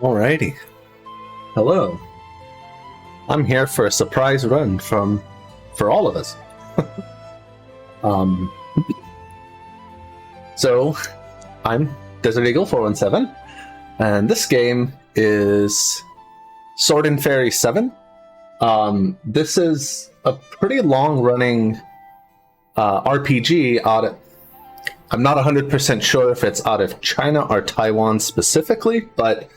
Alrighty. Hello. I'm here for a surprise run for all of us. So, I'm deserteagle417, and this game is Sword and Fairy 7. This is a pretty long-running RPG out of... I'm not 100% sure if it's out of China or Taiwan specifically, but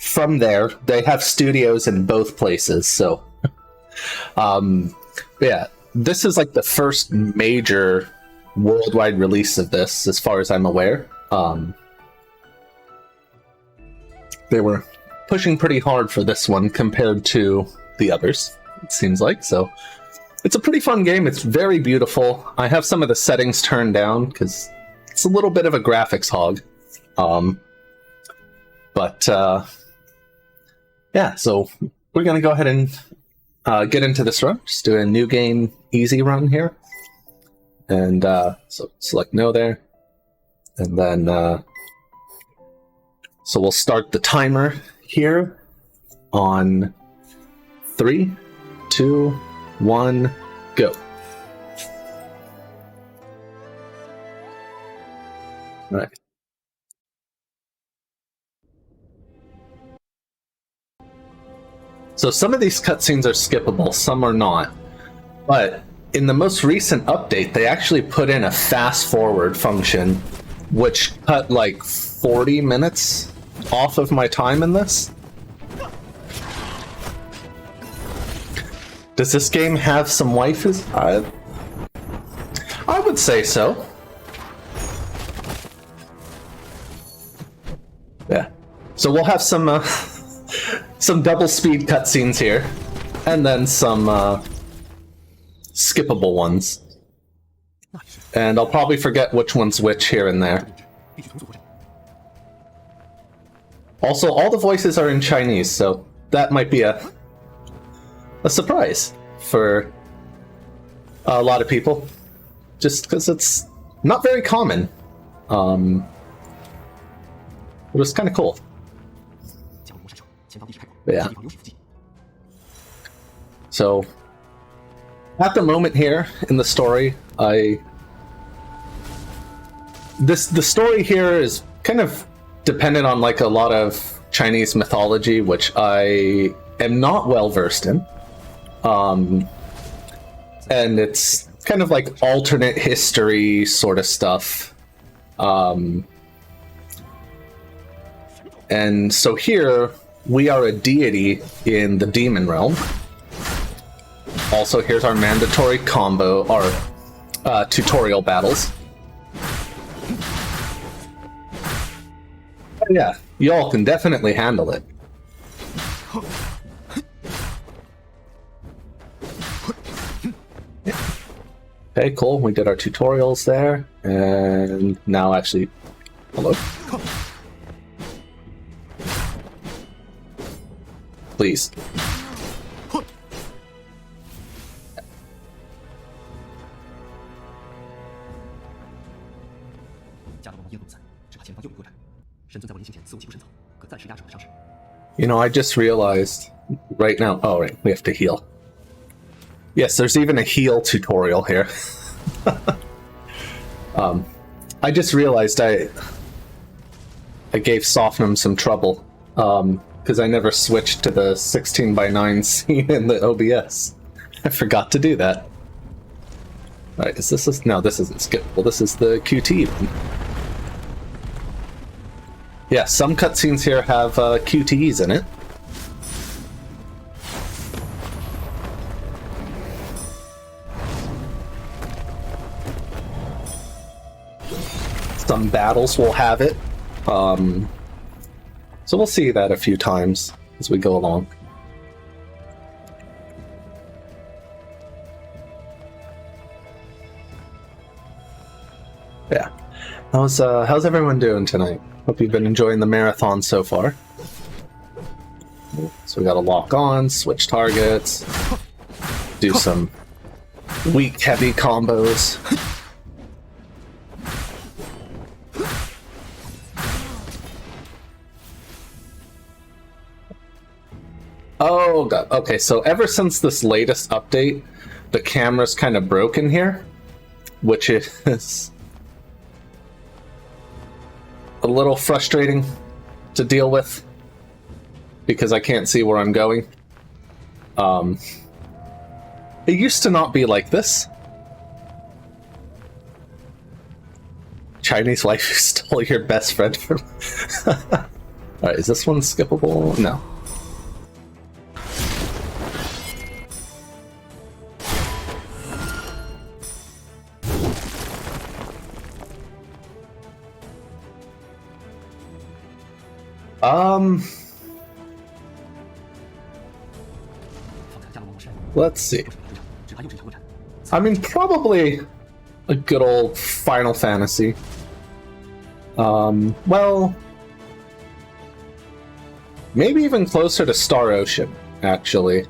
from there, they have studios in both places, so... yeah, this is like the first major worldwide release of this, as far as I'm aware. They were pushing pretty hard for this one compared to the others, it seems like, so... It's a pretty fun game. It's very beautiful. I have some of the settings turned down because it's a little bit of a graphics hog. Yeah, so we're going to go ahead and get into this run. Just do a new game easy run here. And so select no there. And then, so we'll start the timer here on 3, 2, 1, go. All right. So some of these cutscenes are skippable, some are not. But in the most recent update, they actually put in a fast forward function, which cut like 40 minutes off of my time in this. Does this game have some waifus? I would say so. Yeah. So we'll have some double speed cutscenes here, and then some skippable ones. And I'll probably forget which one's which here and there. Also, all the voices are in Chinese, so that might be a surprise for a lot of people, just because it's not very common. It was kind of cool. But yeah. So, at the moment here in the story, the story here is kind of dependent on like a lot of Chinese mythology, which I am not well versed in. And it's kind of like alternate history sort of stuff. And so here, we are a deity in the demon realm. Also, here's our mandatory combo, our tutorial battles. But yeah, y'all can definitely handle it. Okay, cool. We did our tutorials there, and now actually, hello. Please. You know, I just realized right now. Oh, right, we have to heal. Yes, there's even a heal tutorial here. I just realized I gave Sofnum some trouble because I never switched to the 16:9 scene in the OBS. I forgot to do that. Alright, is this... No, this isn't skippable. This is the QT one. Yeah, some cutscenes here have QTEs in it. Some battles will have it. So we'll see that a few times as we go along. Yeah. How's everyone doing tonight? Hope you've been enjoying the marathon so far. So we gotta lock on, switch targets, do some weak heavy combos. Oh god. Okay, so ever since this latest update, the camera's kind of broken here, which is a little frustrating to deal with because I can't see where I'm going. It used to not be like this. Chinese wife who stole your best friend from... Alright, is this one skippable? No. Let's see. I mean, probably a good old Final Fantasy. Well, maybe even closer to Star Ocean, actually.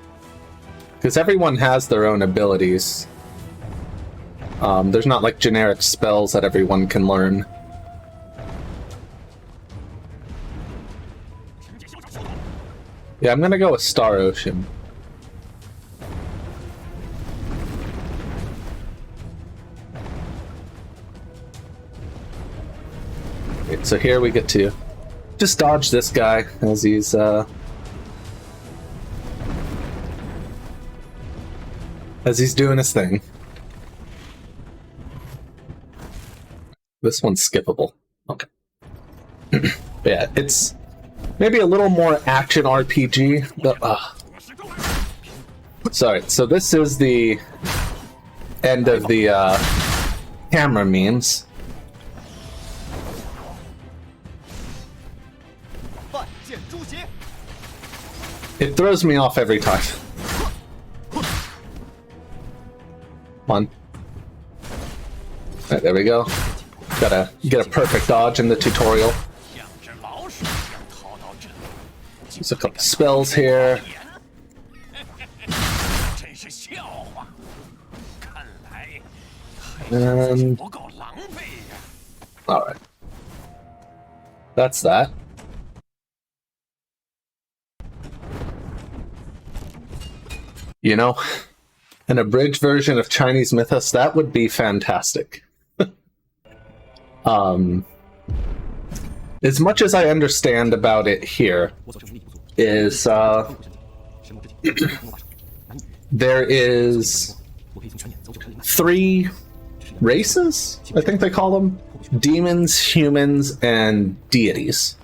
Because everyone has their own abilities. There's not like generic spells that everyone can learn. Yeah, I'm gonna go with Star Ocean. Okay, so here we get to just dodge this guy as he's doing his thing. This one's skippable. Okay. Yeah, it's maybe a little more action RPG, but sorry, so this is the end of the camera memes. It throws me off every time. One. Right, there we go. Gotta get a perfect dodge in the tutorial. Use a couple spells here. Alright. That's that. You know, an abridged version of Chinese Mythos, that would be fantastic. As much as I understand about it here, is there is 3 races, I think they call them. Demons, humans, and deities.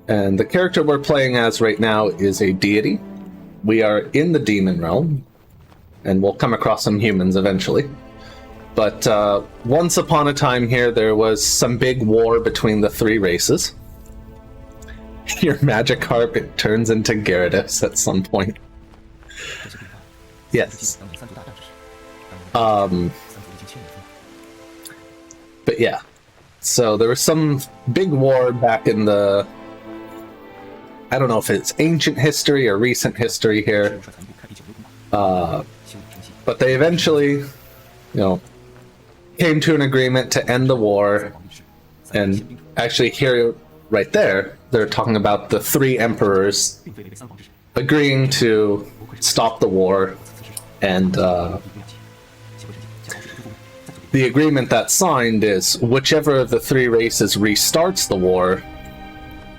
And the character we're playing as right now is a deity. We are in the demon realm, and we'll come across some humans eventually. But once upon a time here, there was some big war between the 3 races. Your magic harp, it turns into Gyarados at some point. Yes. But yeah. So there was some big war back in the... I don't know if it's ancient history or recent history here. But they eventually, came to an agreement to end the war. And actually here, right there, they're talking about the 3 emperors agreeing to stop the war. And the agreement that's signed is whichever of the 3 races restarts the war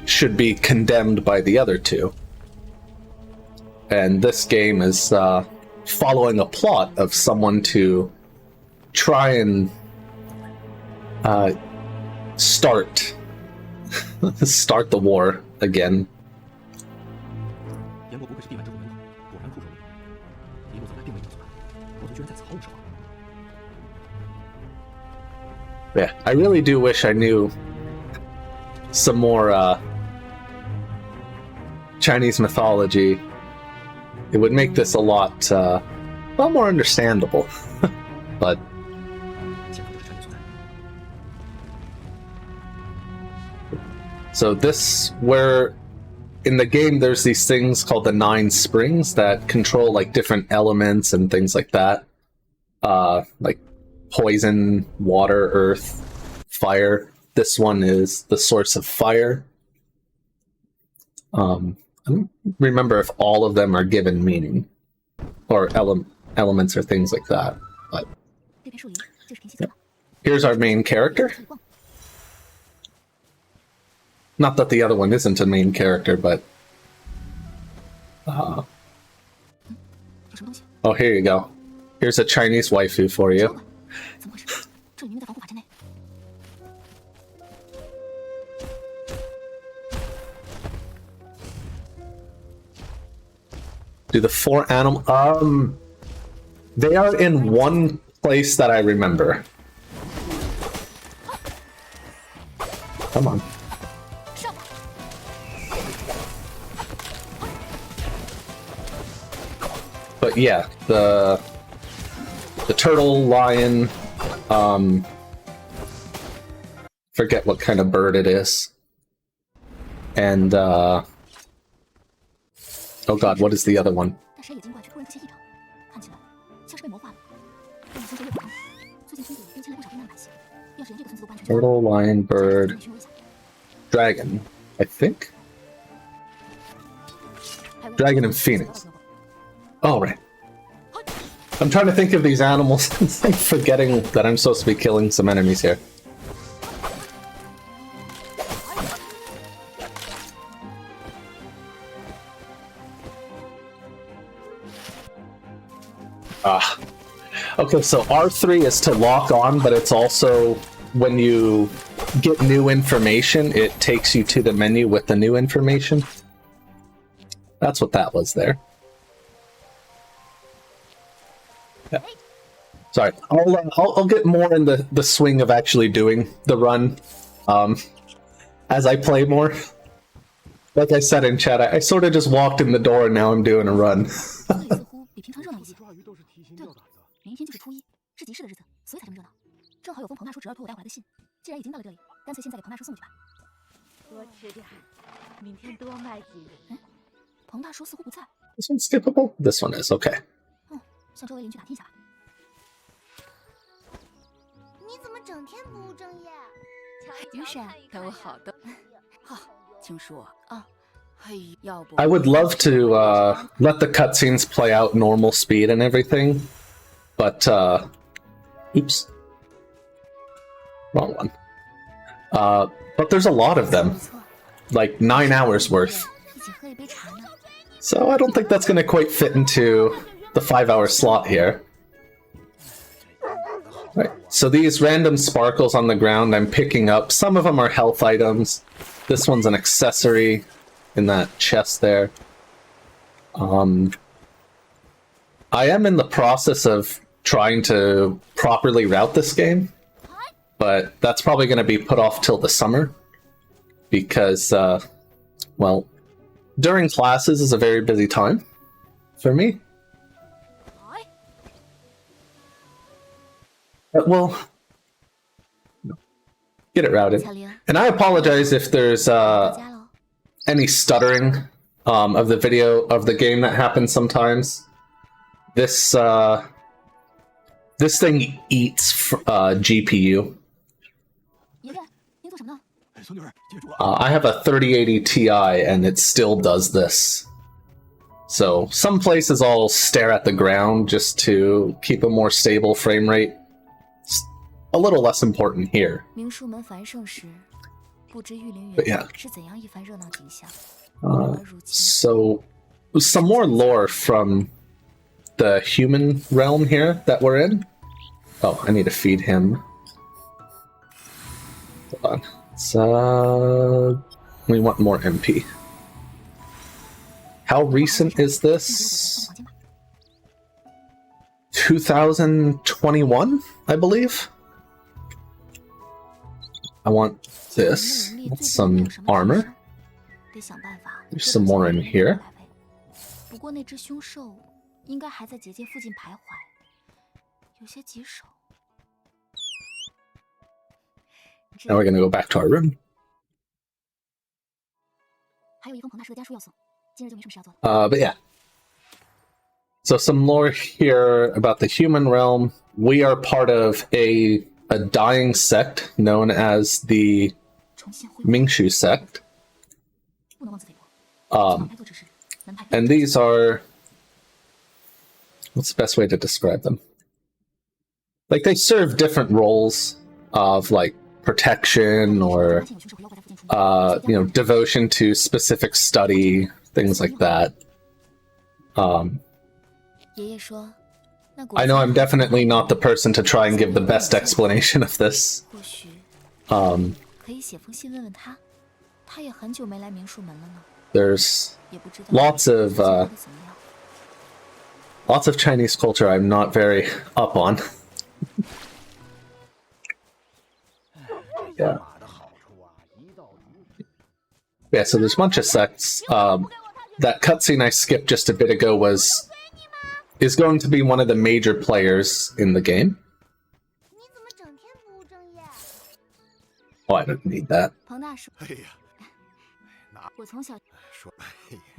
should be condemned by the other 2. And this game is following a plot of someone to try and start the war again. Yeah, I really do wish I knew some more Chinese mythology. It would make this a lot more understandable. But so where in the game there's these things called the 9 springs that control like different elements and things like that, like poison, water, earth, fire. This one is the source of fire. I don't remember if all of them are given meaning, or elements or things like that. But yeah. Here's our main character. Not that the other one isn't a main character, but oh, here you go. Here's a Chinese waifu for you. Do the 4 animal... They are in one place that I remember. Come on. But yeah, the turtle, lion, forget what kind of bird it is. And, oh god, what is the other one? Turtle, lion, bird, dragon, I think? Dragon and phoenix. Oh, right. I'm trying to think of these animals and forgetting that I'm supposed to be killing some enemies here. Okay, so R3 is to lock on, but it's also when you get new information, it takes you to the menu with the new information. That's what that was there. Yeah. Sorry, I'll get more in the swing of actually doing the run as I play more. Like I said in chat, I sort of just walked in the door and now I'm doing a run. This one's skippable? This one is, okay. I would love to let the cutscenes play out normal speed and everything, but oops, wrong one. But there's a lot of them, like 9 hours worth. So I don't think that's going to quite fit into the 5-hour slot here. Right. So these random sparkles on the ground I'm picking up. Some of them are health items. This one's an accessory in that chest there. I am in the process of trying to properly route this game, but that's probably going to be put off till the summer because, well, during classes is a very busy time for me. Well, get it routed. And I apologize if there's any stuttering of the video of the game that happens sometimes. This this thing eats GPU. I have a 3080 Ti and it still does this. So some places I'll stare at the ground just to keep a more stable frame rate. It's a little less important here. But yeah. So some more lore from the human realm here that we're in. Oh, I need to feed him. Hold on. We want more MP. How recent is this? 2021, I believe. I want this. That's some armor. There's some more in here. Now we're gonna go back to our room. But yeah. So some lore here about the human realm. We are part of a dying sect known as the Mingshu sect. And these are... what's the best way to describe them? Like, they serve different roles of, like, protection or, you know, devotion to specific study, things like that. I know I'm definitely not the person to try and give the best explanation of this. There's lots of Chinese culture I'm not very up on. Yeah. Yeah, so there's a bunch of sects. That cutscene I skipped just a bit ago is going to be one of the major players in the game. Oh, I don't need that.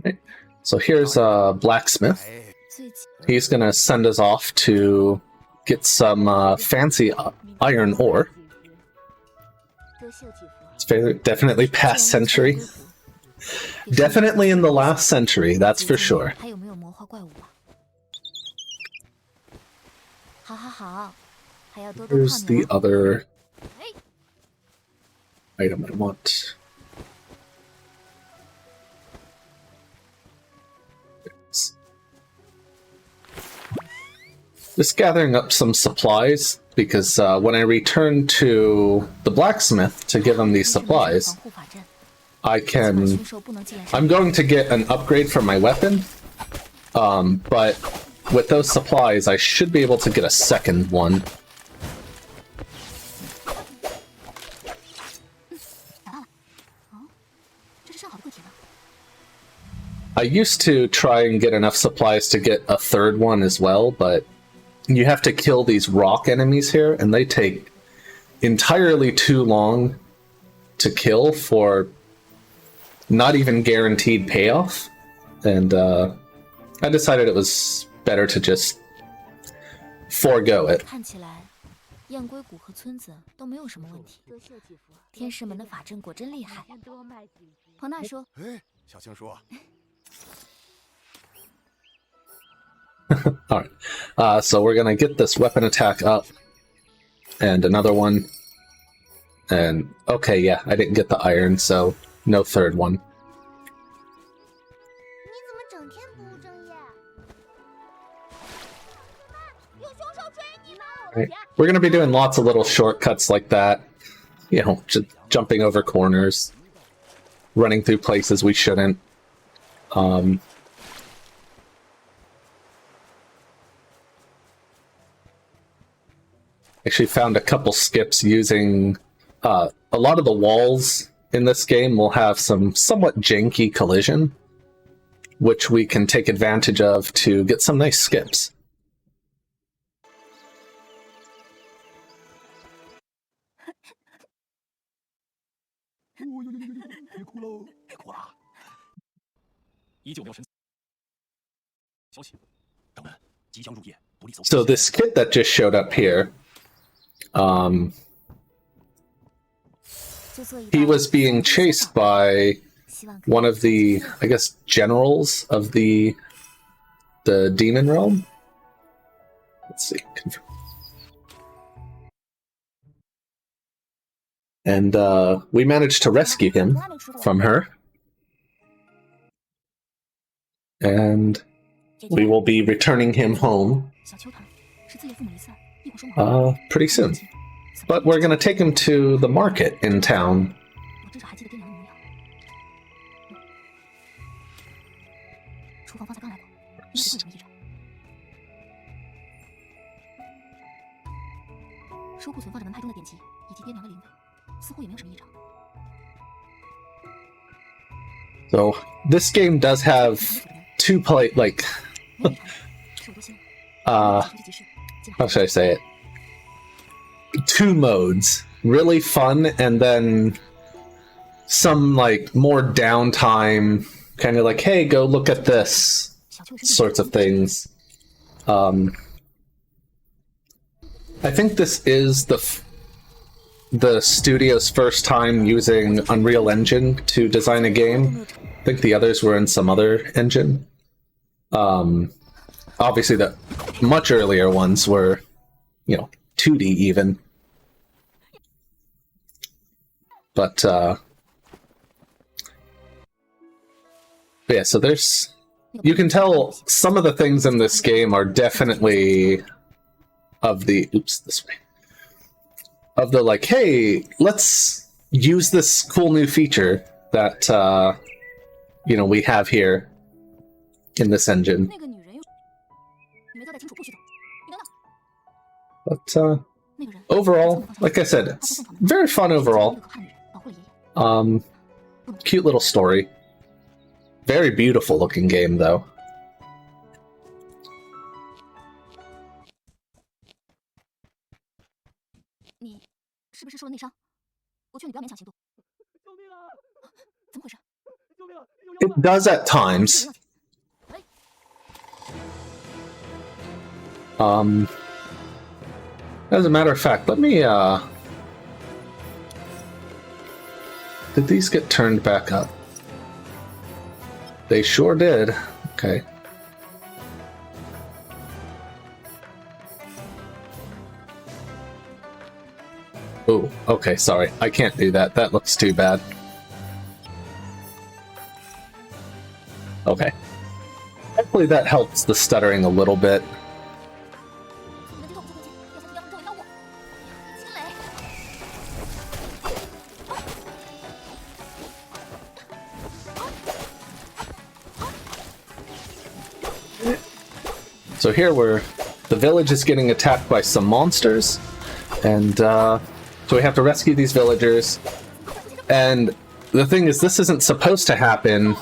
Right. So here's a blacksmith. He's gonna send us off to get some fancy iron ore. It's definitely past century. Definitely in the last century, that's for sure. Here's the other item I want. Just gathering up some supplies, because when I return to the blacksmith to give him these supplies, I'm going to get an upgrade for my weapon, but with those supplies I should be able to get a second one. I used to try and get enough supplies to get a third one as well, but you have to kill these rock enemies here, and they take entirely too long to kill for not even guaranteed payoff. And I decided it was better to just forego it. Alright, so we're gonna get this weapon attack up, and another one, and okay, yeah, I didn't get the iron, so no third one. Right. We're gonna be doing lots of little shortcuts like that, you know, just jumping over corners, running through places we shouldn't. Actually found a couple skips using a lot of the walls in this game will have some somewhat janky collision, which we can take advantage of to get some nice skips. So this kid that just showed up here, he was being chased by one of the, I guess, generals of the demon realm. Let's see. And we managed to rescue him from her. And we will be returning him home pretty soon. But we're going to take him to the market in town. So this game does have how should I say it? Two modes. Really fun, and then some, like, more downtime, kind of like, hey, go look at this, sorts of things. I think this is the studio's first time using Unreal Engine to design a game, think the others were in some other engine. Obviously, the much earlier ones were, 2D even. But yeah, so there's... You can tell some of the things in this game are definitely of the... Oops, this way. Of the, like, hey, let's use this cool new feature that, we have here in this engine. But, overall, like I said, it's very fun overall. Cute little story. Very beautiful looking game, though. It does at times. As a matter of fact, let me, did these get turned back up? They sure did. Okay. Oh, okay, sorry. I can't do that. That looks too bad. Okay. Hopefully that helps the stuttering a little bit. So here the village is getting attacked by some monsters, and so we have to rescue these villagers. And the thing is, this isn't supposed to happen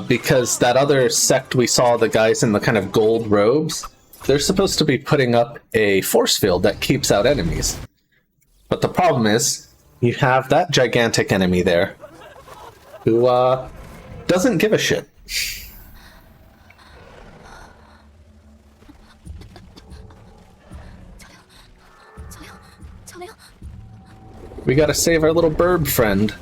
because that other sect we saw, the guys in the kind of gold robes, they're supposed to be putting up a force field that keeps out enemies. But the problem is, you have that gigantic enemy there who doesn't give a shit. We gotta save our little bird friend.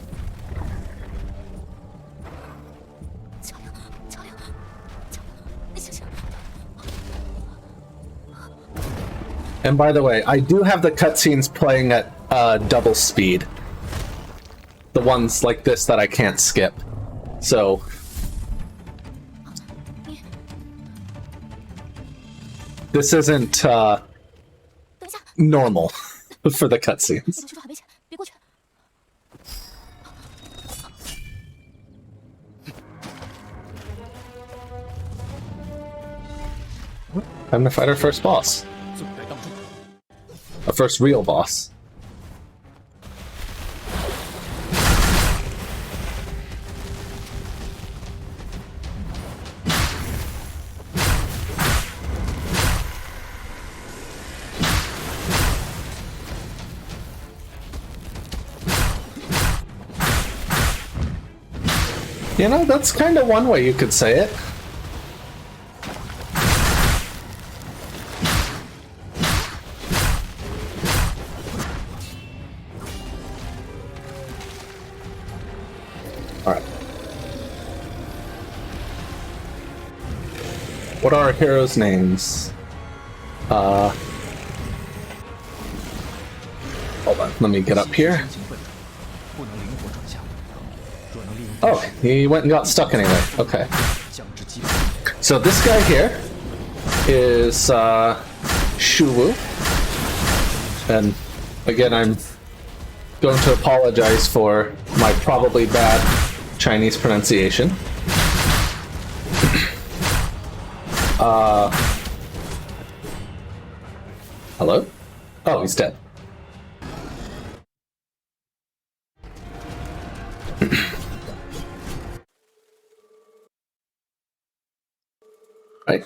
And by the way, I do have the cutscenes playing at double speed. The ones like this that I can't skip. So... this isn't normal for the cutscenes. Time to fight our first boss. Our first real boss. You know, that's kind of one way you could say it. Alright. What are our heroes' names? Hold on, let me get up here. Oh, he went and got stuck anyway. Okay. So this guy here is Shuwu. And again, I'm going to apologize for my probably bad Chinese pronunciation. Hello? Oh, he's dead. Right.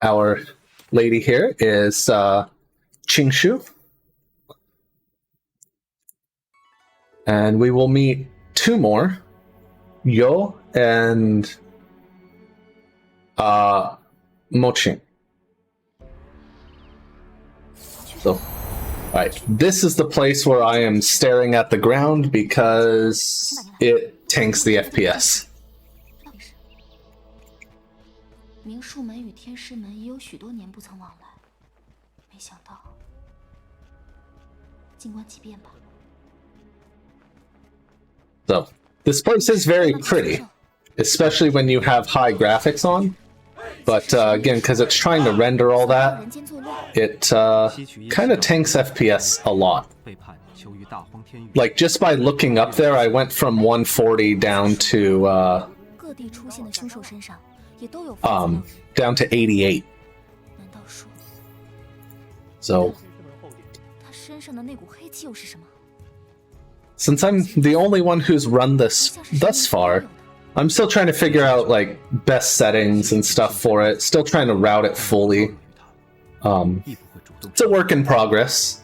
Our lady here is Qingshu. And we will meet two more. Yo and Moqing. So Alright, this is the place where I am staring at the ground because it tanks the FPS. 明术门与天师门已有许多年不曾往来，没想到，静观其变吧。 So, this place is very pretty, especially when you have high graphics on. But again, because it's trying to render all that, it kind of tanks FPS a lot. Like, just by looking up there, I went from 140 down to down to 88. So, since I'm the only one who's run this thus far, I'm still trying to figure out, like, best settings and stuff for it. Still trying to route it fully. It's a work in progress.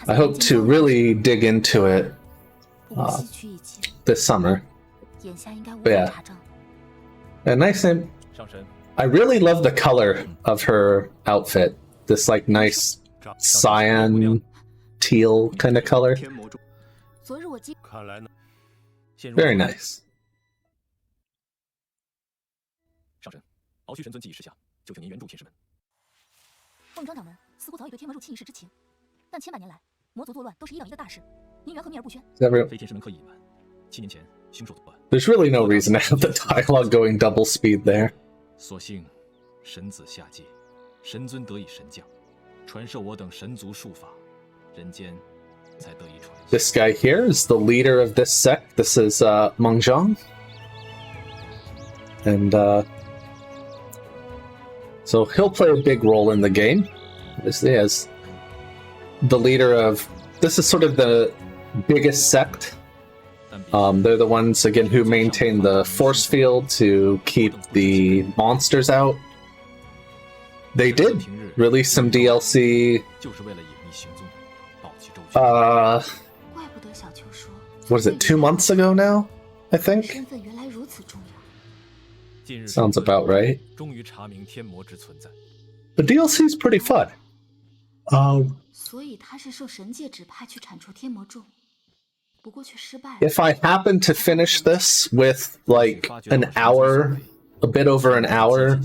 I hope to really dig into it this summer. But yeah. A nice name. I really love the color of her outfit. This, like, nice cyan teal kind of color. Very nice. 上神，敖须神尊既已示下，就请您援助天师门。凤庄掌门似乎早已对天魔入侵一事知情，但千百年来，魔族作乱都是一等一的大事，您缘何秘而不宣？非天师门刻意隐瞒，7年前凶兽作乱。There's really no reason to have the dialogue going double speed there. 所幸神子下界，神尊得以神降，传授我等神族术法，人间才得以传。This guy here is the leader of this sect. This is Mengzhang. And so he'll play a big role in the game. This is the leader of... This is sort of the biggest sect. They're the ones, again, who maintain the force field to keep the monsters out. They did release some DLC... what is it, 2 months ago now, I think? Sounds about right. The DLC is pretty fun. If I happen to finish this with like an hour, a bit over an hour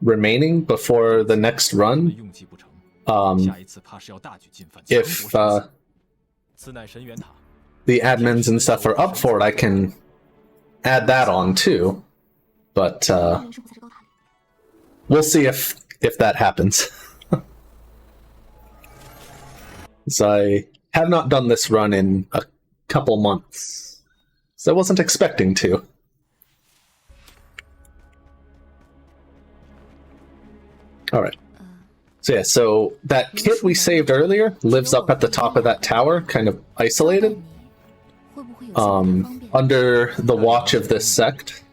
remaining before the next run, if the admins and stuff are up for it, I can add that on too. But we'll see if that happens. So I have not done this run in a couple months, so I wasn't expecting to. Alright. So yeah, so that kit we saved earlier lives up at the top of that tower, kind of isolated, under the watch of this sect.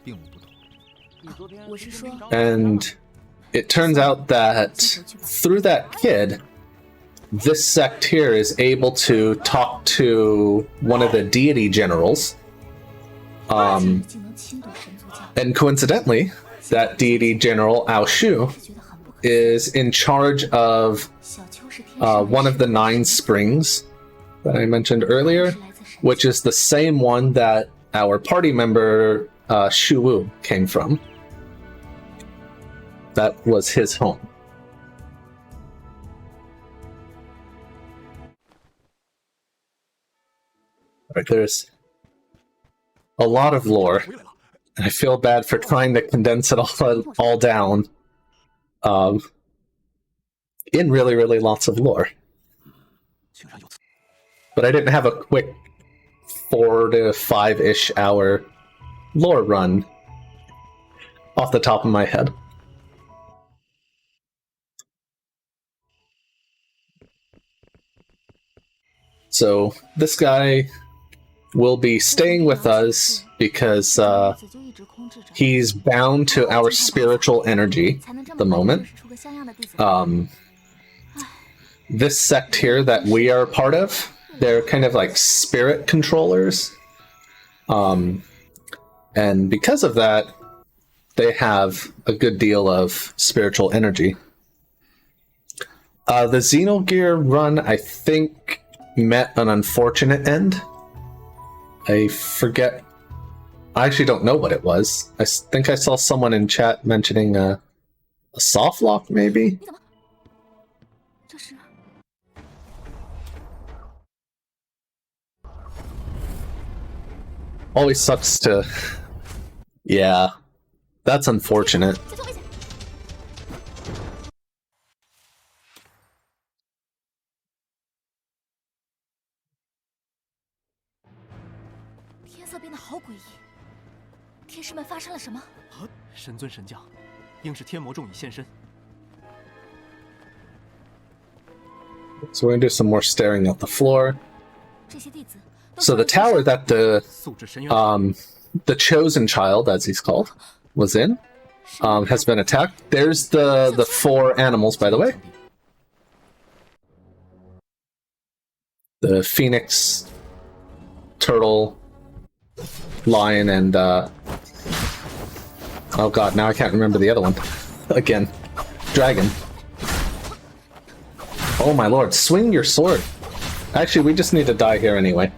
And it turns out that through that kid, this sect here is able to talk to one of the deity generals. And coincidentally, that deity general, Ao Shu, is in charge of one of the 9 springs that I mentioned earlier, which is the same one that our party member Shu Wu came from. That was his home. Alright, there's a lot of lore. I feel bad for trying to condense it all down. In really, really lots of lore. But I didn't have a quick 4 to 5-ish hour lore run off the top of my head. So this guy will be staying with us because he's bound to our spiritual energy at the moment. This sect here that we are part of, they're kind of like spirit controllers. And because of that, they have a good deal of spiritual energy. The Xenogear run, I think, met an unfortunate end. I forget. I actually don't know what it was. I think I saw someone in chat mentioning a soft lock, maybe? 你怎么？这是 Always sucks to... Yeah. That's unfortunate. 前方危险！天色变得好诡异，天使们发生了什么？神尊神将，应是天魔众已现身。 So we're gonna do some more staring at the floor. 这些弟子都 So the tower that 素质深渊。 the chosen child, as he's called, was in, has been attacked. There's the 4 animals, by the way. The phoenix, turtle, lion, and oh god, now I can't remember the other one. Again, dragon. Oh my lord, swing your sword. Actually, we just need to die here anyway.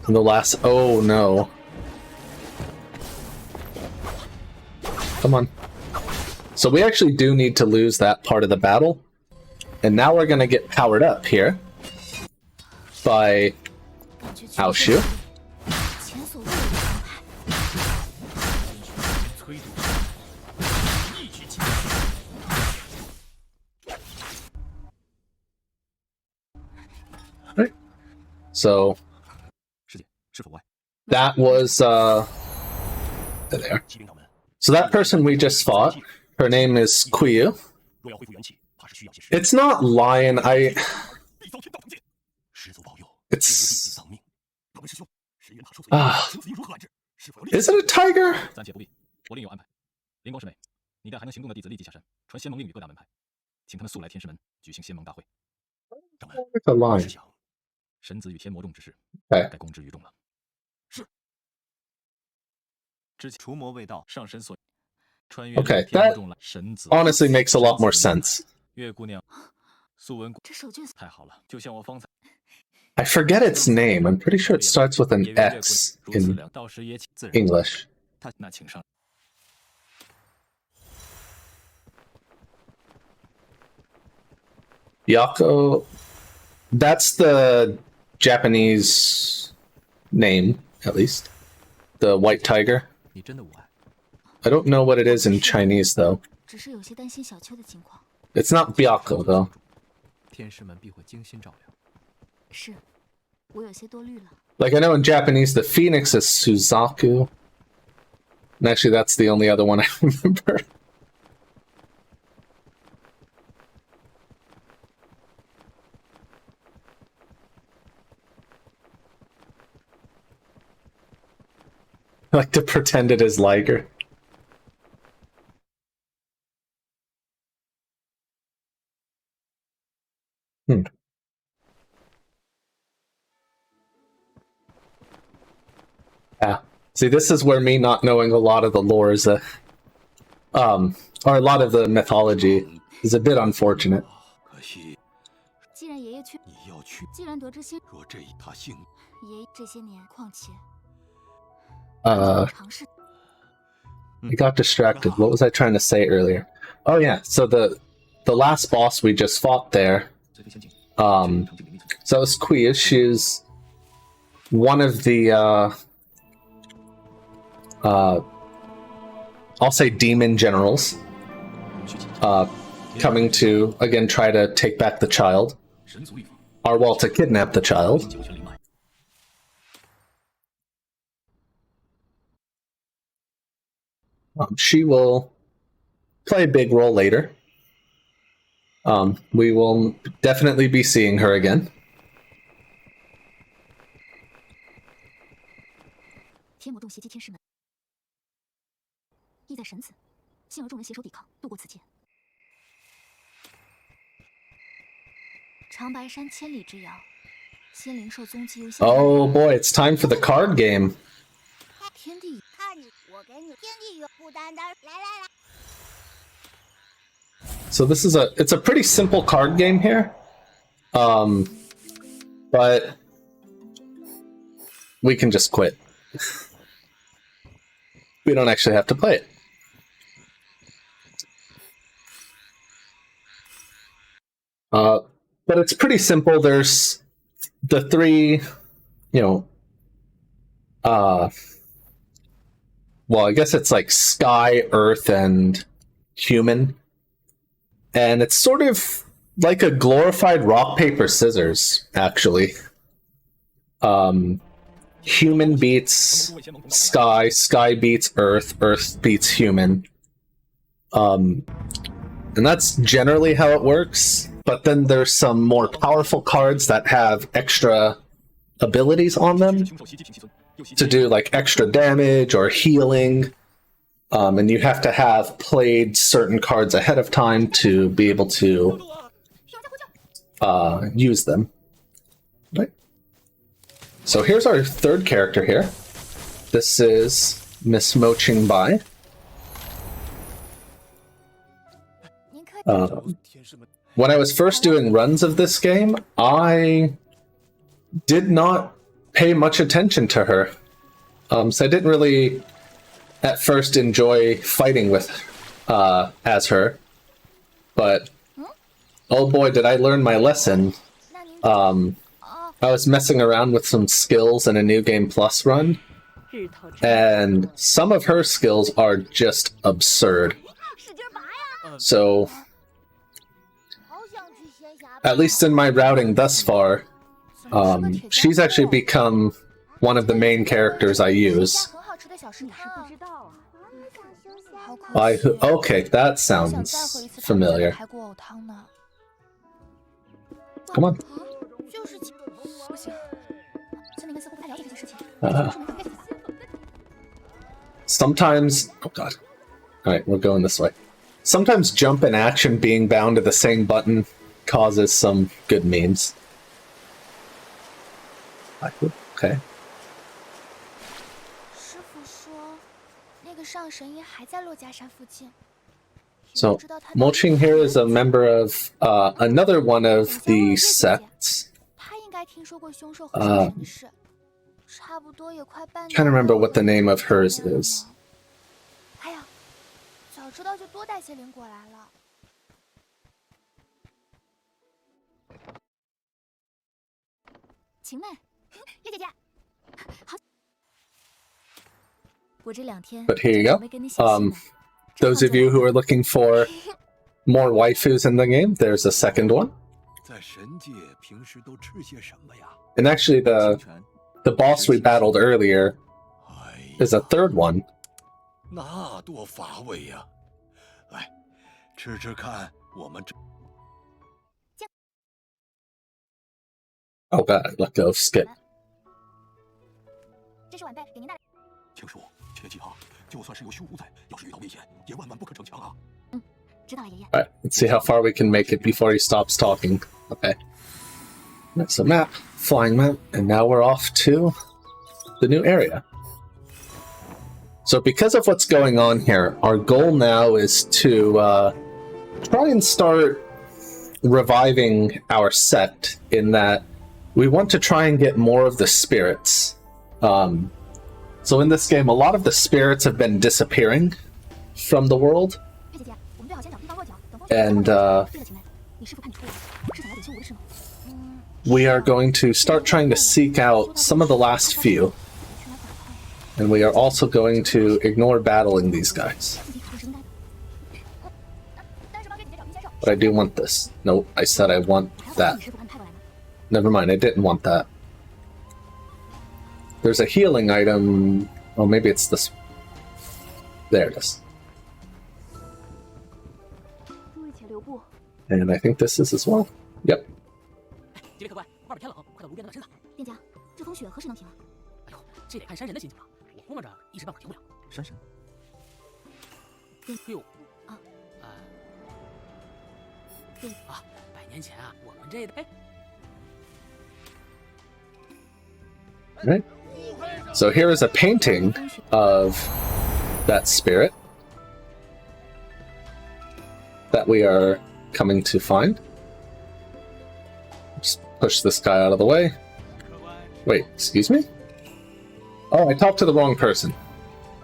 And the last... Oh no. Come on. So we actually do need to lose that part of the battle. And now we're gonna get powered up here. By... 感觉 Aoshu. 前所未有的澎湃。催堵，一举击败。 Right. So... 师姐，是否外？ That was, there. 骑兵掌门， So that person we just fought, her name is Kuyu. 若要恢复元气，怕是需要些时。 It's not lion, 必遭天道惩戒。师祖保佑， It's... 弟子丧命。各位师兄，神元塔受啊损，此应如何安置？是否有另 Is it a tiger? 暂且不必，我另有安排。灵光师妹，你带还能行动的弟子立即下山，传仙盟令与各大门派，请他们速来天师门举行仙盟大会。掌门？ It's a 是 lion. 想 神子与天魔众之事， Okay. 该公之于众了。是。之前除魔未到，上神所穿越 Okay, 天魔 that 众来，神子 Honestly makes a lot more sense. 月姑娘，素闻这手卷太好了，就像我方才 I forget its name. I'm pretty sure it starts with an 也愿月姑 S 如此 in 良，到时也请自然 English. 他那请上。 Yako... That's the Japanese name, at least. The white tiger. 你真的无碍。 I don't know what it is in Chinese, though. 只是有些担心小秋的情况。 It's not Byako, though. 天师们必会精心照料。是，我有些多虑了。 Like, I know in Japanese, the phoenix is Suzaku. And actually, that's the only other one I remember. I like to pretend it is Liger. Yeah. See, this is where me not knowing a lot of the lore is or a lot of the mythology is a bit unfortunate. 可惜 既然爷爷去，你要去，既然得知先若这一他幸，爷这些年，况且 Uh, 尝试 I got distracted. What was I trying to say earlier? Oh yeah, so the last boss we just fought there, 最飞仙境， um, 成就灵力 so that was Quia. She's one of the I'll say demon generals, 需谨记 coming to again try to take back the child, 神族一方， or well, to kidnap the child. 九泉灵脉， She will play a big role later. We will definitely be seeing her again. 天魔众袭击天师门，意在神子，幸而众人携手抵抗，渡过此劫。长白山千里之遥，仙灵兽踪迹犹现。 Oh boy, it's time for the card game. 天地，看你，我给你天地语，不单单，来来来。So this is it's a pretty simple card game here. But we can just quit. We don't actually have to play it. But it's pretty simple. There's the three, well, I guess it's like sky, earth, and human. And it's sort of like a glorified rock, paper, scissors, actually. Human beats sky, sky beats earth, earth beats human. And that's generally how it works. But then there's some more powerful cards that have extra abilities on them to do like extra damage or healing. And you have to have played certain cards ahead of time to be able to use them. Right. So here's our third character here. This is Miss Mo Ching Bai. When I was first doing runs of this game, I did not pay much attention to her. So I didn't really, at first, enjoy fighting with as her. But, oh boy, did I learn my lesson. I was messing around with some skills in a New Game Plus run, and some of her skills are just absurd. So, at least in my routing thus far, she's actually become one of the main characters I use. Okay, that sounds familiar. Come on. Sometimes... Oh god. Alright, we're going this way. Sometimes jump and action being bound to the same button causes some good memes. Okay. So, Mo Ching here is a member of another one of the sects. Trying to remember what the name of hers is. But here you go. Those of you who are looking for more waifus in the game, there's a second one. And actually the boss we battled earlier is a third one. Oh god, I let go of skip. Alright, let's see how far we can make it before he stops talking. Okay. That's a map, flying map, and now we're off to the new area. So because of what's going on here, our goal now is to try and start reviving our sect, in that we want to try and get more of the spirits. So in this game, a lot of the spirits have been disappearing from the world. And we are going to start trying to seek out some of the last few. And we are also going to ignore battling these guys. But I do want this. No, I said I want that. Never mind, I didn't want that. There's a healing item. Oh, maybe it's this. There it is. And I think this is as well. Yep. Right. So here is a painting of that spirit that that we are coming to find. Just push this guy out of the way. Wait, excuse me? Oh, I talked to the wrong person.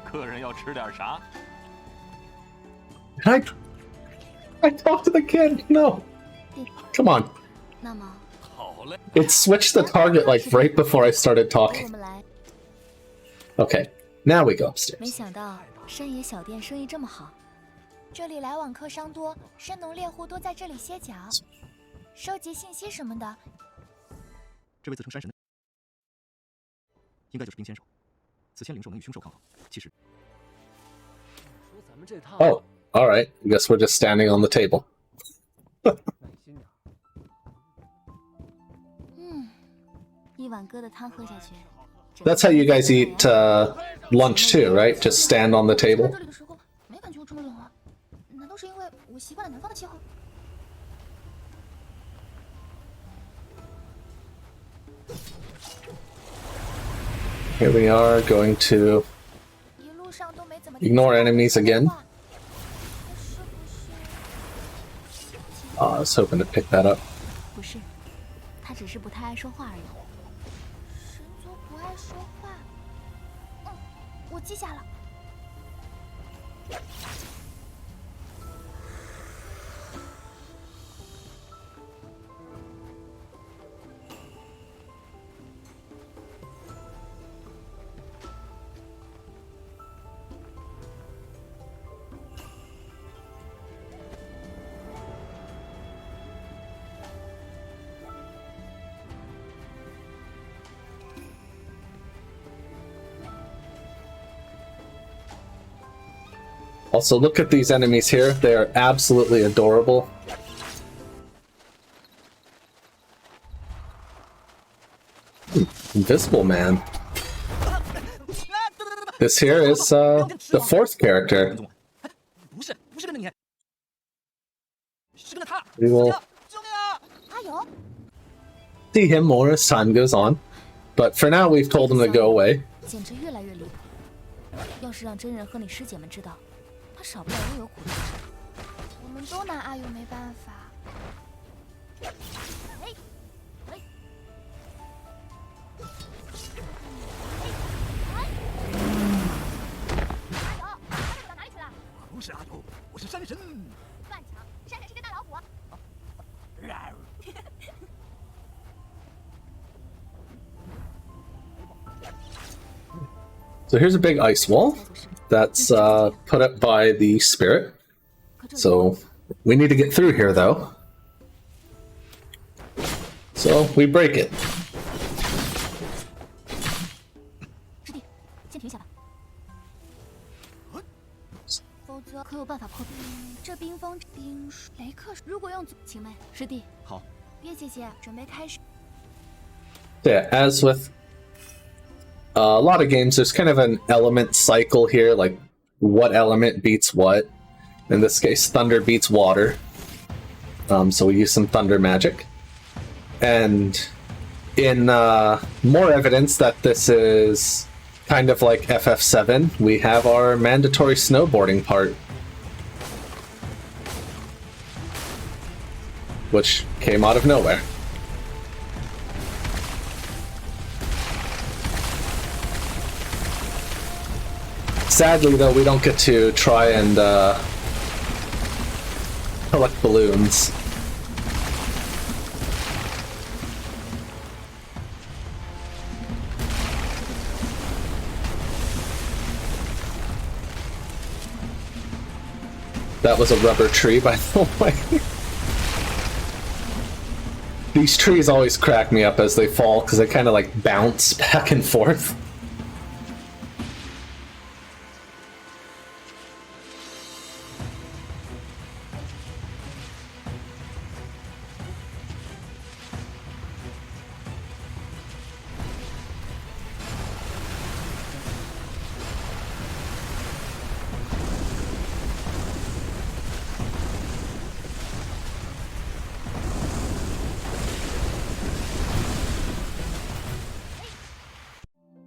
客人要吃点啥？ I talked to the kid. No. Come on. 那么， 好嘞， It switched the target like right before I started 我 talking. 们来。 Okay, now we go 没 upstairs. 想到山野小店生意这么好，这里来往客商多，山农猎户都在这里歇脚，收集信息什么的。这位自称山神的，应该就是冰先生。此仙灵兽能与凶兽抗衡，其实 Oh, alright. I guess we're just standing on the table. 一碗疙瘩汤喝下去。 That's how you guys eat lunch too, right? Just stand on the 来 table? 这里的时候没感觉有这么冷啊？难道是因为我习惯了南方的气候？ Here we are going to 一路上都没怎么 ignore enemies again. 是不是？ I was hoping to pick that up. 不是，他只是不太爱说话而已。神族不爱说话。我记下了。 Also, look at these enemies here. They are absolutely adorable. Invisible Man. This here is the fourth character. 不是跟着你，是跟着他。 We will 救命啊！阿友， see him more as time goes on. But for now, we've told him to go away. 简直越来越离谱。要是让真人和你师姐们知道，他少不了拥有苦力。我们都拿阿友没办法。哪里去了？不是阿友，我是山神。乱抢！山神是只大老虎。 So here's a big ice wall that's put up by the spirit. So we need to get through here, though. So we break it. 师弟，先停下吧。否则，可有办法破壁？这冰封冰雷克，如果用晴妹，师弟，好，别姐姐，准备开始。 Yeah, as with a lot of games, there's kind of an element cycle here, like what element beats what. In this case, thunder beats water. So we use some thunder magic. And in more evidence that this is kind of like FF7, we have our mandatory snowboarding part. Which came out of nowhere. Sadly, though, we don't get to try and collect balloons. That was a rubber tree, by the way. These trees always crack me up as they fall because they kind of like bounce back and forth.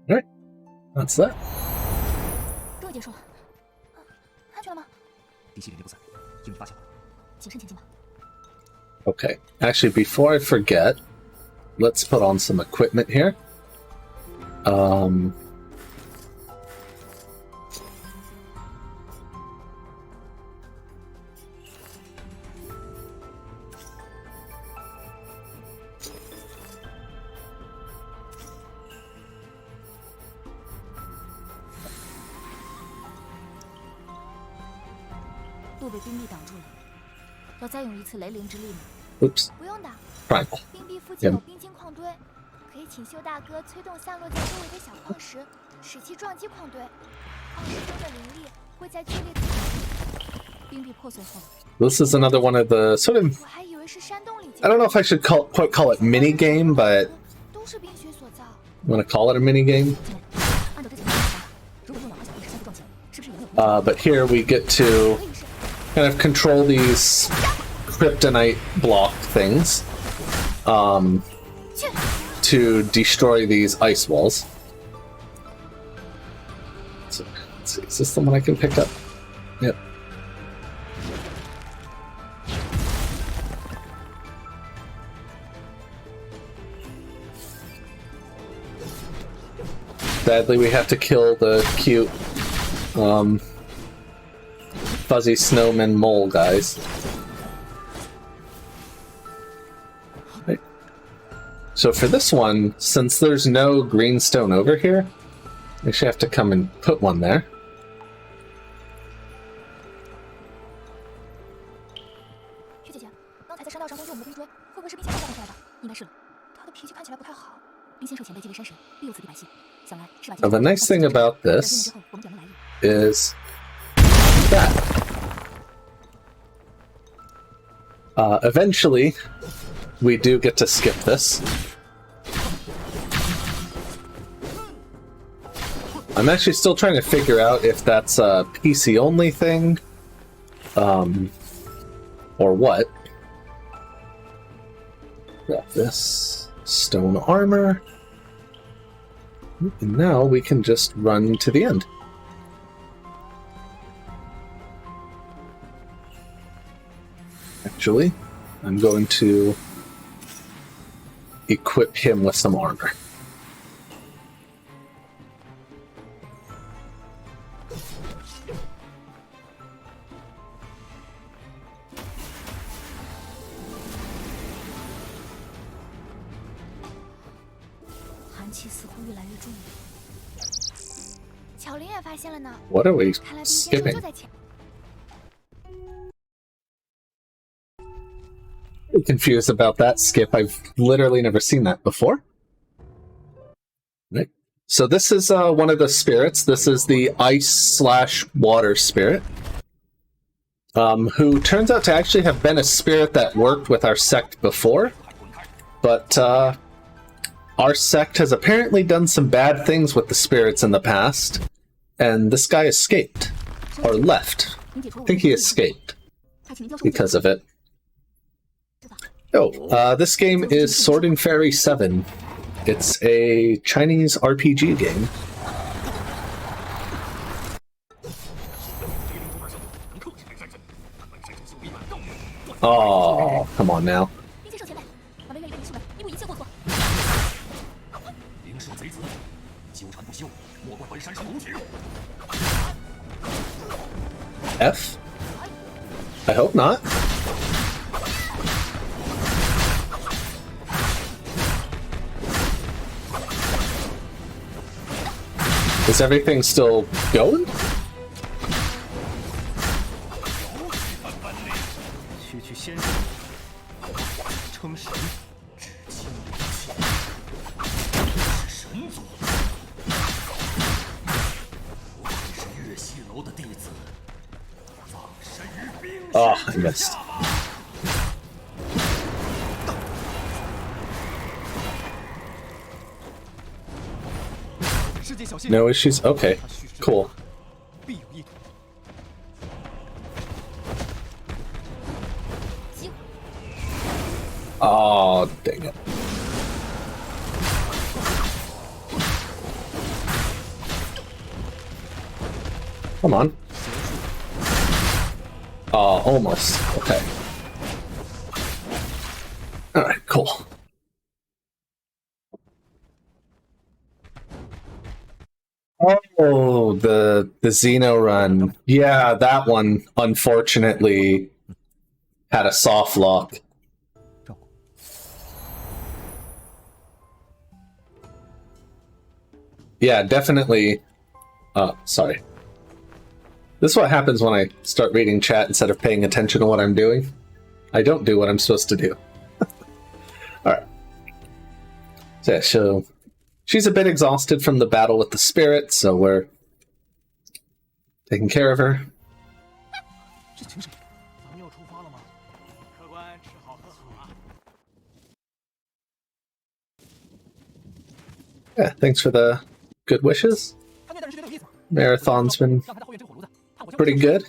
Alright, that's that. 终于结束了。安全了吗？敌气连接不散，应你发现了。谨慎前进吧。 Okay. Actually, before I forget, let's put on some equipment here. 路被冰壁挡住了，要再用一次雷灵之力吗？ Oops. 不用的， Primal. 冰壁附近有冰晶矿堆，可以请修大哥催动散落在周围的小矿石，使其撞击矿堆。矿石中的灵力会在剧烈的冰壁破碎后， This is another one of the sort of... 我还以为是山洞里。 I don't know if I should quite call it mini game, but 都是冰雪所造。 I'm gonna call it a mini game. 按照之前的想法，如果用老小兵是相互撞击，是不是也能有？ But here we get to 可以是 kind of control these kryptonite block things to destroy these ice walls. So, let's see, is this the one I can pick up? Yep. Sadly, we have to kill the cute fuzzy snowman mole guys. Right. So for this one, since there's no green stone over here, we actually have to come and put one there. 薛姐姐，刚才在山道上攻击我们的冰锥，会不会是冰仙召唤出来的？应该是了。他的脾气看起来不太好。冰仙受前辈击为山神，必有此地百姓。想来是把。 Now the nice thing about this is that eventually we do get to skip this. I'm actually still trying to figure out if that's a PC only thing, or what. Got this stone armor. And now we can just run to the end. Actually, I'm going to equip him with some armor. What are we 看来冰仙兽 skipping? 就在前。 I'm confused about that skip. I've literally never seen that before. Right. So this is one of the spirits. This is the ice/water spirit, who turns out to actually have been a spirit that worked with our sect before, but our sect has apparently done some bad things with the spirits in the past, and this guy escaped, or left. I think he escaped because of it. Oh, this game is Sword and Fairy 7. It's a Chinese RPG game. Oh, come on now. 冰仙兽前辈，我们愿意为你出门，弥补一切过错。灵兽贼子，纠缠不休，莫怪本山上无情。 F? I hope not. Is everything still going? 区区仙人，称神，至亲无亲，是神族。我乃是月西楼的弟子，葬身于冰雪 Oh, I missed. No issues? Okay, cool. 必有一图。 Oh, dang it. Come on. Oh, almost. Okay. Oh, the Xeno run. Yeah, that one unfortunately had a soft lock. Yeah, definitely. Sorry. This is what happens when I start reading chat instead of paying attention to what I'm doing. I don't do what I'm supposed to do. Alright. So, yeah, so she's a bit exhausted from the battle with the spirit, so we're taking care of her. 这情势，咱们要出发了吗？客官吃好喝好啊。 Yeah, thanks for the good wishes. 他那段时间有意思吗？ Marathon's been 让他到后院追火炉子，他好像 pretty good.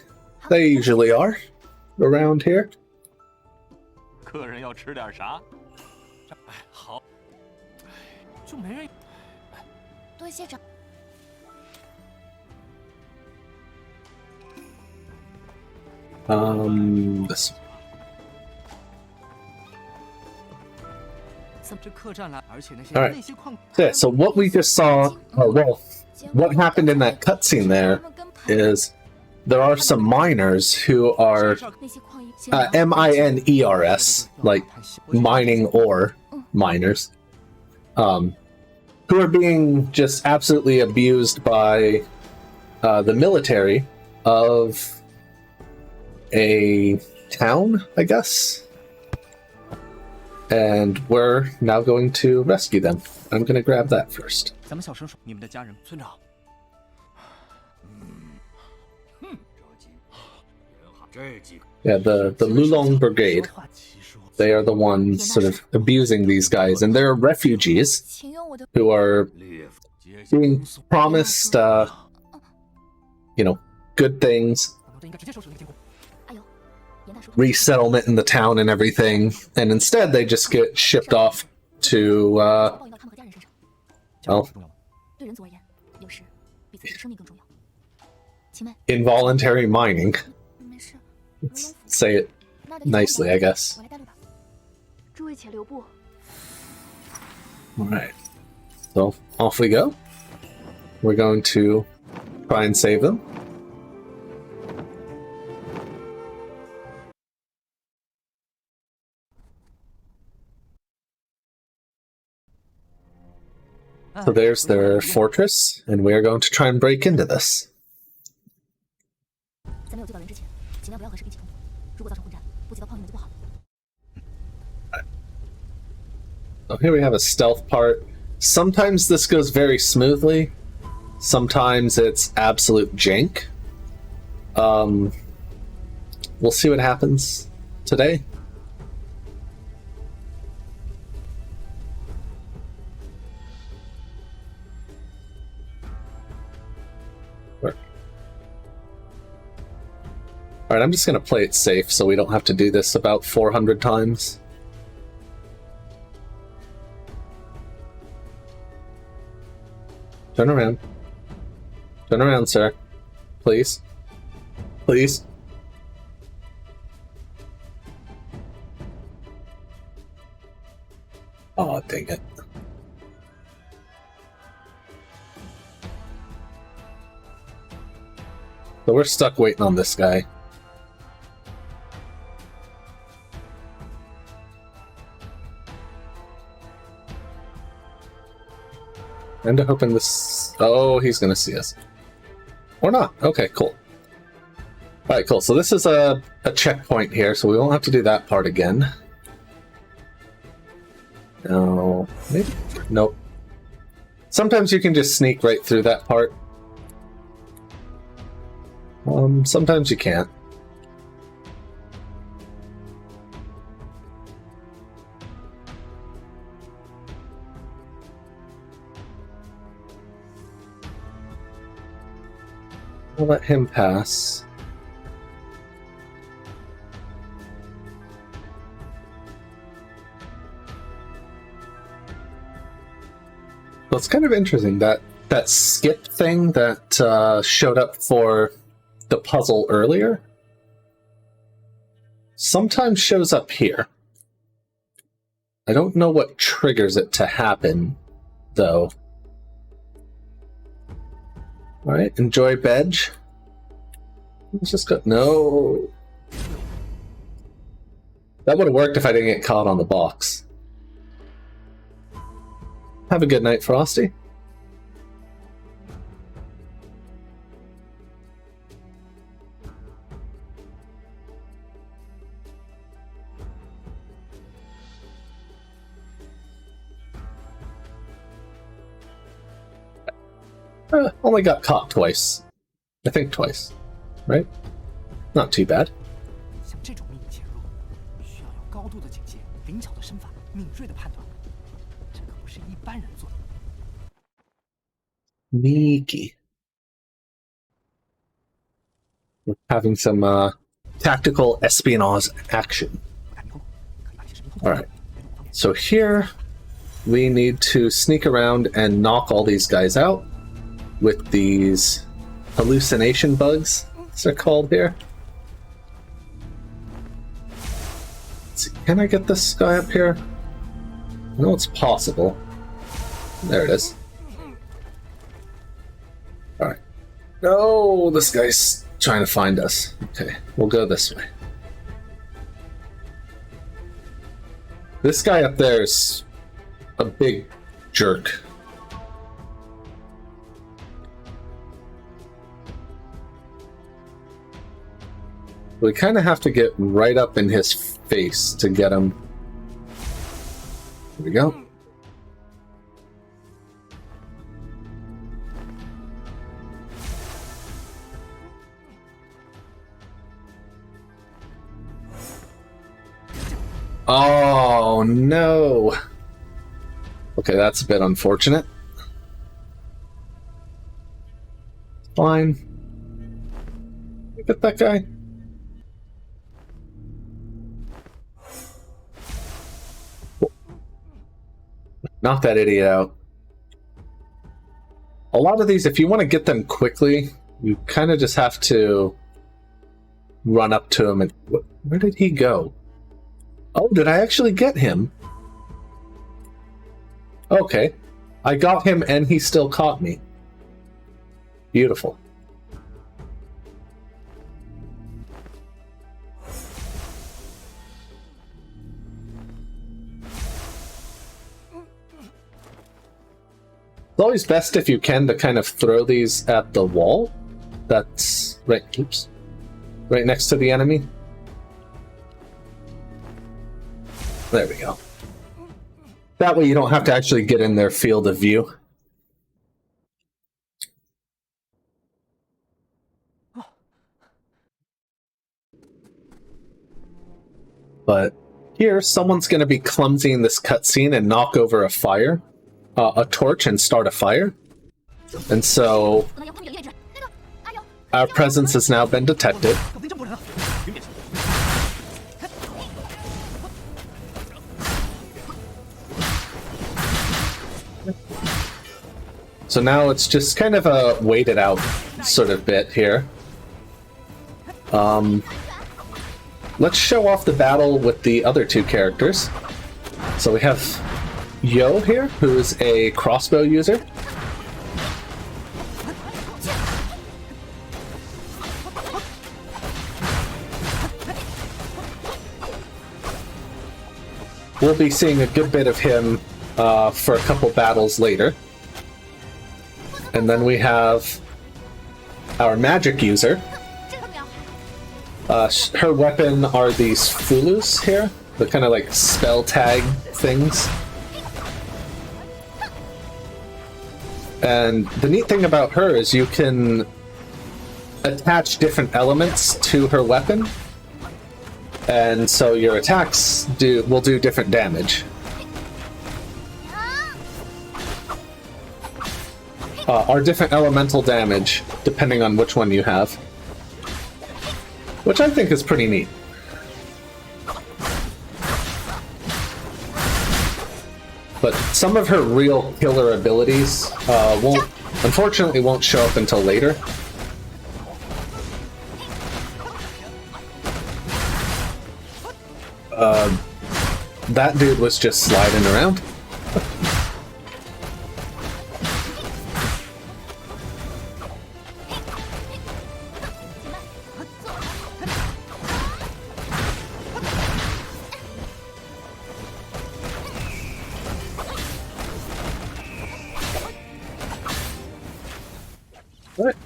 They usually are around here. 客人要吃点啥？哎，好，就没人。多谢长。 This. 这客栈来，而且那些 All right. 那些矿。 Yeah, so what we just saw, well, what happened in that cutscene there is there are some miners who are 那些矿业 miners, like mining ore miners, who are being just absolutely abused by the military of a town, I guess. And we're now going to rescue them. I'm going to grab that first. 咱们小声说，你们的家人，村长。Yeah, the Lulong Brigade. They are the ones sort of abusing these guys, and they're refugees 请用我的 who are being promised, you know, good things, 我都应该直接收拾那个监控。 哎呦，严大叔， resettlement in the town and everything, and instead they just get shipped off to, 报应到他们和家人身上。 well, 重要吗？ 对人族而言，有时比自己的生命更重要。请问， involuntary mining. 没事，卢龙府 Say it 那得 nicely, I guess. 我来带路吧。诸位且留步。 Alright. So, off we go. We're going to try and save them. So there's their fortress, and we are going to try and break into this. 在没有救到人之前，尽量不要和士兵起冲突。如果造成混战，波及到炮兵们就不好了。 So here we have a stealth part. Sometimes this goes very smoothly. Sometimes it's absolute jank. We'll see what happens today. Alright, I'm just gonna play it safe so we don't have to do this about 400 times. Turn around. Turn around, sir. Please. Please. Oh, dang it. So we're stuck waiting on this guy. And I'm hoping this... Oh, he's gonna see us. Or not. Okay, cool. Alright, cool. So this is a checkpoint here, so we won't have to do that part again. No. Maybe? Nope. Sometimes you can just sneak right through that part. Sometimes you can't. We'll let him pass. Well, it's kind of interesting that skip thing that showed up for the puzzle earlier sometimes shows up here. I don't know what triggers it to happen, though. Alright, enjoy Bedge. Let's just go. No. That would have worked if I didn't get caught on the box. Have a good night, Frosty. Only got caught twice. I think twice. Right? Not too bad. 像这种秘密潜入，需要有高度的警戒、灵巧的身法、敏锐的判断，这可不是一般人做的。 Sneaky. We're having some tactical espionage action. 不太迷路，可以把这些神秘通 Alright. So here, we need to sneak around and knock all these guys out with these hallucination bugs, as they're called here. Let's see, can I get this guy up here? I know it's possible. There it is. Alright. No, this guy's trying to find us. Okay, we'll go this way. This guy up there is a big jerk. We kind of have to get right up in his face to get him. Here we go. Oh no. Okay, that's a bit unfortunate. Fine. Get that guy. Knock that idiot out. A lot of these, if you want to get them quickly, you kind of just have to run up to him and... Where did he go? Oh, did I actually get him? Okay. I got him and he still caught me. Beautiful. It's always best if you can to kind of throw these at the wall. That's right. Oops. Right next to the enemy. There we go. That way you don't have to actually get in their field of view. But here, someone's going to be clumsy in this cutscene and knock over a fire. A torch and start a fire. And so our presence has now been detected. So now it's just kind of a waited out sort of bit here. Let's show off the battle with the other two characters. So we have Yo here, who is a crossbow user. We'll be seeing a good bit of him for a couple battles later. And then we have our magic user. Her weapon are these fulus here, the kind of like spell tag things. And the neat thing about her is you can attach different elements to her weapon, and so your attacks will do different damage. Are different elemental damage depending on which one you have, which I think is pretty neat. But some of her real killer abilities unfortunately won't show up until later. That dude was just sliding around. Alright.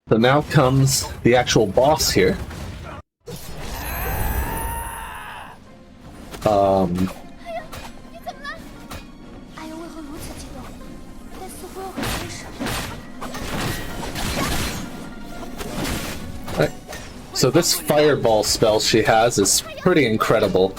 So now comes the actual boss here. 你怎么了？阿尤为何如此激动？但似乎又很真实。 Alright. So this fireball spell she has is pretty incredible.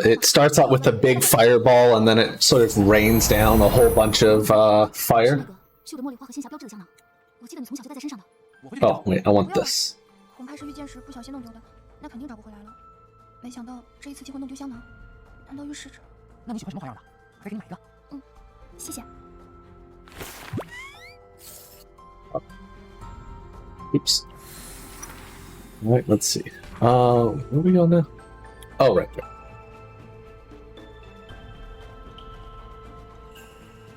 It starts out with a big fireball, and then it sort of rains down a whole bunch of fire. 是有着茉莉花和仙霞标志的香囊，我记得你从小就带在身上的。 Oh, wait, I want this. 恐怕是遇见时不小心弄丢的，那肯定找不回来了。没想到这一次竟会弄丢香囊，难道预示着？那你喜欢什么花样的？我再给你买一个。嗯，谢谢。 Oops. Alright, let's see. Where are we going now? Oh, right there.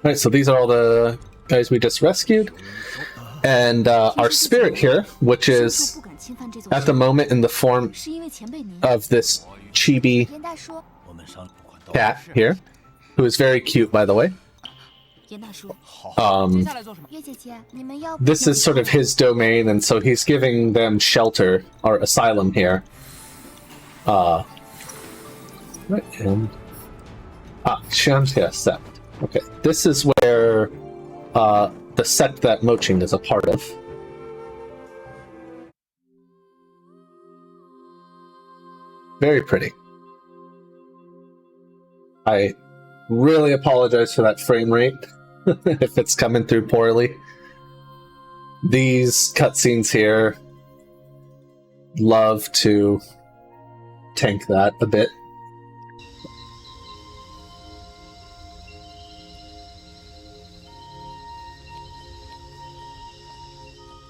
Alright, so these are all the guys we just rescued. And our spirit here, which is at the moment in the form of this chibi 严大叔， cat here, who is very cute, by the way. 严大叔， 月姐姐，你们要不 This is sort of his domain, and so he's giving them shelter or asylum here. Right, and Shantia sect. Okay, this is where the sect that Moching is a part of. Very pretty. I really apologize for that frame rate if it's coming through poorly. These cutscenes here love to tank that a bit.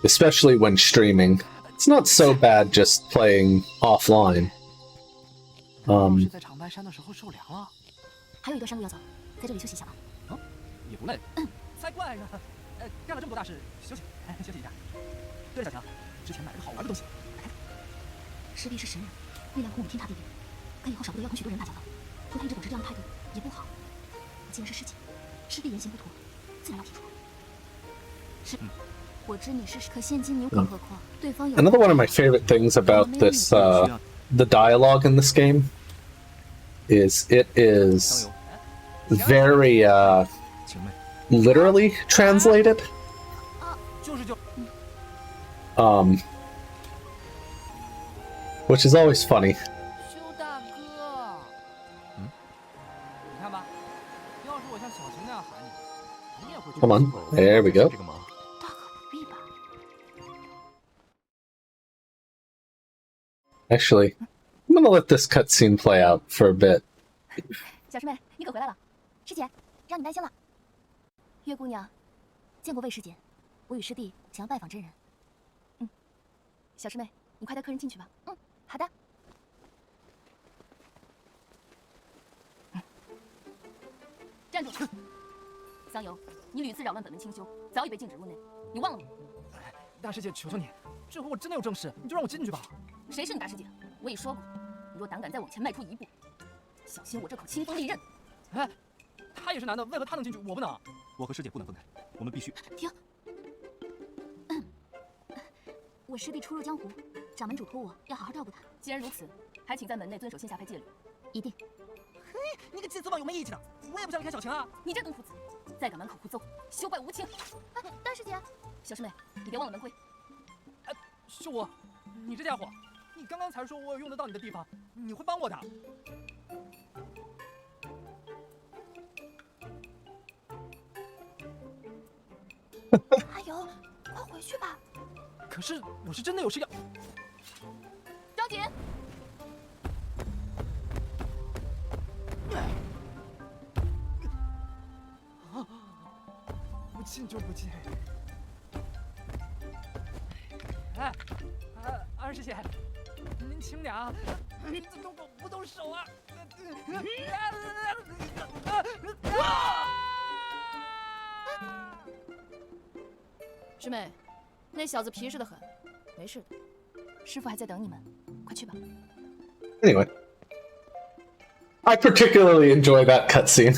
Especially when streaming. It's not so bad just playing offline. 是在长白山的时候受凉了，还有一段山路要走，在这里休息一下吧。也不累。才怪呢！干了这么多大事，休息，休息一下。对了，小强，之前买了个好玩的东西，来看。师弟是神人，力量和我们天差地别，但以后少不得要同许多人打交道。若他一直保持这样的态度，也不好。既然是师姐，师弟言行不妥，自然要提出。是，我知你是，可现今你更何况对方有。Another one of my favorite things about this, the dialogue in this game, is it is very, literally translated. Which is always funny. 修大哥，你看吧，要是我像小晴那样喊你，你也会。 Come on, there we go. 大可不必吧。 Actually, I'm gonna let this cutscene play out for a bit. 小师妹，你可回来了。师姐，让你担心了。月姑娘，见过魏师姐，我与师弟想要拜访真人。小师妹，你快带客人进去吧。好的。站住！桑游，你屡次扰乱本门清修，早已被禁止入内，你忘了吗？大师姐，求求你，这回我真的有正事，你就让我进去吧。谁是你大师姐？我已说过，你若胆敢再往前迈出一步，小心我这口清风利刃。哎，他也是男的，为何他能进去，我不能？我和师姐不能分开，我们必须。停！我师弟初入江湖，掌门嘱托我要好好照顾他。既然如此，还请在门内遵守仙下派戒律。一定。嘿，你个祭司吧有没义气的，我也不想离开小晴啊！你这毒夫子，再敢满口胡诌，休拜无情！大师姐，小师妹，你别忘了门规。是我，你这家伙，你刚刚才说我有用得到你的地方，你会帮我的。阿尤，快回去吧。可是我是真的有事要。张紧！不进就不进。哎，二师姐，您轻点啊！您怎么不动手啊？师妹，那小子皮实的很，没事的。师傅还在等你们，快去吧。 Anyway, I particularly enjoy that cutscene.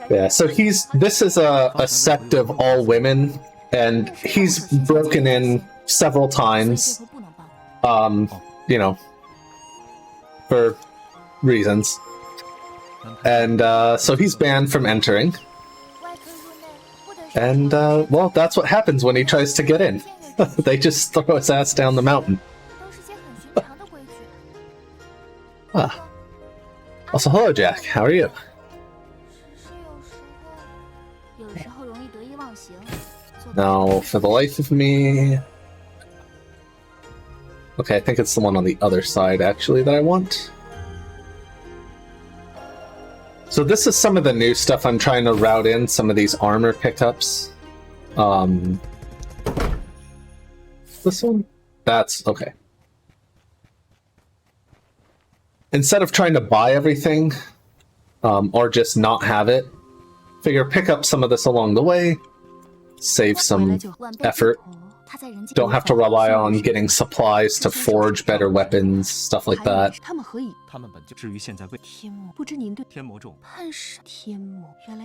Yeah, so this is a sect of all women, and he's broken in several times, you know, for reasons. And so he's banned from entering. And, well, that's what happens when he tries to get in. They just throw his ass down the mountain. Ah. Also, hello, Jack. How are you? Now, for the life of me... Okay, I think it's the one on the other side, actually, that I want. So this is some of the new stuff I'm trying to route in, some of these armor pickups. This one? That's... okay. Instead of trying to buy everything, or just not have it, figure pick up some of this along the way, save some effort. Don't have to rely on getting supplies to forge better weapons, stuff like that.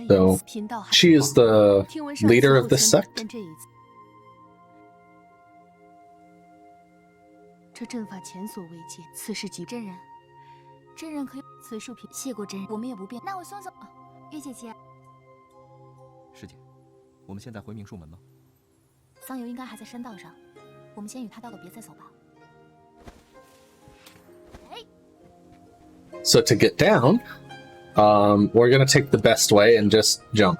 So, she is the leader of this sect. 这阵法前所未见，此事极真人，真人可以此树平，谢过真人，我们也不便。那我送送，月姐姐。师姐，我们现在回明术门吗？桑游应该还在山道上，我们先与他道个别再走吧。So to get down, we're gonna take the best way and just jump.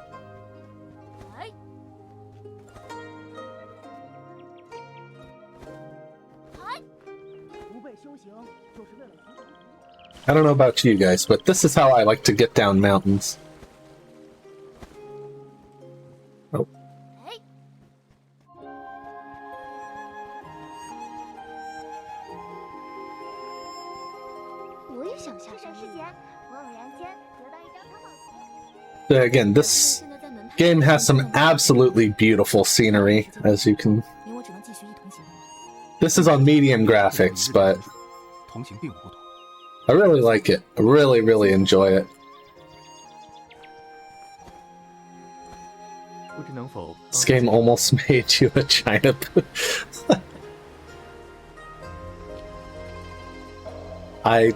I don't know about you guys, but this is how I like to get down mountains. Oh. Again, this game has some absolutely beautiful scenery, as you can... This is on medium graphics, but I really like it. I really, really enjoy it. This game almost made you a China booth. I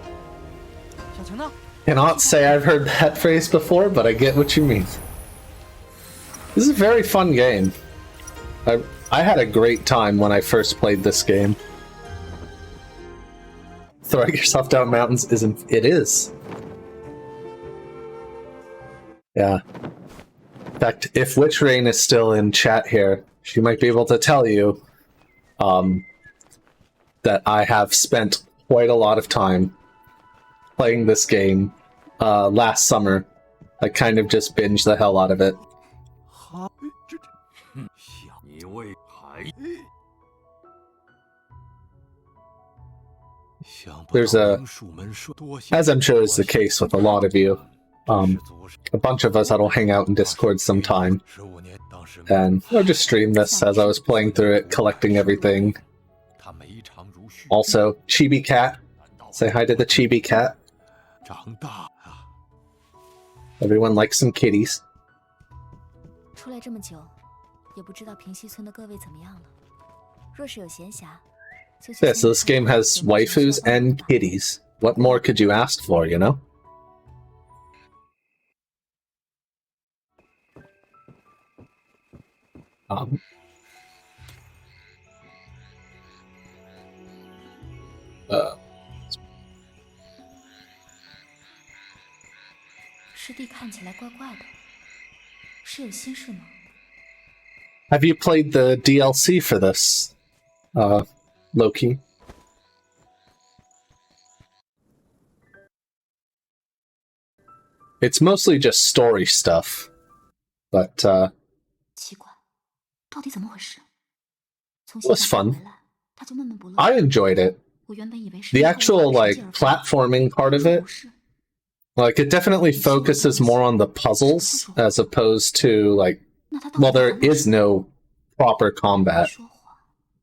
cannot say I've heard that phrase before, but I get what you mean. This is a very fun game. I had a great time when I first played this game. Throwing yourself down mountains isn't... It is. Yeah. In fact, if Witch Rain is still in chat here, she might be able to tell you that I have spent quite a lot of time playing this game last summer. I kind of just binged the hell out of it. There's as I'm sure is the case with a lot of you, a bunch of us that'll hang out in Discord sometime, and I'll just stream this as I was playing through it, collecting everything. Also, Chibi Cat. Say hi to the Chibi Cat. Everyone likes some kitties. 出来这么久，也不知道平西村的各位怎么样了。若是有闲暇，就去。 Yeah, so this game has waifus and kitties. What more could you ask for, you know? Uh, 师弟看起来怪怪的，是有心事吗？ have you played the DLC for this, Loki? It's mostly just story stuff, but 奇怪，到底怎么回事？从 it was fun. 他就闷闷不乐。 I enjoyed it. 我原本以为是 The actual like platforming part of it, like it definitely focuses more on the puzzles as opposed to like, well, there is no proper combat 说谎，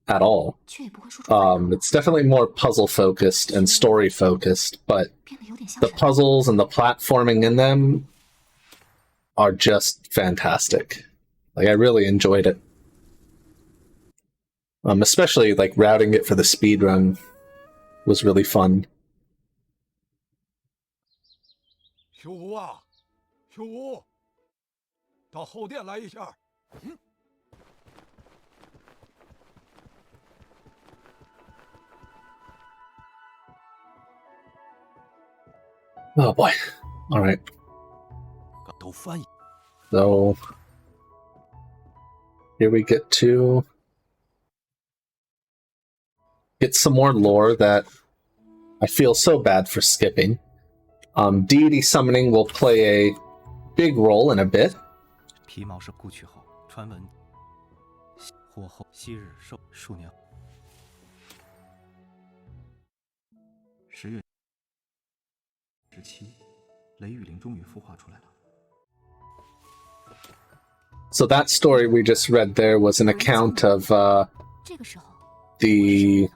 at all. 却也不会说出反话， It's definitely more puzzle focused and story focused, but 变得有点像 the 神。 puzzles and the platforming in them are just fantastic. Like I really enjoyed it. Especially like routing it for the speed run was really fun. 小吴啊，小吴，到后殿来一下。Oh boy. All right. 都翻译。 So here we get to get some more lore that I feel so bad for skipping. Deity summoning will play a big role in a bit. 皮毛是故去后，传闻火后昔日受数年10月17，雷雨灵终于孵化出来了。 So that story we just read there was an account of 这个时候， the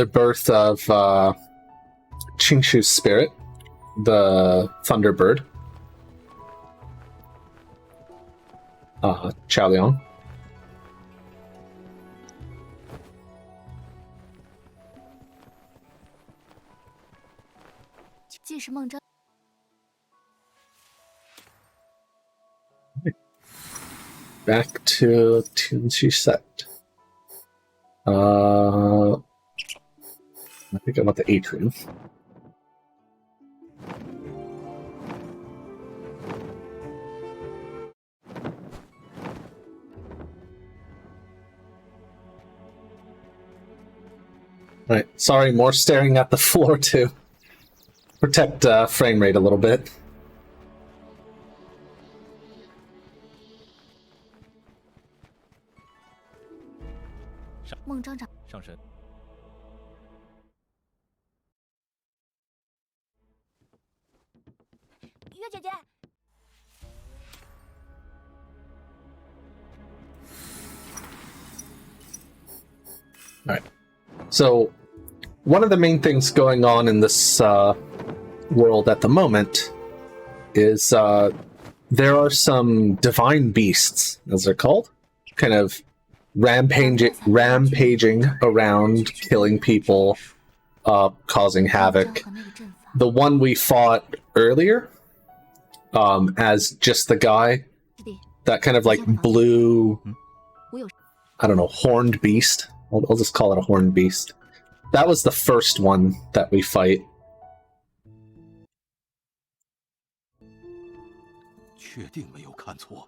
birth of Qingshu's spirit, the Thunderbird, Chaoliang. 既是孟章， Back to Qingshu sect. I think I want the atrium. Right, sorry, more staring at the floor to protect frame rate a little bit. 孟章长， 上神， 月姐姐， Alright. So, one of the main things going on in this world at the moment is there are some divine beasts, as they're called, kind of rampaging around, killing people, causing havoc. 和那个阵法， The one we fought earlier, as just the guy, 师弟， that kind of like blue, 我有 I don't know, horned beast. I'll just call it a horned beast. That was the first one that we fight. 确定没有看错。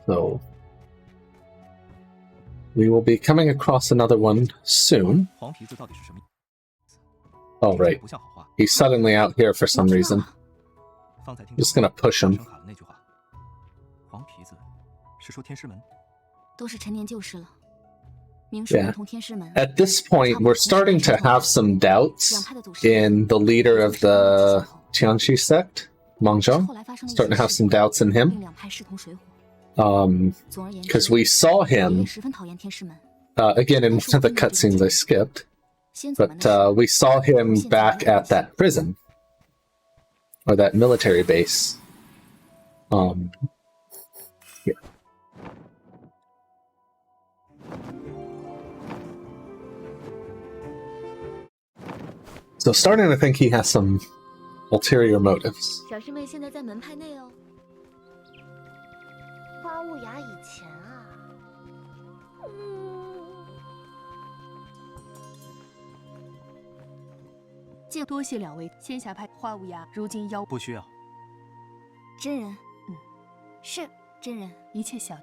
So we will be coming across another one soon. 黄皮子到底是什么意思？ Oh, right. 不像好话。 He's suddenly out here for some reason. 方才听 Just gonna push him. 声喊了那句话。黄皮子是说天师门？ 都是陈年旧事了。明术 Yeah. 如同天师门， At this point, we're starting to have some doubts in the leader of the Tianqi sect, Meng Zheng. 后来发生的一 Starting to 些 have 事 some doubts in 令 him. 两派势同水火。 Because 总而言之， we saw 爷爷 him 十分讨厌天师门。 again in one of the cutscenes I skipped, 先祖们 but 的事 we saw him back at that prison or that military base. Here. So starting to think he has some ulterior motives. 小师妹现在在门派内哦。花雾崖以前啊，竟多谢两位仙侠派花无涯，如今腰不需要。真人，是真人。一切小。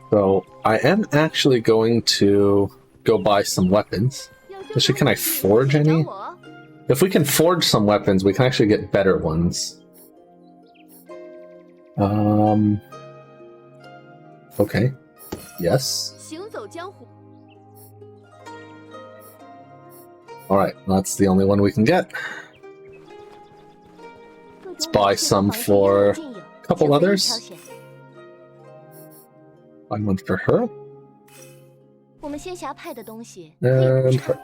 So I am actually going to go buy some weapons. Actually, can I forge any? If we can forge some weapons, we can actually get better ones. Okay. Yes. Alright, that's the only one we can get. Let's buy some for a couple others. Buy one for her. And her.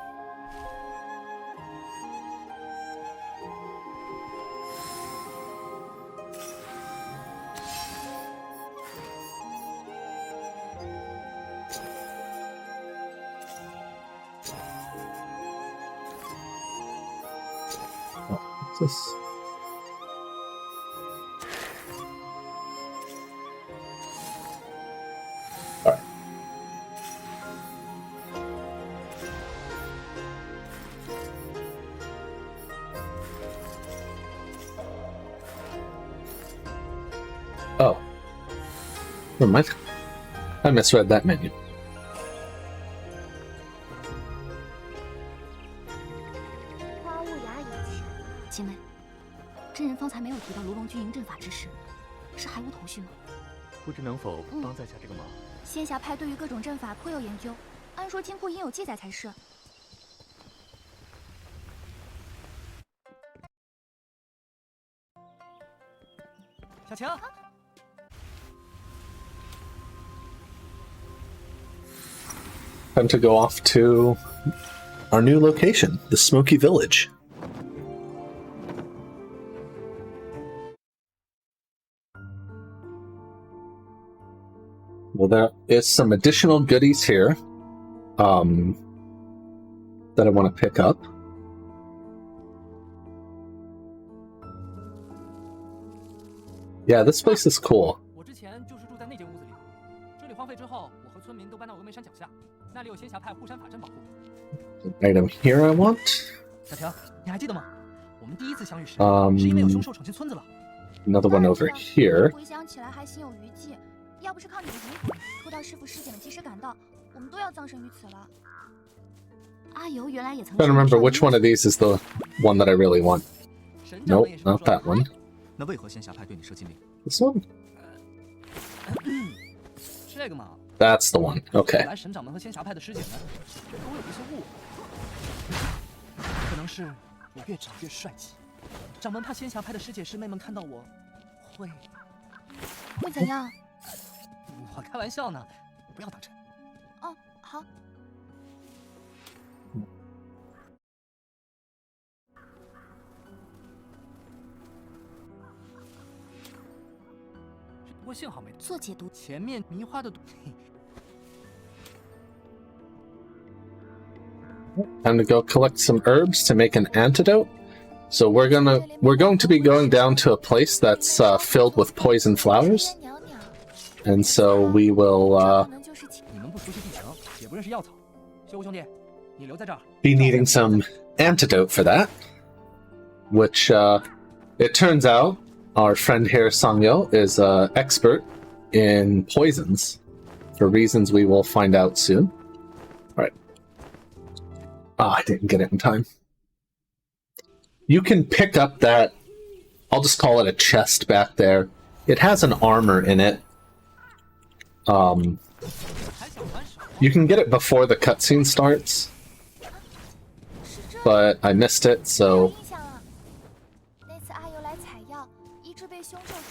What's this? Alright. Oh. Never mind. I misread that menu.仙侠派对于各种阵法颇有研究，按说金库应有记载才是。小强， Time to go off to our new location, the Smoky Village. Well, there is some additional goodies here that I want to pick up. Yeah, this place is cool. 我之前就是住在那间屋子里，这里荒废之后，我和村民都搬到峨眉山脚下，那里有仙侠派护山法阵保护。 Item here I want. 小婷，你还记得吗？我们第一次相遇时，是因为有凶兽闯进村子了。 Another one over here. 回想起来还心有余悸，要不是靠你的引导，拖到师傅师姐们及时赶到，我们都要葬身于此了。阿尤原来也曾。 Trying to remember which one of these is the one that I really want. Nope, not that one. 那为何仙侠派对你设禁令？ This one? 这个嘛。 That's the one. Okay. 来神掌门和仙侠派的师姐们对我有一些误会，可能是我越长越帅气，掌门怕仙侠派的师姐师妹们看到我会怎样？我开玩笑呢，不要当真。哦，好。不过幸好没做解读。前面迷花的毒。Time to go collect some herbs to make an antidote. So we're going to be going down to a place that's filled with poison flowers, and so we will be needing some antidote for that. Which it turns out our friend here, Sangyo, is an expert in poisons, for reasons we will find out soon. All right. Ah, I didn't get it in time. You can pick up that, I'll just call it a chest back there. It has an armor in it. You can get it before the cutscene starts, but I missed it, so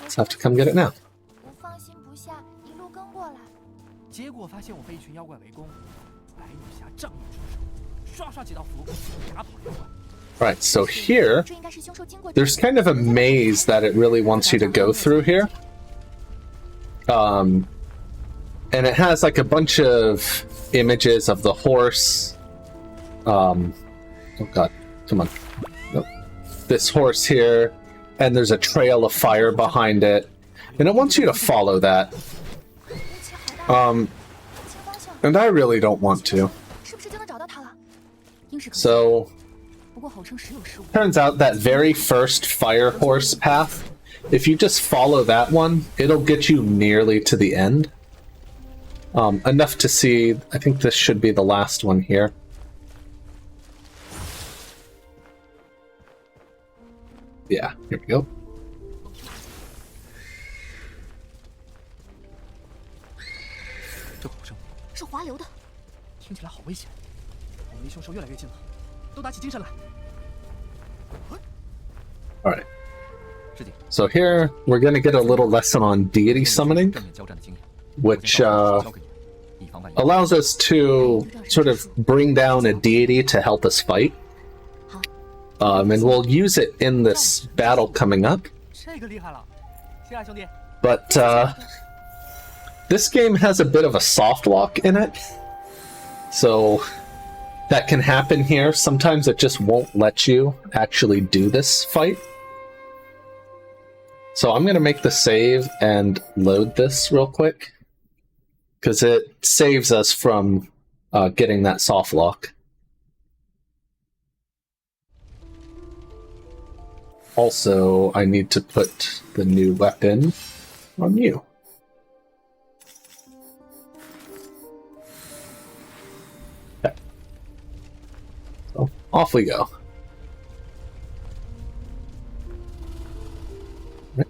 let's have to come get it now. Right, so here, there's kind of a maze that it really wants you to go through here. And it has like a bunch of images of the horse. Oh god, come on. Nope. This horse here, and there's a trail of fire behind it. And it wants you to follow that. And I really don't want to. So, turns out that very first fire horse path, if you just follow that one, it'll get you nearly to the end. enough to see. I think this should be the last one here. Yeah, here we go. 这保证是滑流的，听起来好危险。我们离凶手越来越近了，都打起精神来。 All right. So here we're going to get a little lesson on deity summoning, which allows us to sort of bring down a deity to help us fight. And we'll use it in this battle coming up. 这个厉害了，谢谢兄弟。 But this game has a bit of a soft lock in it. So that can happen here. Sometimes it just won't let you actually do this fight. So I'm going to make the save and load this real quick, because it saves us from getting that soft lock. Also, I need to put the new weapon on you. Okay. So off we go.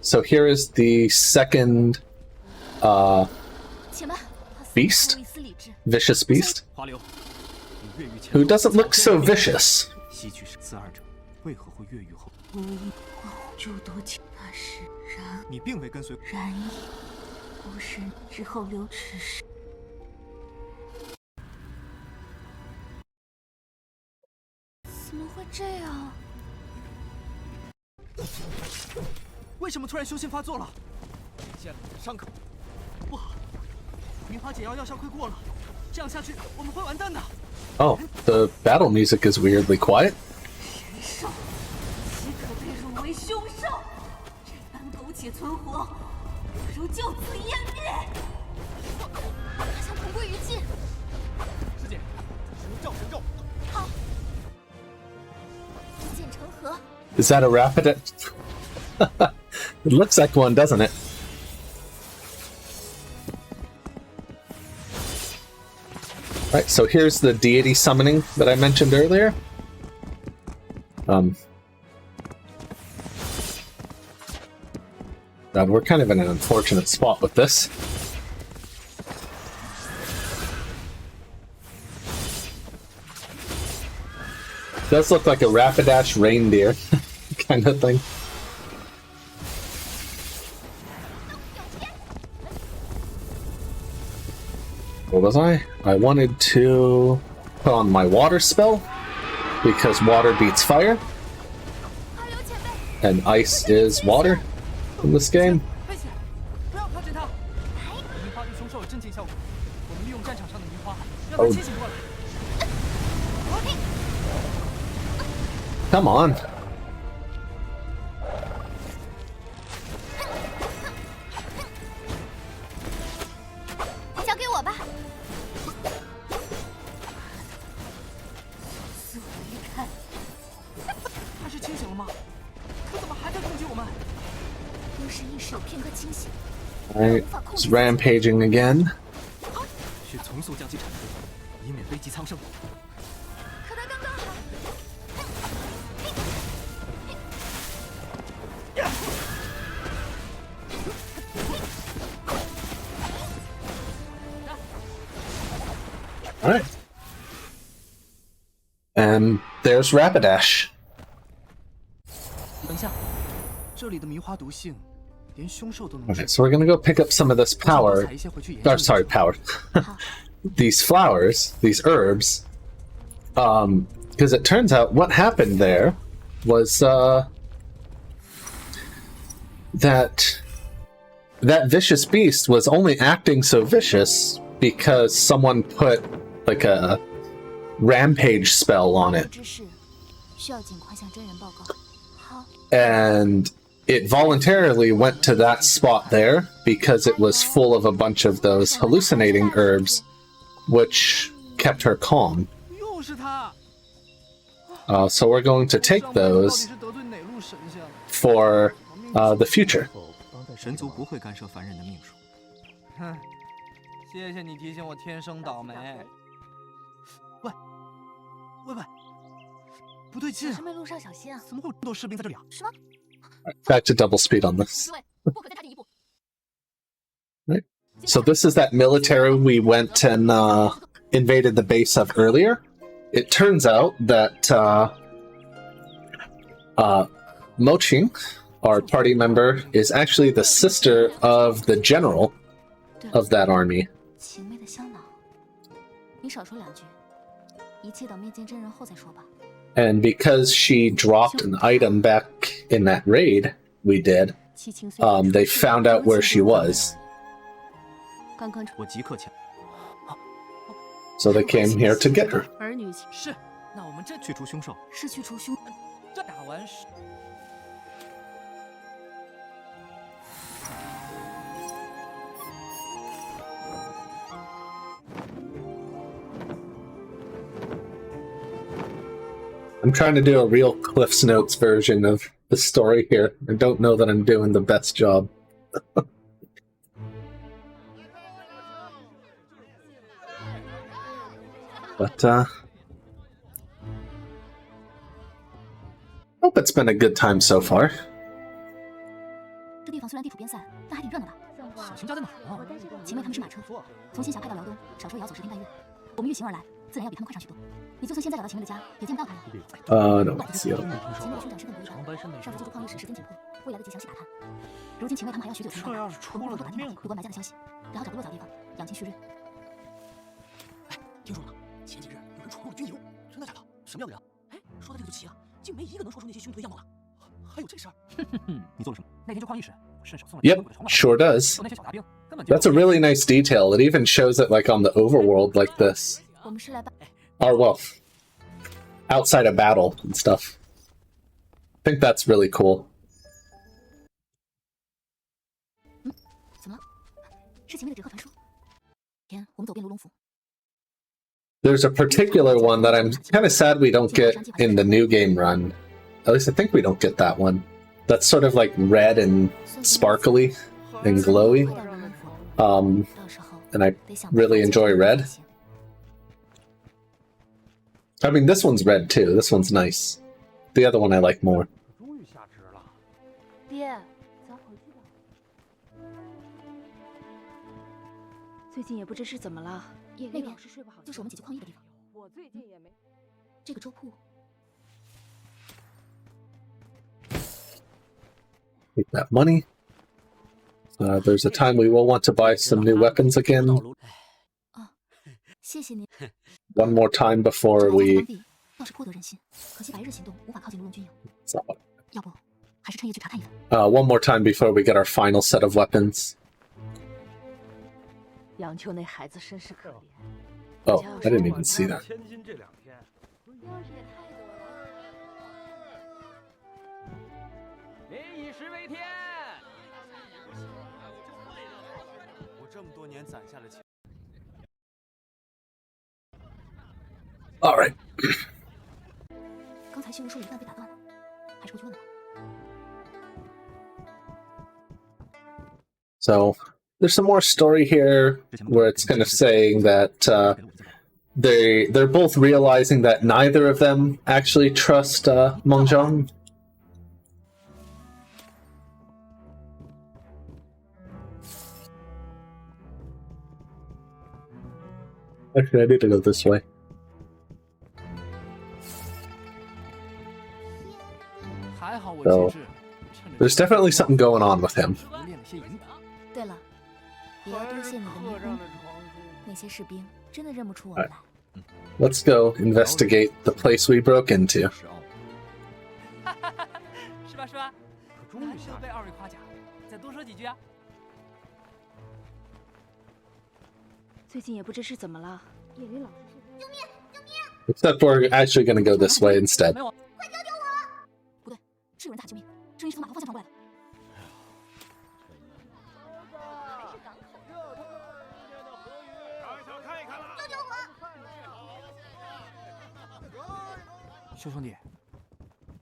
So here is the second beast, vicious beast, who doesn't look so vicious. 吸取四二者为何会越狱后？无意诸多情，那是然你并未跟随。然亦不是之后留迟时。怎么会这样？ 为什么突然凶性发作了？见了你的伤口，不好，明华解药药效快过了，这样下去我们会完蛋的。 Oh, the battle music is weirdly quiet. 神兽，岂可被辱为凶兽？这般苟且存活，不如就此湮灭。他想同归于尽。师姐，使用照神咒。好，一剑成河。 Is that a rapid? It looks like one, doesn't it? Right, so here's the deity summoning that I mentioned earlier. God, we're kind of in an unfortunate spot with this. Does look like a Rapidash reindeer kind of thing. What was I? I wanted to put on my water spell, because water beats fire, and ice is water in this game. 危险！不要靠近他。明花对凶兽有镇静效果，我们利用战场上的明花，让他清醒过来。 Come on. 交给我吧。死我一看，他是清醒了吗？可怎么还在攻击我们？有时意识有片刻清醒， Alright, it's rampaging again. 需从速降低产出，以免危及苍生。 可他刚刚好。 Alright. And there's Rapidash. 等一下，这里的迷花毒性，连凶兽都能。 Okay, so we're gonna go pick up some of this power. Or, sorry, power. These flowers, these herbs. Because it turns out what happened there was that vicious beast was only acting so vicious because someone put like a rampage spell on it. 之事需要尽快向真人报告。好。 And it voluntarily went to that spot there because it was full of a bunch of those hallucinating herbs, which kept her calm. 又是他。 So we're going to take those for the future. 神族不会干涉凡人的命数。哼，谢谢你提醒我天生倒霉。喂，不对劲啊！师妹路上小心啊！怎么会有这么多士兵在这里啊？是吗？ Back to double speed on this. 诸位，不可再踏进一步。 Right. So this is that military we went and invaded the base of earlier. It turns out that Moching, our party member, is actually the sister of the general of that army. 秦妹的香囊，你少说两句，一切等面见真人后再说吧。 And because she dropped an item back in that raid we did, they found out where she was. 刚刚我即刻前。 So they came here to get her. 儿女是，那我们这去除凶兽。是去除凶。这打完是。 I'm trying to do a real Cliff's Notes version of the story here. I don't know that I'm doing the best job. But, hope it's been a good time so far. 这地方虽然地处边塞，但还挺热闹的。小青家在哪儿啊？秦妹他们是马车，从仙峡派到辽东，少说也要走10天半月。我们越行而来，自然要比他们快上许多。你就算现在找到秦妹的家，也见不到她呀。No, let's see. 秦妹的兄长身份不一般，上次进驻矿域时时间紧迫，未来得及详细打探。如今秦妹他们还要许久才能到达，我们不如多打听打听有关埋家的消息，然后找个落脚地方养精蓄锐。哎，听说了吗？前几日有人闯入了军营，真的假的？什么样的人？哎，说到这个就奇了，竟没一个能说出那些凶徒的样貌来。还有这事儿？你做了什么？那天救矿域时，我顺手送了 Yep, sure does. That's a really nice detail. It even shows it like on the overworld like this. 我们是来办。 Or well, outside of battle and stuff. I think that's really cool. 怎么了？是秦妹的纸鹤传书。天，我们走遍卢龙府。 There's a particular one that I'm kind of sad we don't get in the new game run. At least I think we don't get that one. That's sort of like red and sparkly and glowy. And I really enjoy red. I mean, this one's red too. This one's nice. The other one I like more. 终于下职了。爹，早回去吧。最近也不知是怎么了，夜里那边老是睡不好觉。就是我们解决矿域的地方。我最近也没。这个粥铺。 Take that money. There's a time we will want to buy some new weapons again. 谢谢您。 One more time before we. 倒是颇得人心，可惜白日行动无法靠近卢龙军营。 Somewhat. 要不，还是趁夜去查探一番。One more time before we get our final set of weapons. 杨秋那孩子身世可怜。 Oh, I didn't even see that. 千金这2天。钥匙也太多了。民以食为天。我这么多年攒下的钱。 All right. 刚才修路说一半被打断了，还是过去问问吧。 So there's some more story here where it's kind of saying that they're both realizing that neither of them actually trust Mengzhong. Actually, I need to go this way. So there's definitely something going on with him. 对了，也要多谢你的迷宫，那些士兵真的认不出我们来。 Let's go investigate the place we broke into. 是吧是吧？难得被二位夸奖，再多说几句啊。最近也不知是怎么了，夜里老是睡。救命！救命！ Except we're actually going to go this way instead. 快救救我！不对，是有人在喊救命，声音是从马头方向传过来的。 修兄弟，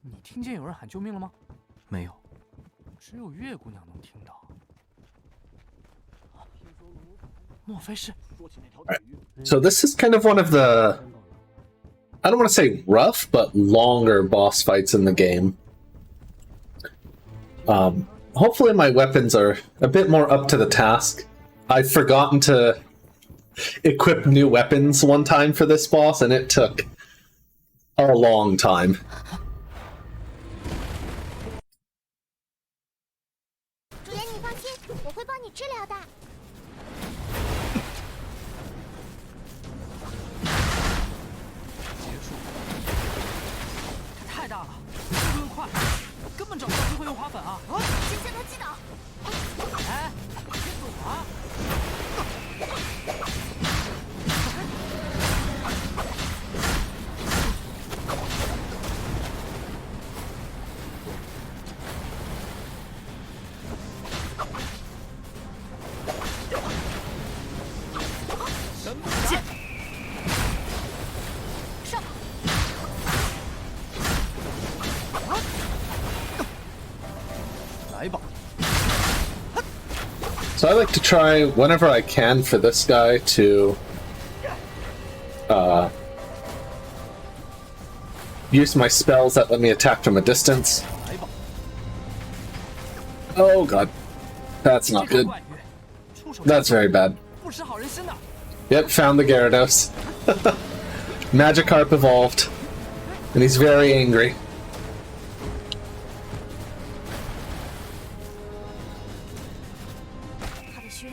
你听见有人喊救命了吗？没有。只有月姑娘能听到。So this is kind of one of the, I don't want to say rough, but longer boss fights in the game. Hopefully my weapons are a bit more up to the task. I've forgotten to equip new weapons one time for this boss, and it took a long time. 主人，你放心，我会帮你治疗的。结束。它太大了，速度又快，根本找不到机会用花粉啊！先将它击倒。哎，别躲啊！ So I like to try whenever I can for this guy to use my spells that let me attack from a distance. Oh god. That's not good. That's very bad. Yep, found the Gyarados. Magikarp evolved. And he's very angry. 他的虚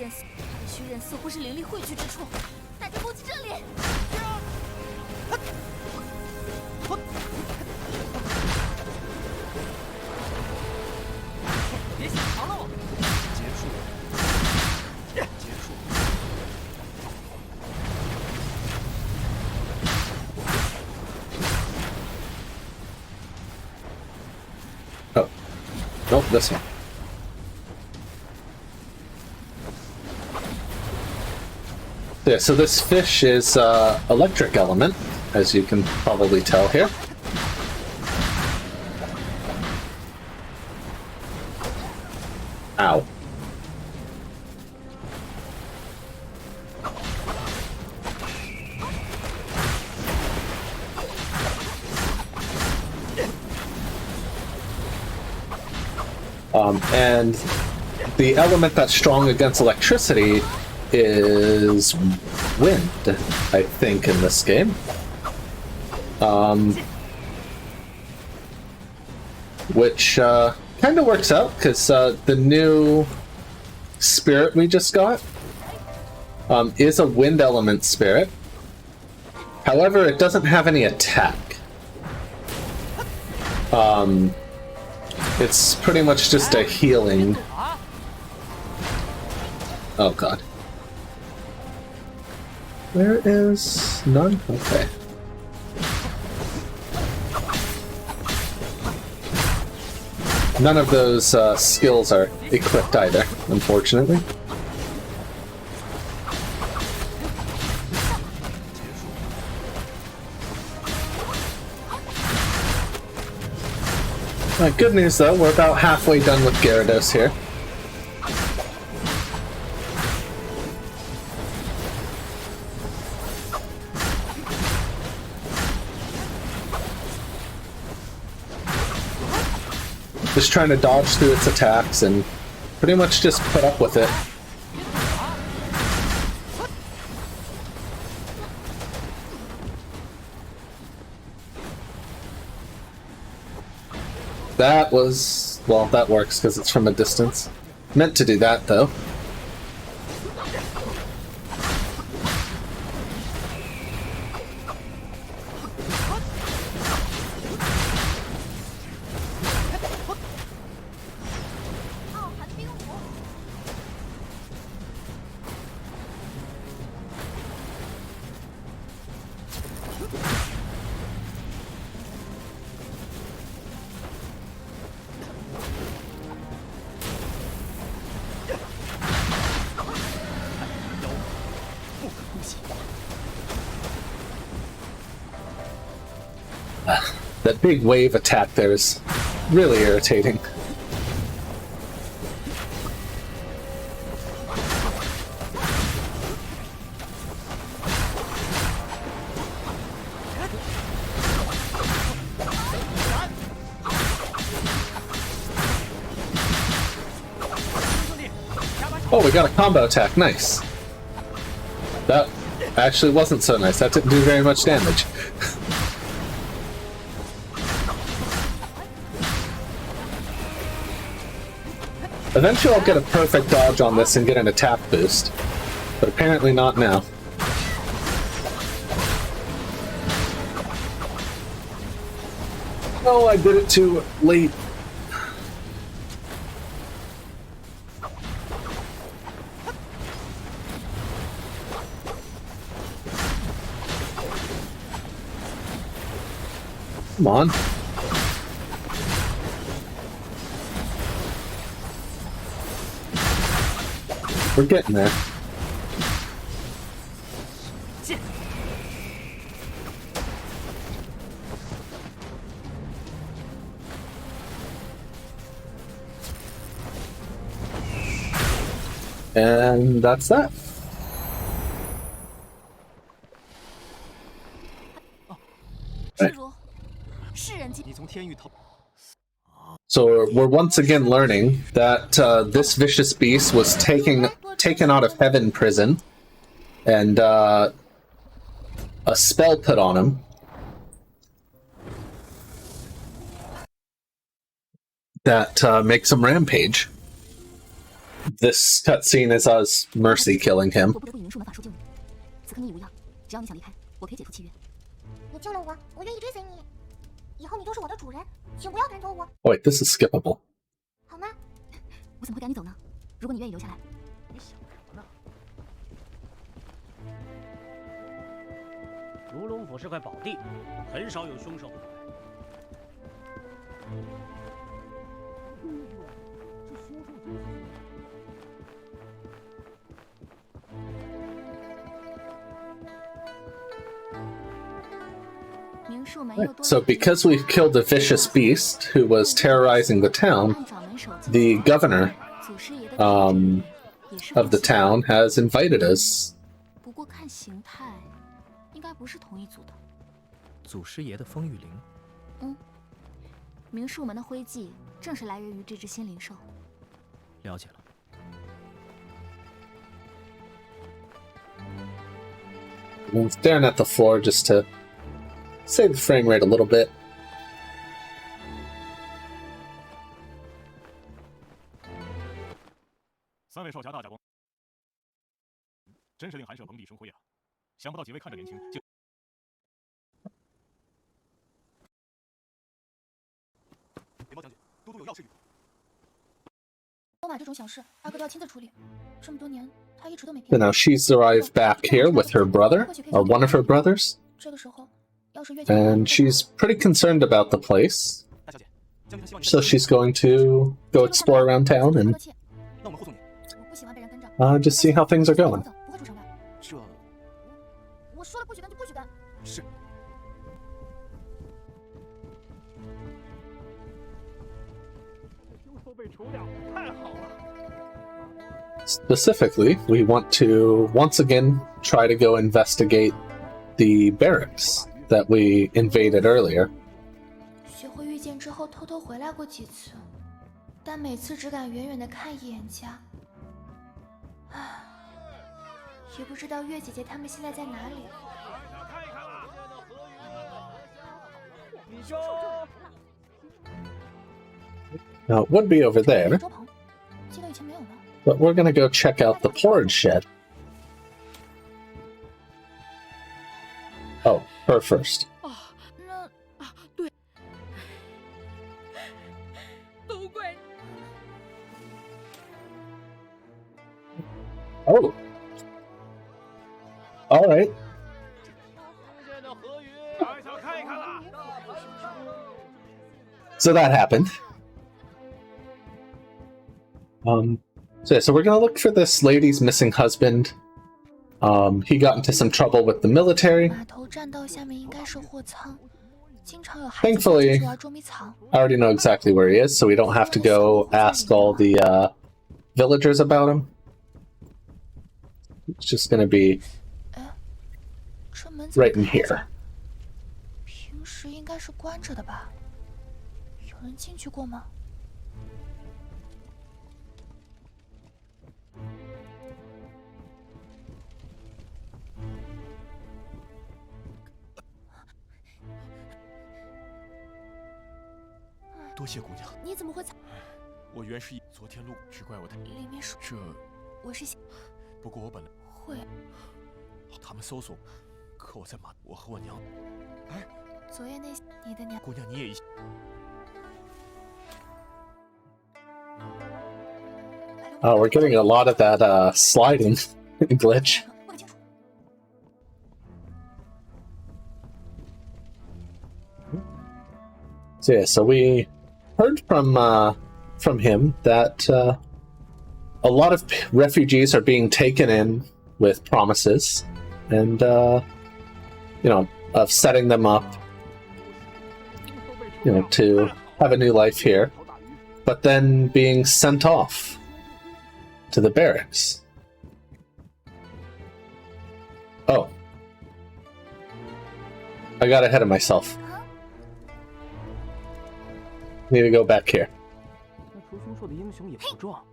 刃似乎是灵力汇聚之处，大家攻击这里！别想逃了我！结束，结束。Oh. Nope, this one. Yeah, so this fish is electric element, as you can probably tell here. Ow. And the element that's strong against electricity is wind, I think, in this game. Which kind of works out, because the new spirit we just got is a wind element spirit. However, it doesn't have any attack. It's pretty much just a healing. Oh god. Where is none? Okay. None of those skills are equipped either, unfortunately. Good news though, we're about halfway done with Gyarados here. Just trying to dodge through its attacks and pretty much just put up with it. That was... well, that works because it's from a distance. Meant to do that, though. That big wave attack there is really irritating. Oh, we got a combo attack. Nice. That actually wasn't so nice. That didn't do very much damage. Eventually I'll get a perfect dodge on this and get an attack boost. But apparently not now. Oh, I did it too late. Come on. We're getting there. And that's that. So we're once again learning that this vicious beast was taken out of heaven prison, and a spell put on him. That makes him rampage. This cutscene is us Mercy killing him. Wait, this is skippable. 我怎么会赶你走呢？如果你愿意留下来，你想什么呢？如龙府是块宝地，很少有凶手。So because we've killed the vicious beast who was terrorizing the town, the governor of the town has invited us. 不过看形态，应该不是同一组的。祖师爷的风玉灵。嗯，明术门的徽记正是来源于这只仙灵兽。了解了。I'm staring at the floor just to save the frame rate a little bit. 三位少侠大驾光，真是令寒舍蓬荜生辉啊！想不到几位看着年轻，就禀报将军，都督有要事。罗马这种小事，阿哥都要亲自处理。这么多年，他一直都没 So now she's arrived back here with her brother, or one of her brothers, 这个时候，要是越 and she's pretty concerned about the place. So she's going to go explore around town and just see how things are going. 这，我说了不许跟就不许跟。是。 Specifically, we want to once again try to go investigate the barracks that we invaded earlier. 学会御剑之后，偷偷回来过几次，但每次只敢远远的看一眼家。唉，也不知道月姐姐他们现在在哪里。Now, it would be over there, 记得以前没有了。 but we're gonna go check out the porridge shed. Oh, her first. 那啊，对，都怪。 Oh. All right. So that happened. So we're gonna look for this lady's missing husband. He got into some trouble with the military. 码头栈道下面应该是货仓，经常有孩子 Thankfully, 进去玩捉迷藏。 I already know exactly where he is, so we don't have to go ask all the villagers about him. It's just gonna be 这门怎么 right in 开着 here. 平时应该是关着的吧？有人进去过吗？多谢姑娘。你怎么会？我原是昨天路只怪我的里面说这，我是想不过我本来会。他们搜索，可我在马，我和我娘。哎，昨夜那你的娘姑娘你也一。We're getting a lot of that sliding glitch. So yeah, so we heard from him that a lot of refugees are being taken in with promises, and you know, of setting them up, you know, to have a new life here, but then being sent off to the barracks. Oh. I got ahead of myself. Need to go back here. 那除凶兽的英雄也不壮。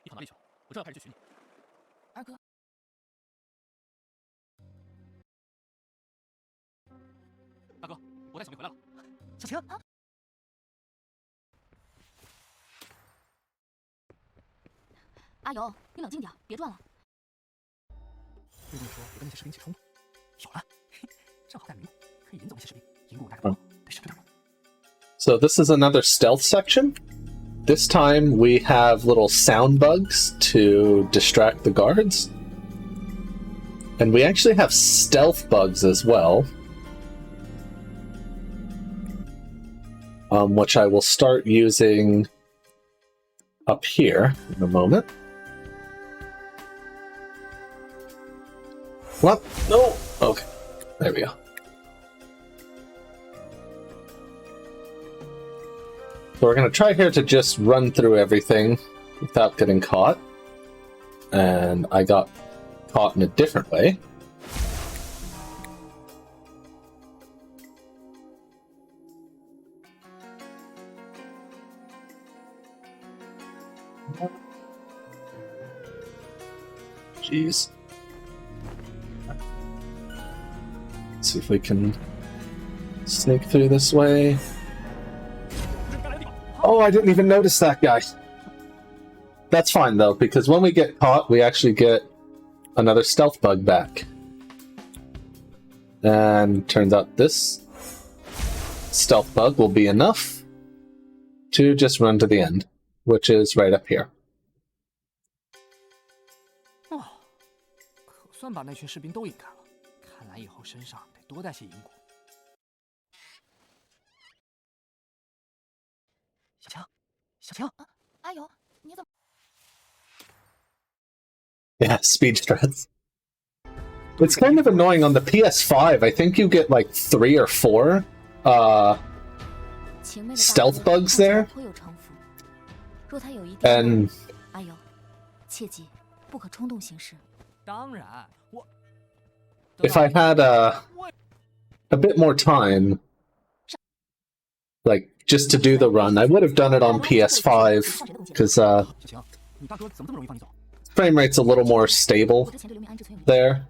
你跑哪里去了？我正要派人去寻你。二哥，大哥，我带小妹回来了。小晴。阿尤，你冷静点，别转了。对面说有跟那些士兵起冲突，有了，正好带迷路，可以引走那些士兵，赢过我大概得省着点。So this is another stealth section. This time we have little sound bugs to distract the guards. And we actually have stealth bugs as well. Which I will start using up here in a moment. What? No! Okay. There we go. So we're going to try here to just run through everything without getting caught. And I got caught in a different way. Jeez. Let's see if we can sneak through this way. Oh, I didn't even notice that guy. That's fine, though, because when we get caught, we actually get another stealth bug back. And turns out this stealth bug will be enough to just run to the end, which is right up here. 哦，可算把那群士兵都引开了。看来以后身上得多带些银骨。小强，小强，阿尤，你怎么？ Yeah, speed strats. It's kind of annoying on the PS5. I think you get like 3 or 4 stealth bugs there. And 阿尤，切记，不可冲动行事。当然，我。 if I had a bit more time, like just to do the run, I would have done it on PS5 because frame rate's a little more stable there.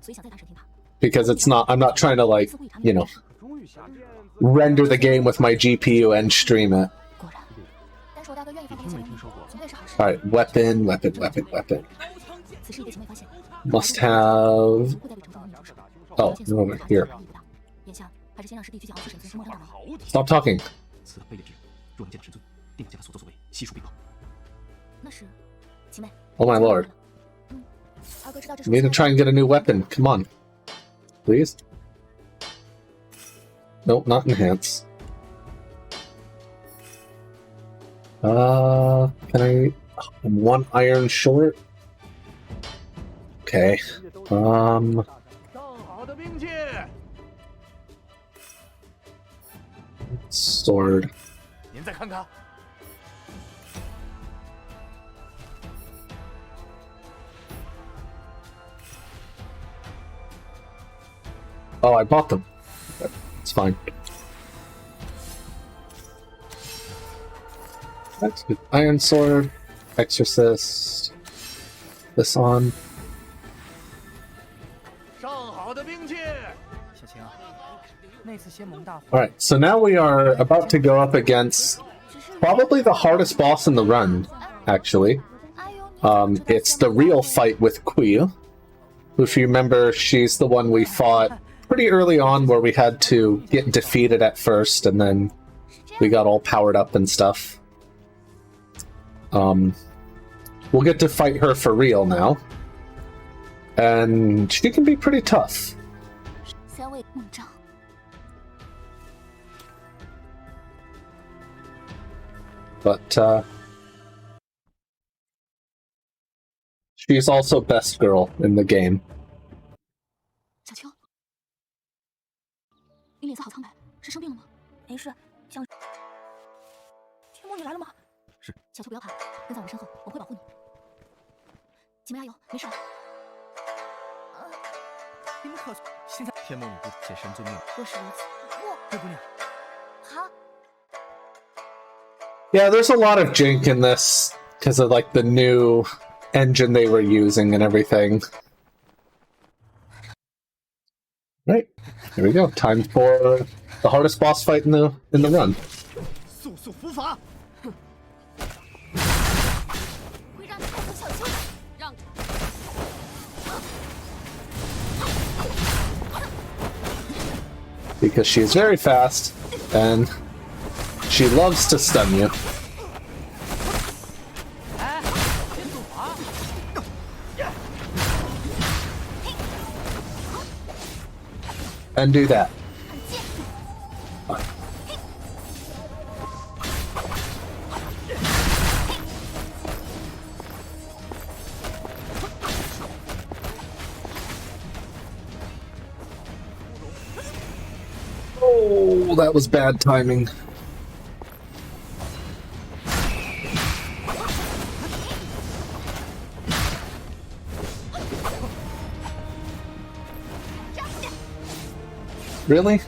Because it's not, I'm not trying to like, you know, render the game with my GPU and stream it. Alright, weapon. Must have... Oh, over here. Stop talking. Oh my lord. We need to try and get a new weapon. Come on. Please? Nope, not enhance. Can I... I'm 1 iron short? Okay. Sword. Oh, I bought them. It's fine. That's good. Iron Sword, Exorcist. This on. 上好的兵器，小晴，那次仙盟大会。 Alright, so now we are about to go up against probably the hardest boss in the run, actually. It's the real fight with Quill. If you remember, she's the one we fought pretty early on where we had to get defeated at first and then we got all powered up and stuff. We'll get to fight her for real now. And she can be pretty tough. But, she's also best girl in the game. 小秋，你脸色好苍白，是生病了吗？没事，像……天魔，你来了吗？是。小秋不要怕，跟在我身后，我会保护你。姐妹加油，没事的。你们可现在天魔女不解神尊命，若是如此，灰姑娘。好。 Yeah, there's a lot of jank in this because of like the new engine they were using and everything. Right, here we go. Time for the hardest boss fight in the run. 速速伏法！会让你带走小秋的，让着。Because she is very fast and she loves to stun you. And do that. Oh, that was bad timing. Really?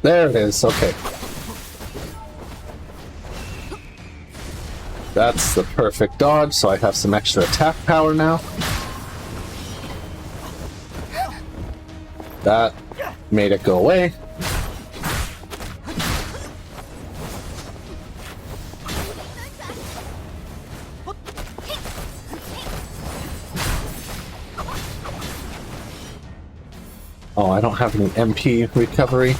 There it is, okay. That's the perfect dodge, so I have some extra attack power now. That made it go away. Oh, I don't have any MP recovery.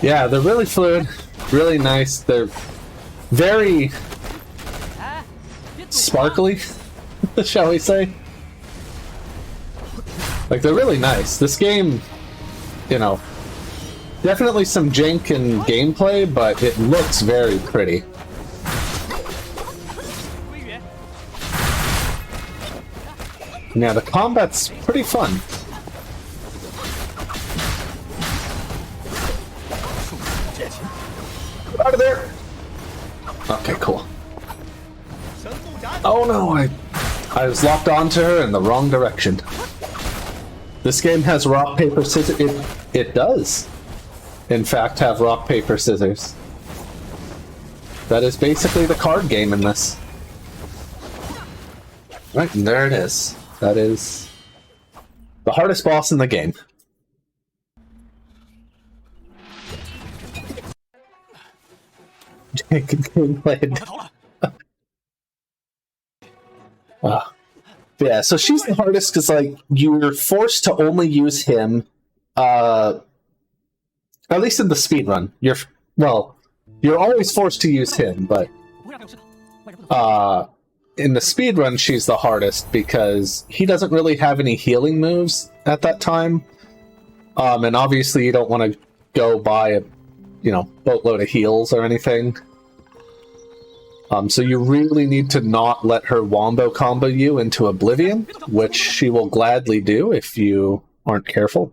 Yeah, they're really fluid, really nice. They're very sparkly, shall we say. Like, they're really nice. This game, you know, definitely some jank in gameplay, but it looks very pretty. Yeah, the combat's pretty fun. Out of there! Okay, cool. Oh no, I was locked onto her in the wrong direction. This game has rock, paper, scissors. It does. in fact, have rock, paper, scissors. That is basically the card game in this. Right, and there it is. That is the hardest boss in the game. Yeah, so she's the hardest because, like, you're forced to only use him, at least in the speedrun. You're always forced to use him, but, in the speedrun, she's the hardest because he doesn't really have any healing moves at that time. And obviously you don't want to go buy a, boatload of heals or anything. So you really need to not let her wombo combo you into oblivion, which she will gladly do if you aren't careful.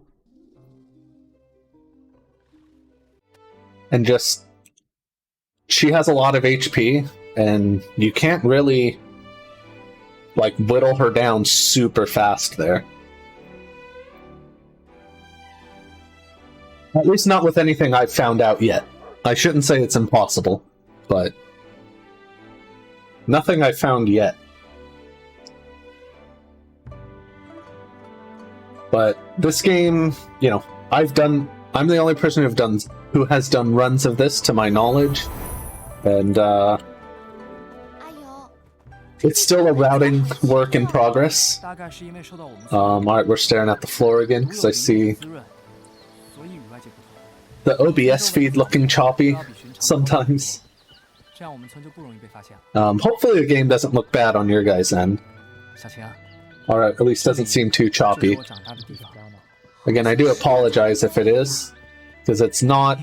And just, she has a lot of HP, and you can't really, like, whittle her down super fast there. At least not with anything I've found out yet. I shouldn't say it's impossible, but nothing I've found yet. But this game, I'm the only person who has done runs of this to my knowledge, and it's still a routing work in progress. Alright, we're staring at the floor again because I see the OBS feed looking choppy sometimes. Hopefully the game doesn't look bad on your guys' end. Or at least doesn't seem too choppy. Again, I do apologize if it is, because it's not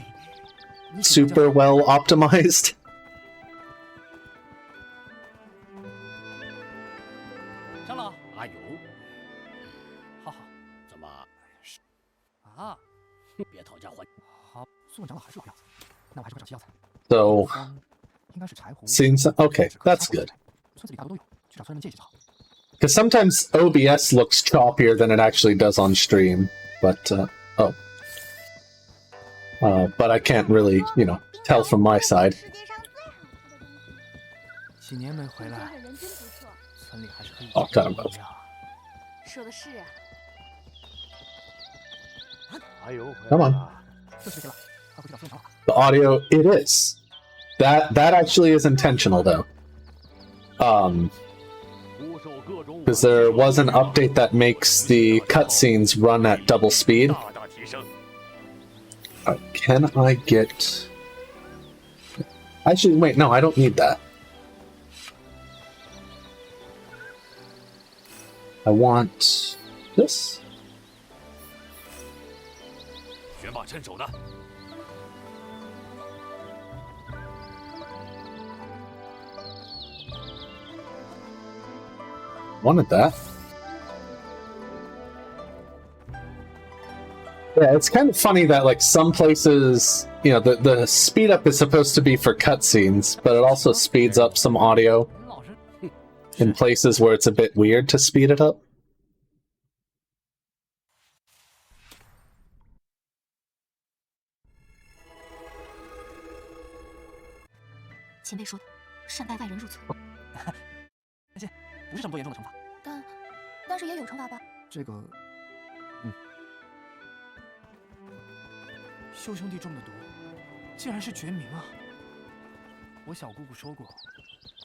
super well optimized. So, seems okay, that's good. Because sometimes OBS looks choppier than it actually does on stream, but but I can't really, tell from my side. Oh, got him both. Come on. The audio, it is. That actually is intentional, though. Because there was an update that makes the cutscenes run at double speed. Can I get... Actually, wait, no, I don't need that. I want... this? Wanted that. Yeah, it's kind of funny that, like, some places, the speed up is supposed to be for cutscenes, but it also speeds up some audio in places where it's a bit weird to speed it up.但是也有惩罚吧？这个，修兄弟中的毒，竟然是绝明啊！我小姑姑说过，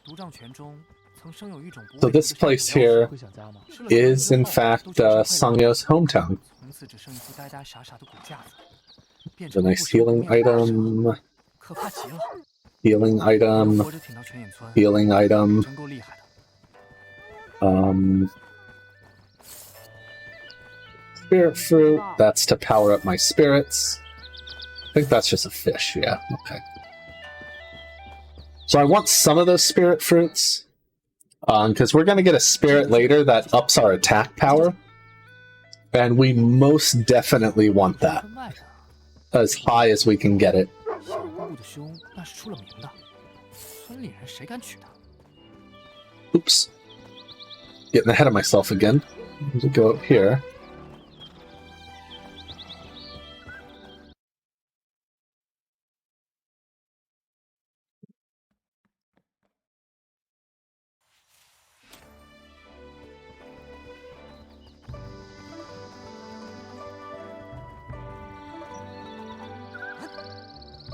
毒杖拳中曾生有一种不。So this place here is in fact Sangyo's hometown. A nice healing item. Healing item. Healing item. Spirit fruit, that's to power up my spirits. I think that's just a fish, yeah, okay. So I want some of those spirit fruits, because we're going to get a spirit later that ups our attack power, and we most definitely want that, as high as we can get it. Oops. Getting ahead of myself again. Let me go up here.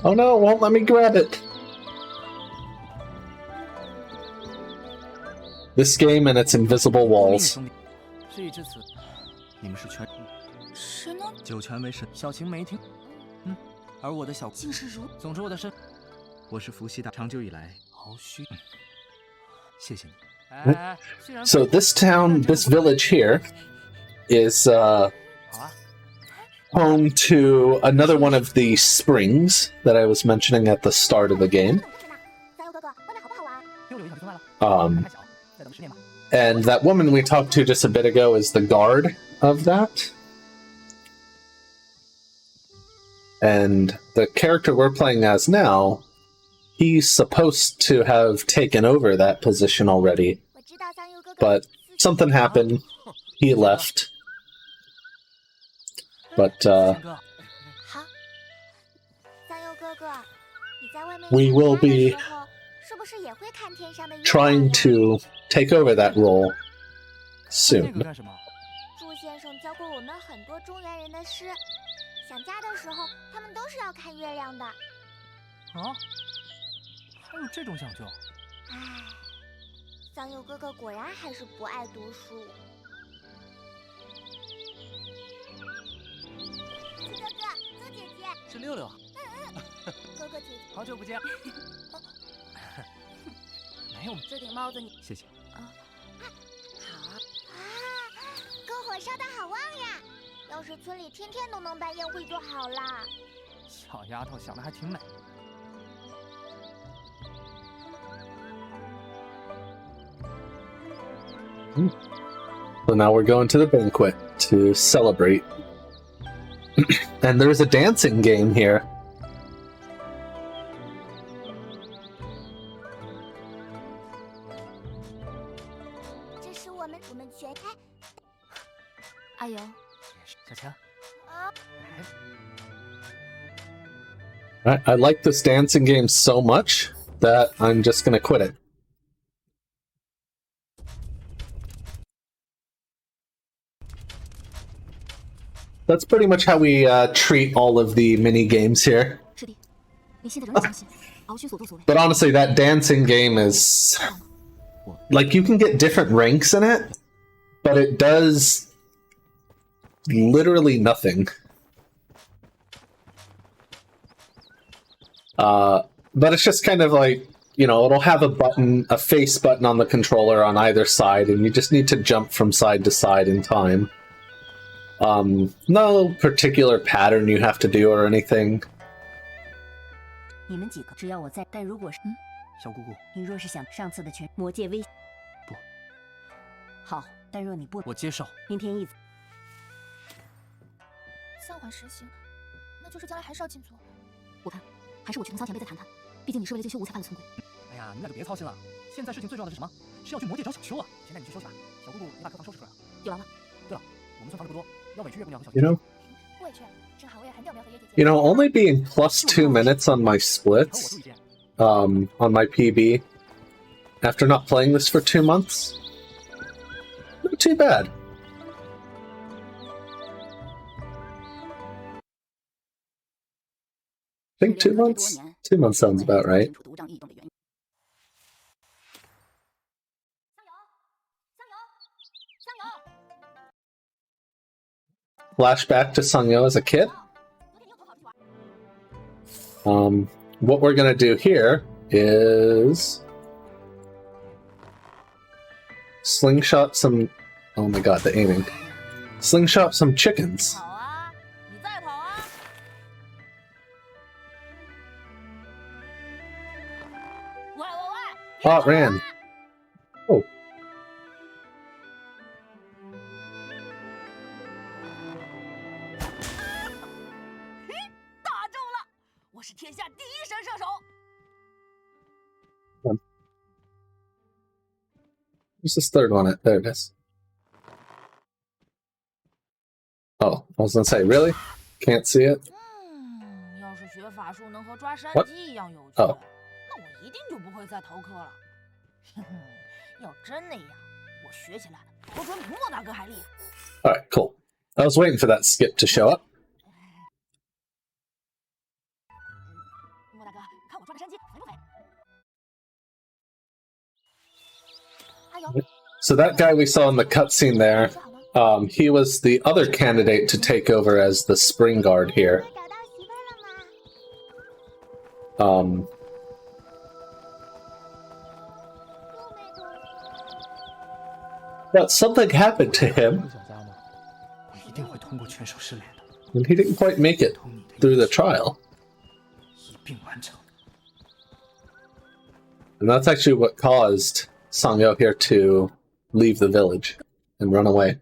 Oh no, it won't let me grab it. This game and its invisible walls. 事已至此，你们是全谁呢？九泉为神，小晴没听。而我的小竟是如。总之我的身，我是伏羲大长久以来好虚。谢谢你。So this town, this village here, is home to another one of the springs that I was mentioning at the start of the game. And that woman we talked to just a bit ago is the guard of that. And the character we're playing as now, he's supposed to have taken over that position already. But something happened. He left. But, we will be trying to take over that role soon. 祝先生教过我们很多中原人的诗，想家的时候，他们都是要看月亮的。啊，还有这种讲究？唉，桑佑哥哥果然还是不爱读书。哥哥，周姐姐，是六六。哥哥姐姐，好久不见。没有，这顶帽子你谢谢。好啊，篝火烧得好旺呀！要是村里天天都能办宴会就好啦。小丫头想的还挺美。So now we're going to the banquet to celebrate. And there's a dancing game here. 这是我们全哎，阿尤，小强。I like this dancing game so much that I'm just gonna quit it. That's pretty much how we treat all of the mini games here. But honestly, that dancing game is like you can get different ranks in it, but it does literally nothing. But it's just kind of like, you know, it'll have a button, a face button on the controller on either side, and you just need to jump from side to side in time. No particular pattern you have to do or anything. 你们几个只要我在，但如果是小姑姑，你若是想上次的全魔界威，不好，但若你不，我接受。明天一早，暂缓实行，那就是将来还是要进组。我看还是我去跟萧前辈再谈谈，毕竟你是为了这修无才犯了村规。哎呀，你们俩就别操心了。现在事情最重要的是什么？是要去魔界找小秋啊！现在你去休息吧。小姑姑，你把客房收拾出来。有完了。对了，我们村房子不多，要委屈月姑娘和小 You know? 不委屈，正好我也很久没有和月姐姐。You know, only being +2 minutes on my splits, on my PB, after not playing this for 2 months, not too bad. I think 2 months? 2 months sounds about right. Flashback to Sungyo as a kid. What we're gonna do here is slingshot some. Oh my god, the aiming! Slingshot some chickens. Oh, it ran. Oh. 打中了！我是天下第一神射手。Where's this third one at? There it is. Oh, I was gonna say, really? Can't see it? 要是学法术能和抓山 What? 鸡一样有趣， Oh. 那我一定就不会再逃课了。哼哼，要真那样，我学起来不准比莫大哥还厉害。Alright, cool. I was waiting for that skip to show up. So that guy we saw in the cutscene there, he was the other candidate to take over as the spring guard here. But something happened to him, and he didn't quite make it through the trial. And that's actually what caused Sangyeo here to leave the village and run away.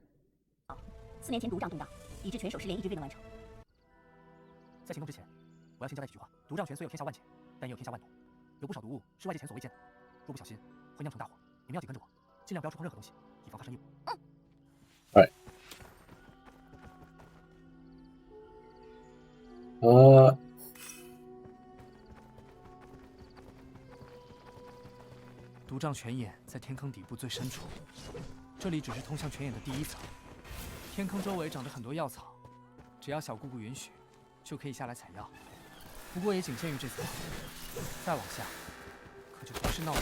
4年前毒瘴动荡，以致拳手失联一直未能完成。在行动之前，我要先交代几句话：毒瘴拳虽有天下万劫，但也有天下万毒，有不少毒物是外界前所未见的，若不小心会酿成大祸。你们要紧跟着我，尽量不要触碰任何东西，以防发生异物。Right. 毒瘴泉眼在天坑底部最深处，这里只是通向泉眼的第一层。天坑周围长着很多药草，只要小姑姑允许，就可以下来采药。不过也仅限于这层，再往下，可就不是闹着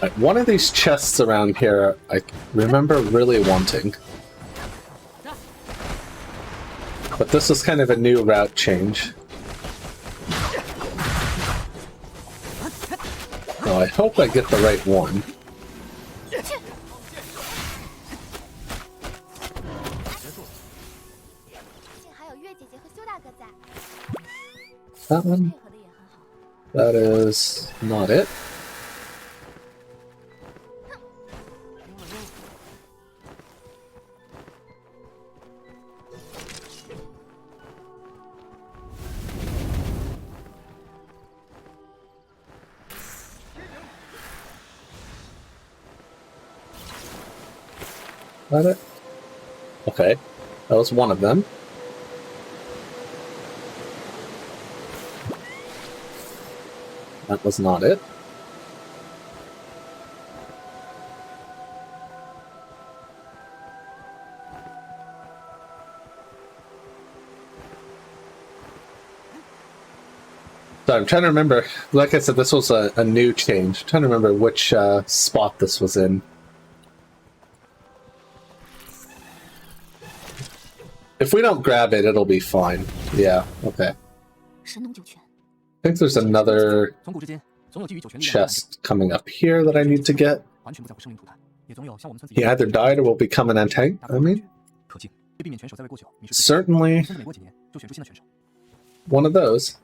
玩的。One of these chests around here, I remember really wanting. But this was kind of a new route change. Oh, I hope I get the right one. That one? That is not it. That it? Okay, that was one of them. That was not it. So I'm trying to remember, like I said, this was a new change. I'm trying to remember which spot this was in. If we don't grab it, it'll be fine. Yeah, okay. I think there's another chest coming up here that I need to get. He either died or will become an antagonist. I mean, certainly one of those.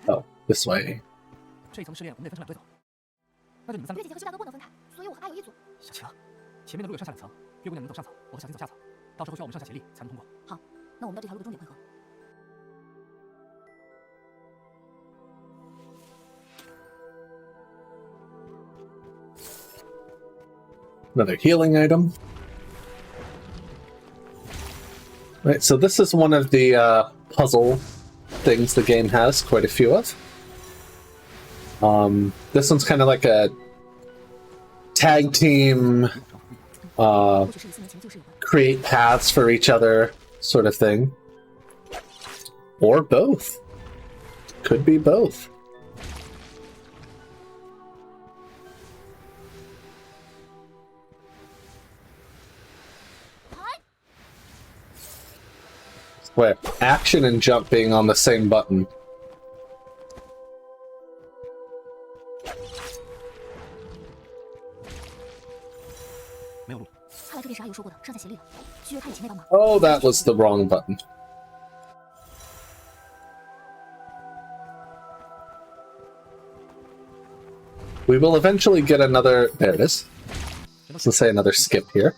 Oh, this way. 这一层试炼我们得分成2队走，那就你们3个。月姐姐和修大哥不能分开，所以我和阿友一组。小晴，前面的路有上下2层，月姑娘你们走上层，我和小晴走下层，到时候需要我们上下协力才能通过。好，那我们到这条路的终点汇合。Another healing item. Right, so this is one of the puzzle things the game has quite a few of. This one's kind of like a tag team, create paths for each other sort of thing. Or both. Could be both. Where action and jump being on the same button. Oh, that was the wrong button. We will eventually get another... There it is. Let's say another skip here.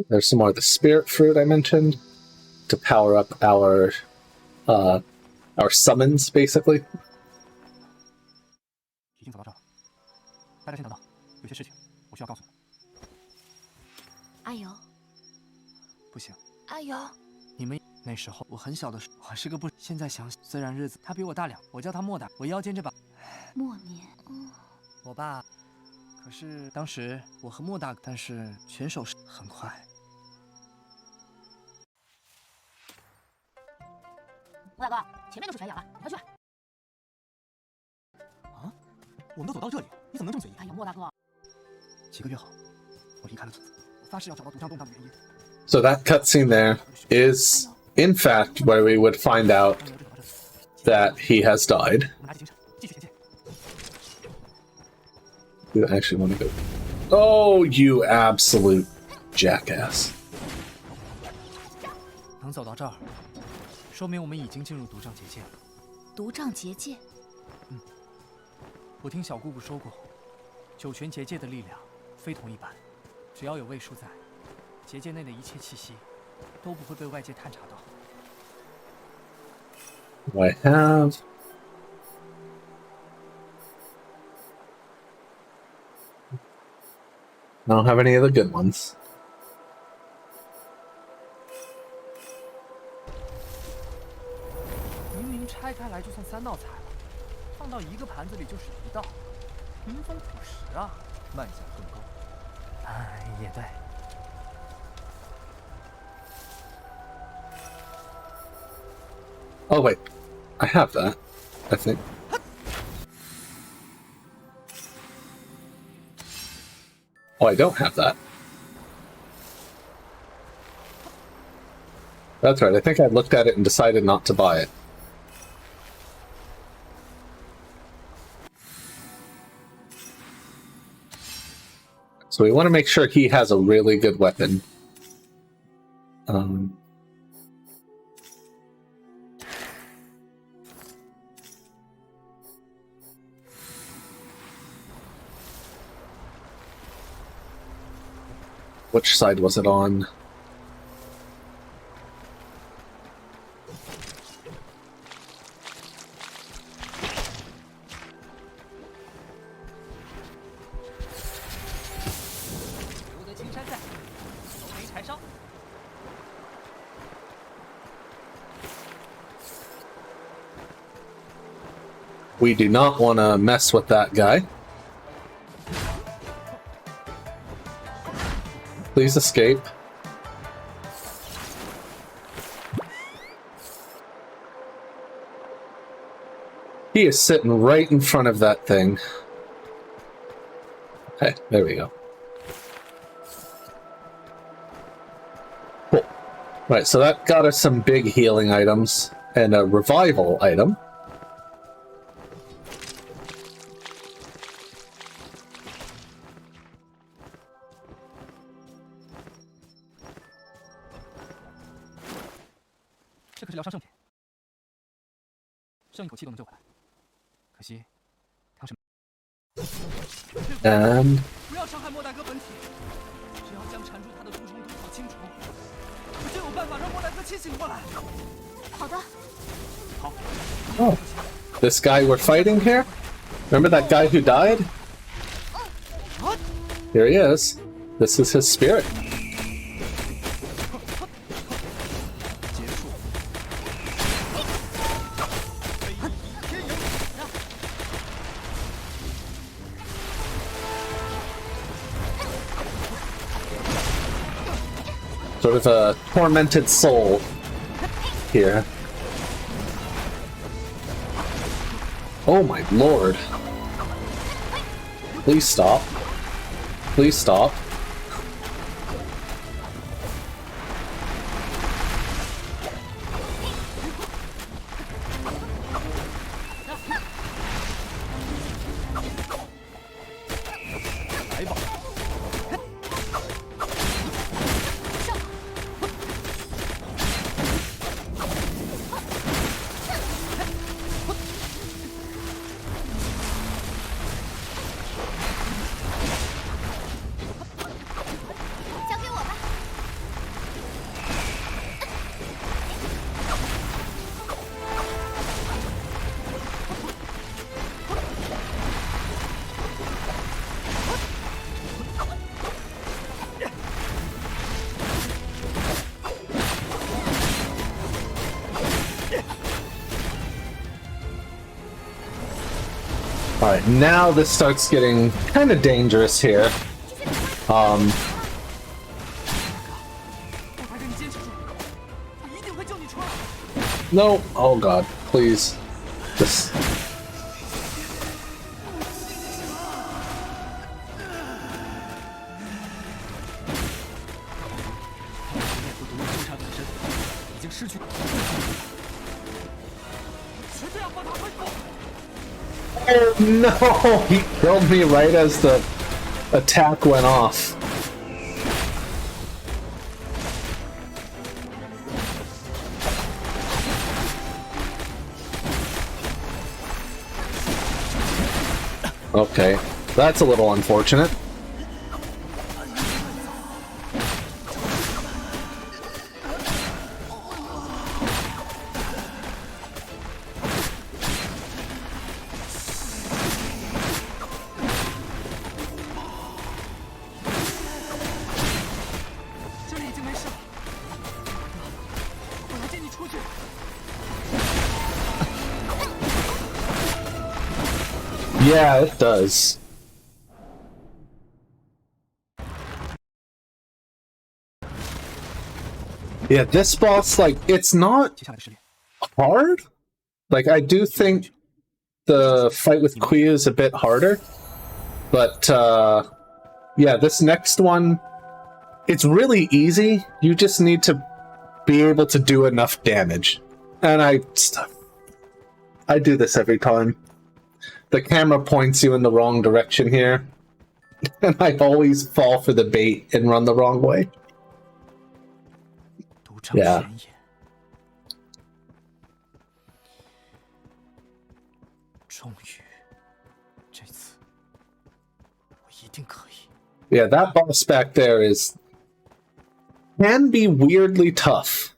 There's some more of the spirit fruit I mentioned to power up our summons, basically. 已经走到这了，大家先等等，有些事情我需要告诉你。阿友，不行，阿友，你们那时候我很小的时候，我是个不……现在想，虽然日子他比我大2，我叫他莫大，我腰间这把，默念。我爸，可是当时我和莫大，但是选手是很快。莫大哥，前面就是悬崖了，快去！啊，我们都走到这里，你怎么能这么随意？哎呀，莫大哥，几个月后，我离开了村子，我发誓要找到毒瘴动荡的原因。 So that cutscene there is, in fact, where we would find out that he has died. 我们拿着精神，继续前进。 You actually want to go? Oh, you absolute jackass! 能走到这儿，说明我们已经进入毒瘴结界了。毒瘴结界。我听小姑姑说过，九泉结界的力量非同一般，只要有魏叔在，结界内的一切气息都不会被外界探查到。 I have. I don't have any of the good ones. 明明拆开来就算3道菜了，放到一个盘子里就是1道，民风朴实啊，卖相更高。哎，也对。 Oh wait, I have that, I think. Oh, I don't have that. That's right, I think I looked at it and decided not to buy it. So we want to make sure he has a really good weapon. Which side was it on? We do not want to mess with that guy. Please escape. He is sitting right in front of that thing. Okay, there we go. Cool. Right, so that got us some big healing items and a revival item. And 不要伤害莫大哥本体，只要将缠住他的毒虫毒草清除，我就有办法让莫大哥清醒过来。好的。好。Oh, this guy we're fighting here? Remember that guy who died? Here he is. This is his spirit. Sort of a tormented soul here. Oh my lord. Please stop. Please stop. Alright, now this starts getting kind of dangerous here. No! Oh god, please. This... Oh no! He killed me right as the attack went off. Okay, that's a little unfortunate. Yeah, it does. Yeah, this boss, like, it's not hard. Like, I do think the fight with Kuya is a bit harder. But, yeah, this next one, it's really easy. You just need to be able to do enough damage. And I do this every time. The camera points you in the wrong direction here. And I always fall for the bait and run the wrong way. Yeah. Yeah, that boss back there can be weirdly tough.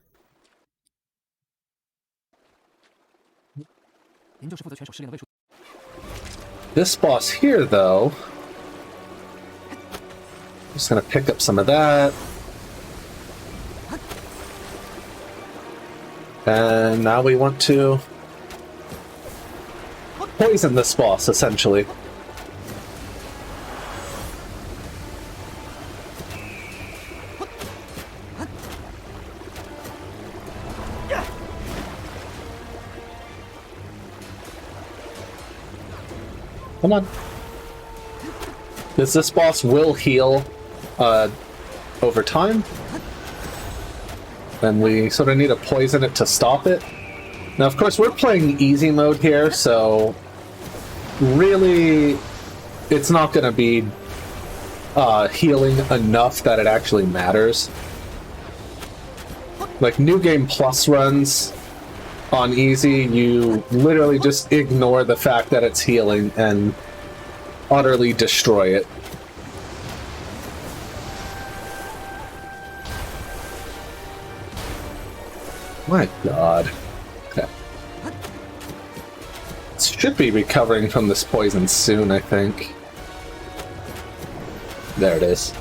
This boss here, though, I'm just gonna pick up some of that. And now we want to poison this boss, essentially. Come on. Because this boss will heal over time. And we sort of need to poison it to stop it. Now, of course, we're playing easy mode here, so really it's not going to be healing enough that it actually matters. Like, New Game Plus runs on easy, you literally just ignore the fact that it's healing and utterly destroy it. My god. Okay. Should be recovering from this poison soon, I think. There it is.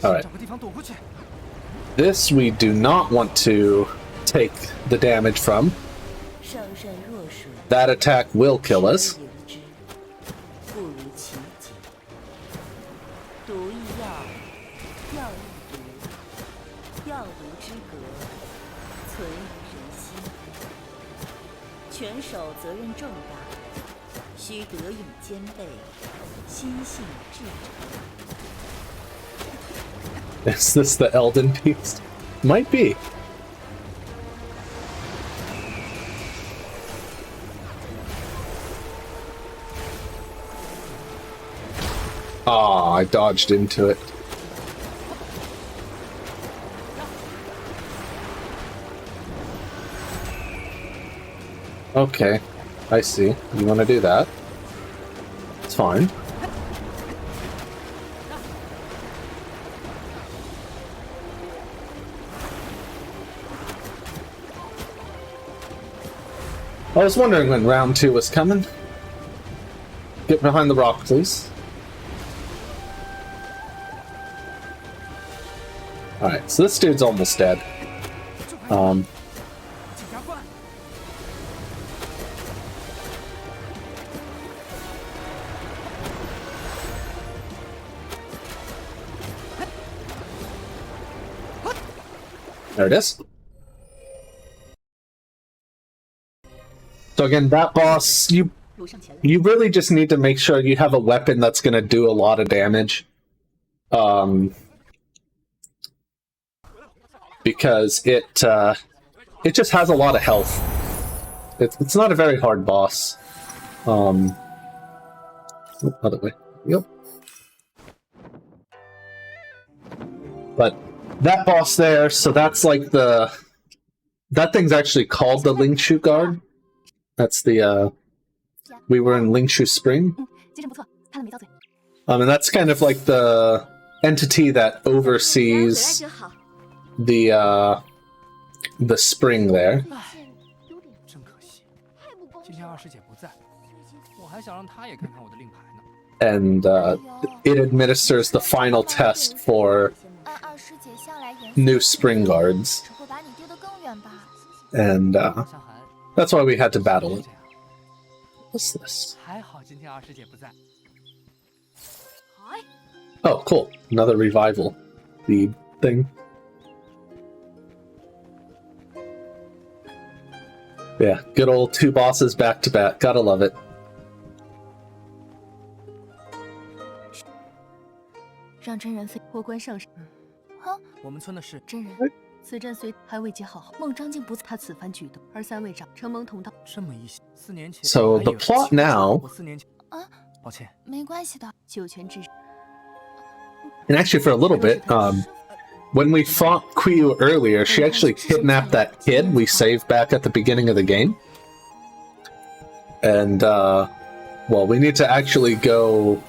Alright. This we do not want to take the damage from. That attack will kill us. Is this the Elden Beast? Might be. Ah, I dodged into it. Okay, I see. You want to do that? It's fine. I was wondering when round 2 was coming. get behind the rock, please. Alright, so this dude's almost dead. There it is. So again, that boss, you really just need to make sure you have a weapon that's going to do a lot of damage. Because it just has a lot of health. It's not a very hard boss. Oh, other way. Yep. But that boss there, so that's like the... That thing's actually called the Lingshu Guard. That's the, we were in Lingshu Spring. And that's kind of like the entity that oversees the spring there. And it administers the final test for new spring guards. And that's why we had to battle it. What's this? Oh, cool. Another revival. The thing. Yeah, good old 2 bosses back to back. Gotta love it. So the plot now, and actually for a little bit, when we fought Qiyu earlier, she actually kidnapped that kid we saved back at the beginning of the game. And, well, we need to actually go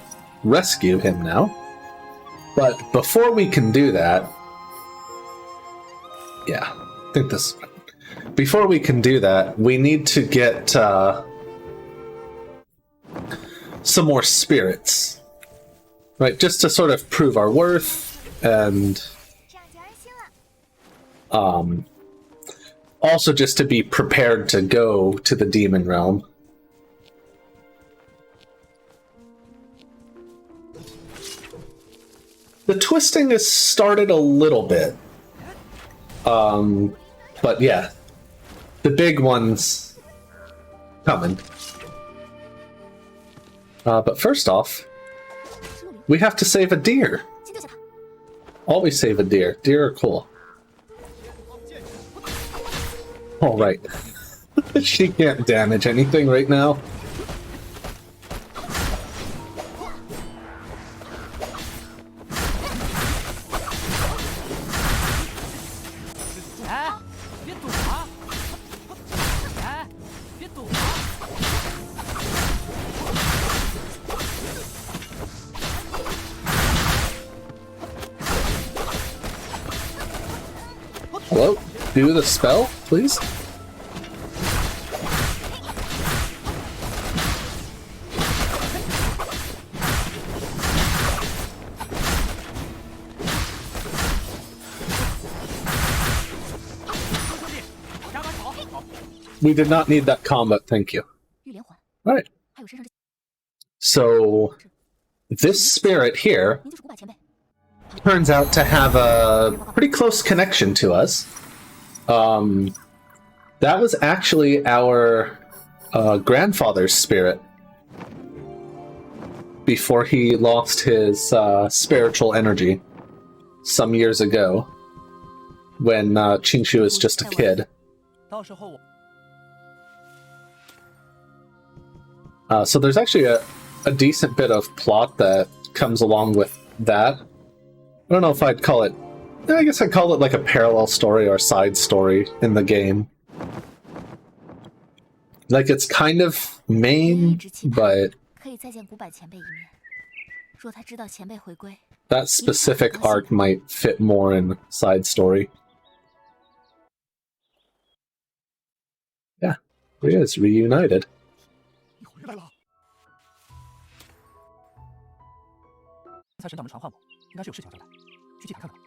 rescue him now. But before we can do that, yeah, I think this... Before we can do that, we need to get some more spirits. Right, just to sort of prove our worth, and also just to be prepared to go to the Demon Realm. The twisting has started a little bit. But yeah, the big one's coming. But first off, we have to save a deer. Always save a deer. Deer are cool. Alright. She can't damage anything right now. Hello? Do the spell, please? We did not need that combat, thank you. Alright. So, this spirit here turns out to have a pretty close connection to us. That was actually our grandfather's spirit before he lost his spiritual energy some years ago when Qingshu was just a kid. So there's actually a decent bit of plot that comes along with that. I don't know if I'd call it... I guess I'd call it like a parallel story or side story in the game. Like, it's kind of main, but... that specific arc might fit more in side story. Yeah, he is reunited. 才神掌门传唤我，应该是有事情要交代，去祭坛看看吧。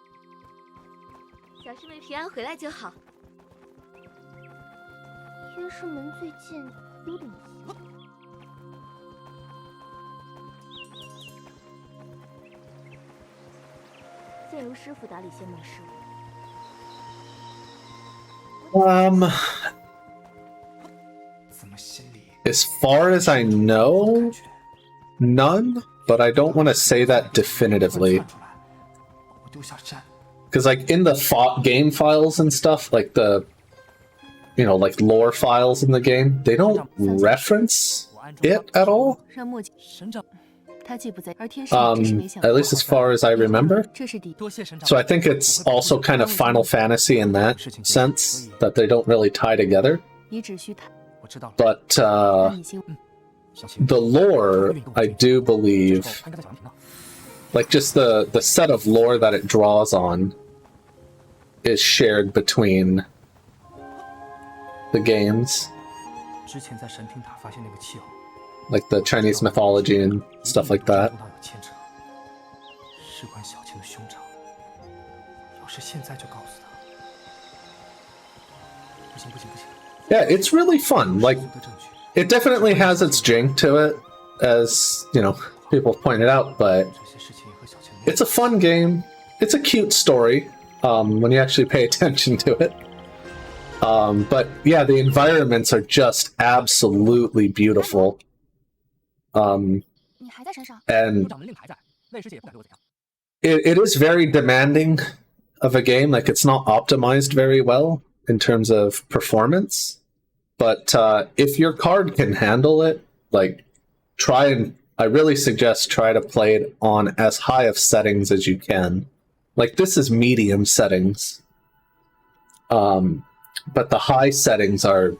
小师妹平安回来就好。约师门最近有点急。先由师傅打理仙门事务。As far as I know, none, but I don't want to say that definitively. Because, like, in the game files and stuff, like the, you know, like lore files in the game, they don't reference it at all. At least as far as I remember. So I think it's also kind of Final Fantasy in that sense, that they don't really tie together. But the lore, I do believe, like just the set of lore that it draws on is shared between the games. Like the Chinese mythology and stuff like that. Yeah, it's really fun. Like, it definitely has its jink to it, as, you know, people have pointed out, but it's a fun game. It's a cute story, when you actually pay attention to it. But yeah, the environments are just absolutely beautiful. And it is very demanding of a game. Like, it's not optimized very well in terms of performance. But if your card can handle it, like, I really suggest try to play it on as high of settings as you can. Like, this is medium settings. But the high settings are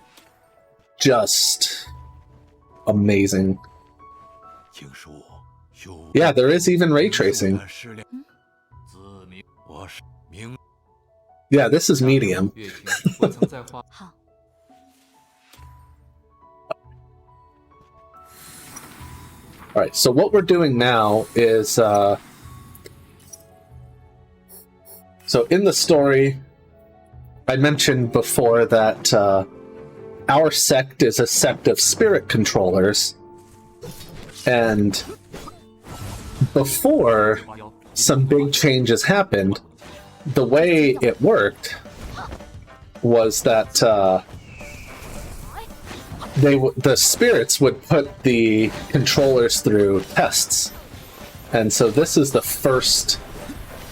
just amazing. Yeah, there is even ray tracing. Yeah, this is medium. Alright, so what we're doing now is... So in the story, I mentioned before that our sect is a sect of spirit controllers. And before some big changes happened, the way it worked was that the spirits would put the controllers through tests. And so this is the first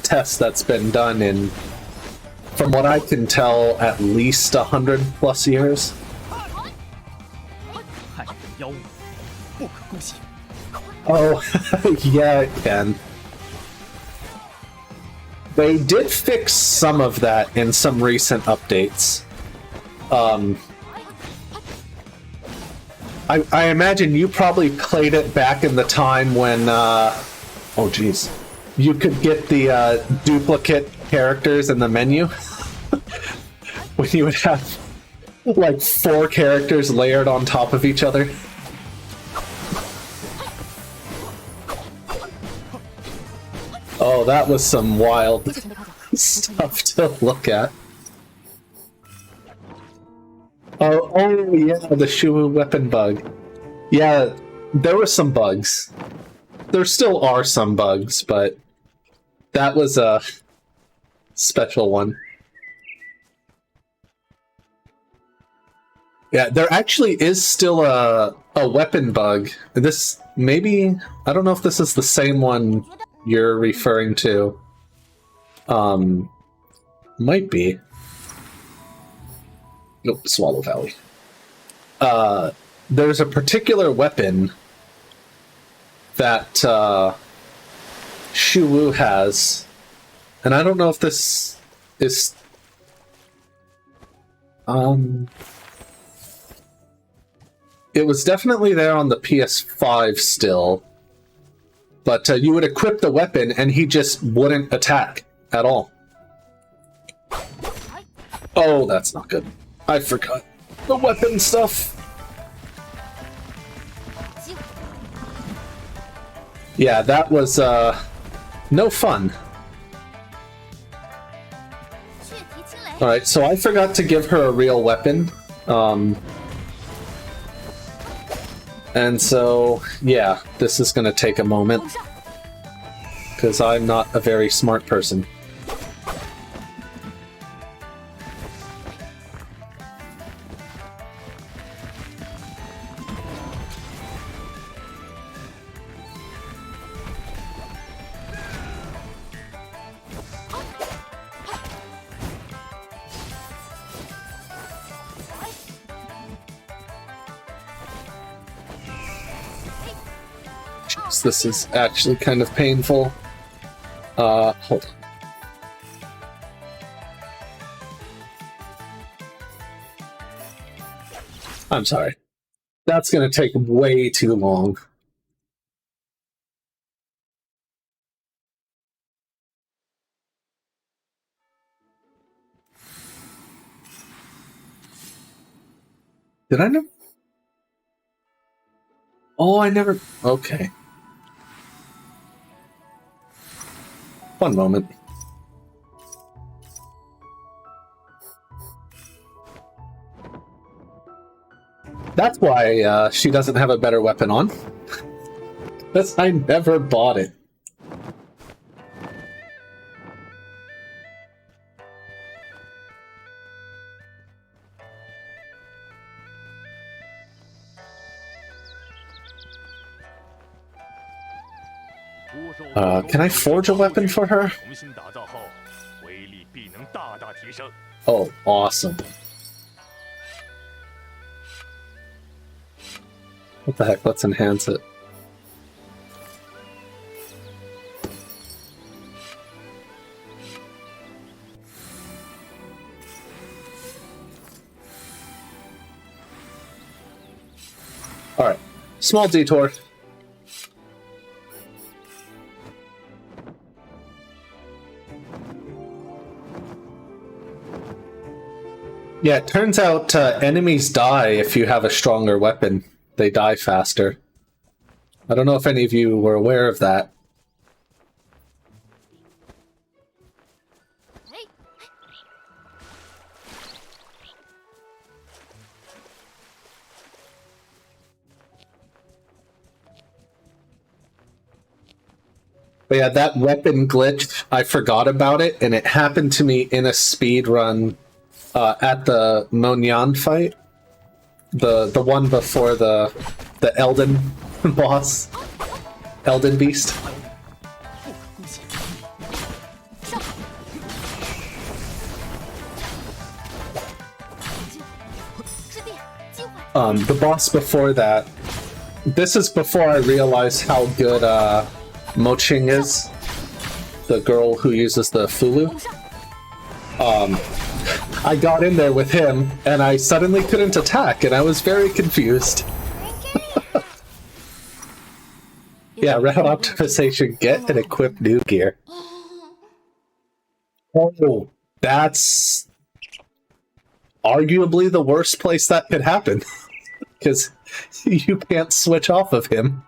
test that's been done in, from what I can tell, at least 100+ years. Oh, yeah, it can. They did fix some of that in some recent updates. I imagine you probably played it back in the time when, oh geez, you could get the duplicate characters in the menu. When you would have like 4 characters layered on top of each other. Oh, that was some wild stuff to look at. Oh yeah, the Shuwu weapon bug. Yeah, there were some bugs. There still are some bugs, but that was a special one. Yeah, there actually is still a weapon bug. This, maybe, I don't know if this is the same one you're referring to. Might be. Nope, Swallow Valley. There's a particular weapon that Shuwu has, and I don't know if this is... It was definitely there on the PS5 still, but you would equip the weapon and he just wouldn't attack at all. Oh, that's not good. I forgot the weapon stuff. Yeah, that was no fun. Alright, so I forgot to give her a real weapon. And so, yeah, this is gonna take a moment. Because I'm not a very smart person. Jeez, this is actually kind of painful. Hold on. I'm sorry. That's gonna take way too long. Did I never? Oh, I never... Okay. One moment. That's why she doesn't have a better weapon on. Because I never bought it. Can I forge a weapon for her? Oh, awesome. What the heck? Let's enhance it. Alright. Small detour. Yeah, it turns out enemies die if you have a stronger weapon. They die faster. I don't know if any of you were aware of that. But yeah, that weapon glitch, I forgot about it, and it happened to me in a speed run at the Monyan fight. The one before the Elden boss. Elden Beast. The boss before that. This is before I realized how good Moching is. The girl who uses the Fulu. I got in there with him, and I suddenly couldn't attack, and I was very confused. Yeah, route optimization, get and equip new gear. Oh, that's arguably the worst place that could happen, because you can't switch off of him.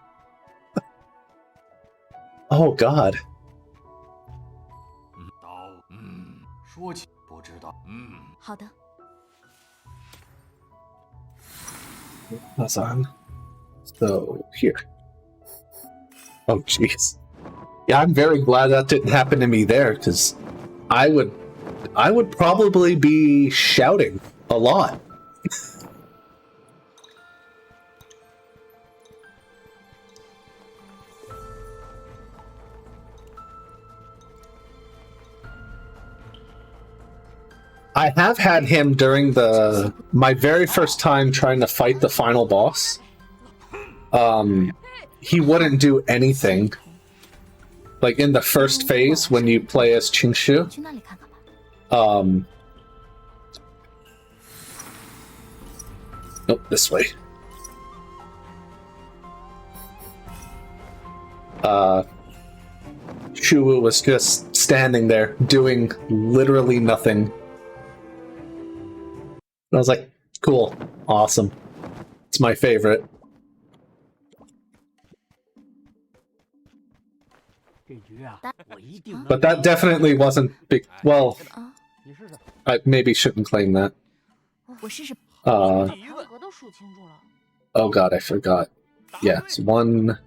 Oh, God. That's on. So, here. Oh, jeez. Yeah, I'm very glad that didn't happen to me there, because I would probably be shouting a lot. I have had him during my very first time trying to fight the final boss. He wouldn't do anything. Like in the first phase when you play as Qingshu. Nope, this way. Shuwu was just standing there doing literally nothing. I was like, cool, awesome. It's my favorite. But that definitely wasn't big. Well, I maybe shouldn't claim that. 我试试。 Oh god, I forgot. Yes, 1,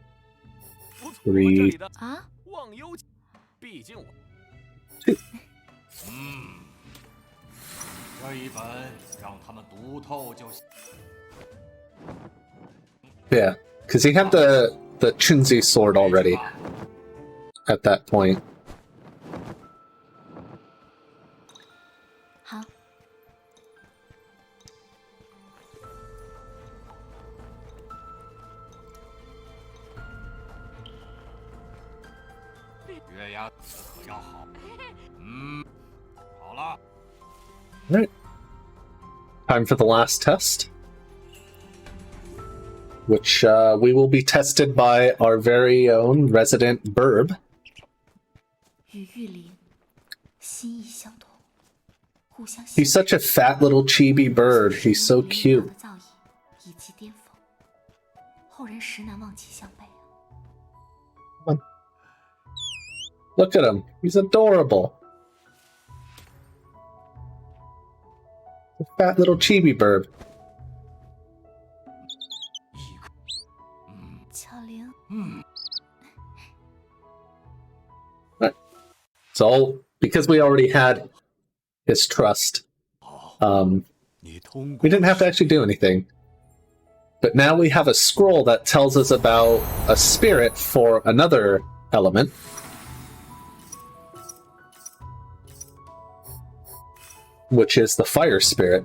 3. 啊？ 2. 这一本让他们读透就行。 Yeah, because he had the Chunzi sword already at that point. 好。 月牙可要好。好了。 Alright. Time for the last test. Which we will be tested by our very own resident Burb. 与玉林心意相通，互相 He's such a fat little chibi bird. He's so cute. 造诣以及巅峰，后人实难望其项背。 Look at him. He's adorable. A fat little chibi bird. 巧玲， It's all because we already had his trust. We didn't have to actually do anything. But now we have a scroll that tells us about a spirit for another element. Which is the fire spirit.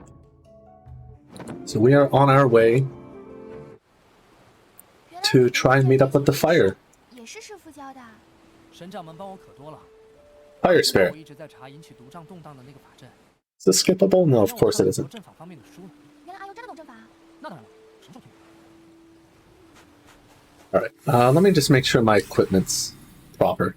So we are on our way to try and meet up with the fire. 也是师傅教的。神掌门帮我可多了。 Fire spirit. 我一直在查引起毒瘴动荡的那个法阵。 Is this skippable? No, of course it isn't. 阵法方面的书呢？ 原来阿尤真的懂阵法。那当然了，什么时候听？ Alright, let me just make sure my equipment's proper.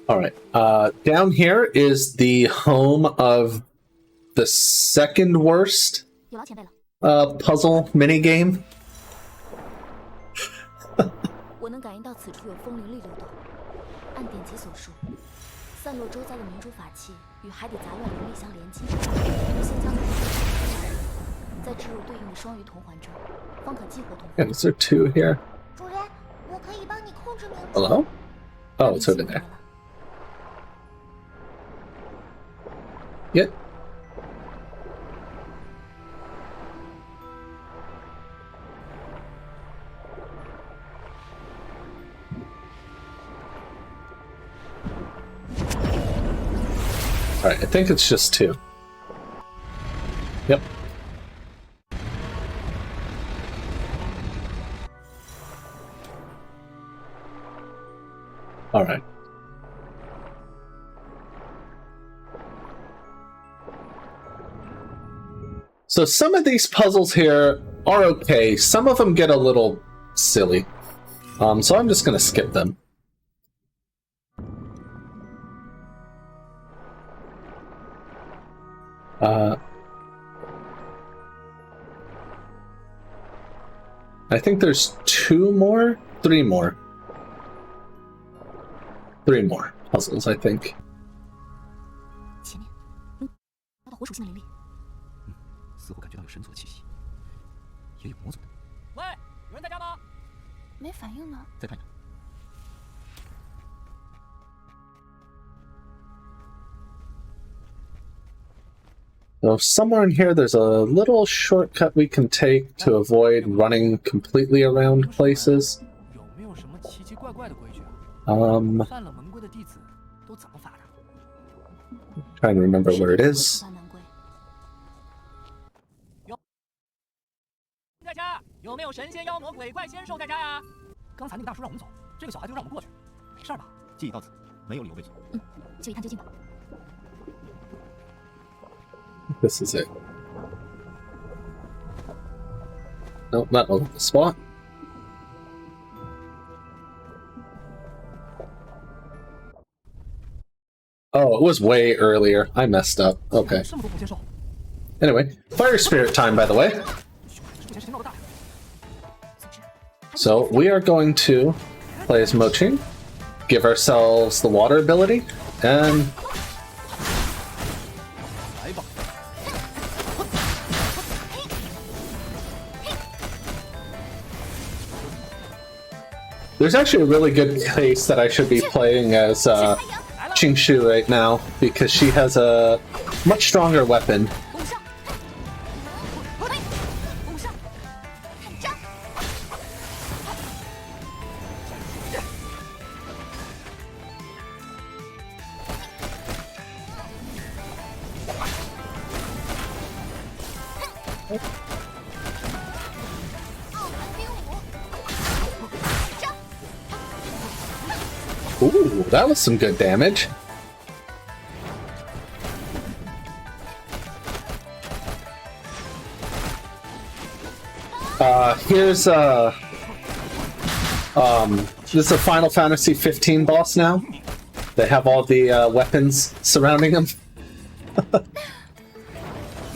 Alright, down here is the home of the second worst 有劳前辈了。 puzzle minigame. 我能感应到此处有风灵力流动。按典籍所述，散落周遭的民主法器与海底杂乱灵力相连接。我先将它们再置入对应的双鱼同环中，方可激活同环。 And is there 2 here? 主人，我可以帮你控制明。 Hello? Oh, it's over there. Yep. Alright, I think it's just 2. Yep. Alright. So some of these puzzles here are okay. Some of them get a little silly. So I'm just going to skip them. I think there's 2 more? 3 more. 3 more puzzles, I think. 前面，拿到火属性的灵力。 似乎感觉到有神族的气息，也有魔族的。喂，有人在家吗？没反应呢。再看看。 So somewhere in here there's a little shortcut we can take to avoid running completely around places. 怪怪的规矩啊。 Um, 犯了门规的弟子都怎么罚的？ trying to remember where it is. 在家有没有神仙、妖魔、鬼怪、仙兽在家呀？刚才那个大叔让我们走，这个小孩就让我们过去，没事吧？既已到此，没有理由畏惧。就一探究竟吧。 This is it. No, not over the spot. Oh, it was way earlier. I messed up. Okay. 这么多不接受， Anyway, fire spirit time, by the way. 之前谁闹的大呀？ So we are going to play as Moching, give ourselves the water ability, and 来吧， there's actually a really good case that I should be playing as Qingshu right now, because she has a much stronger weapon. 攻上，嘿，攻上，看招！ Ooh, that was some good damage. Here's this is a Final Fantasy 15 boss now. They have all the weapons surrounding them.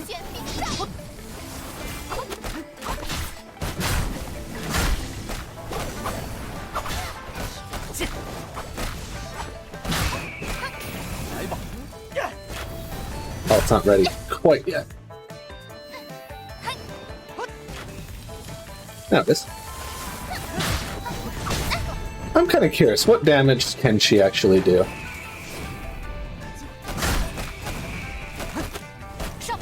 剑必上！ Oh, it's not ready quite yet. Now this. I'm kind of curious, what damage can she actually do? 上！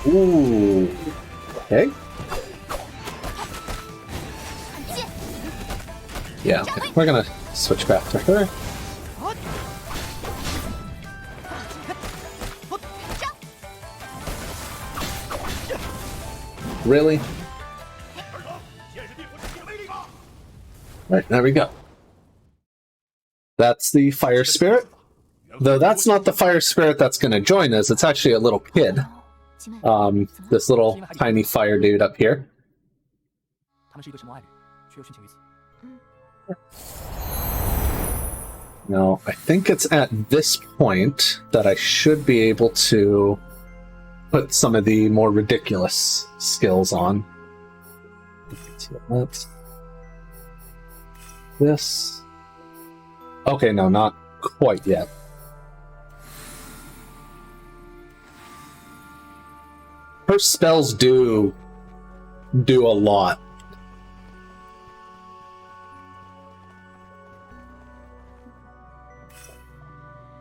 Ooh. Okay. 看剑！ Yeah, okay. We're gonna switch back to her. Really? Right, there we go. That's the fire spirit. Though that's not the fire spirit that's going to join us. It's actually a little kid. This little tiny fire dude up here. 他们是一对神魔爱侣，却又殉情于此。 Now, I think it's at this point that I should be able to put some of the more ridiculous skills on. Let's this. Okay, no, not quite yet. Her spells do a lot.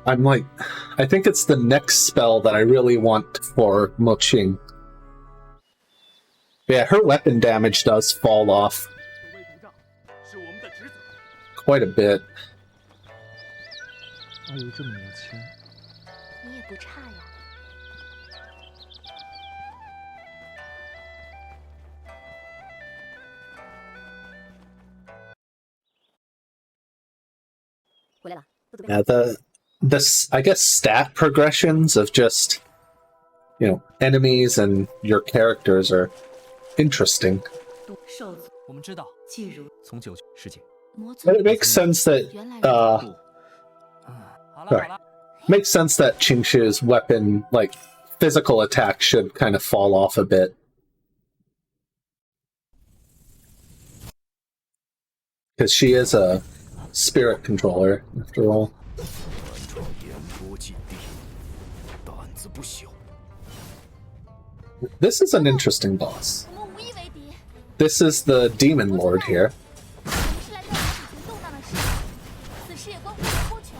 I'm like, I think it's the next spell that I really want for Moching. Yeah, her weapon damage does fall off quite a bit. 阿尤这么年轻，你也不差呀。回来了，不准备。 Yeah, this I guess stat progressions of just, you know, enemies and your characters are interesting. 受阻， 我们知道， 既如 从九世界。 But it makes sense that 好了 sorry. 好了， Makes sense that Qingshu's weapon, like physical attack, should kind of fall off a bit. Because she is a spirit controller, after all. 传言波禁地，胆子不小。 This is an interesting boss. 我们无一为敌， This is the Demon Lord here. 我们是来调查此前动荡的事，此事也关乎我脱权。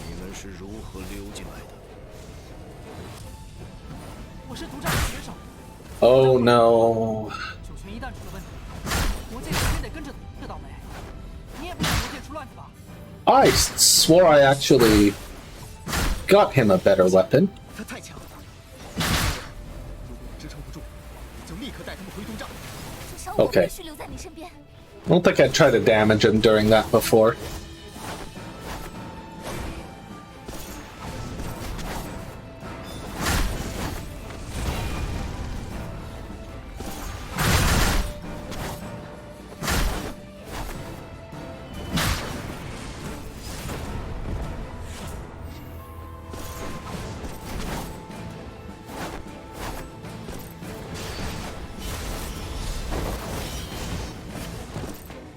你们是如何溜进来的？ 我是独占的学生， Oh no. 九泉一旦出了问题，我这首先得跟着这倒霉，你也不想魔界出乱子吧？ I swore I actually got him a better weapon. 他太强了，如果我支撑不住，就立刻带他们回东帐。至少我 Okay. 必须留在你身边。 I don't think I'd try to damage him during that before.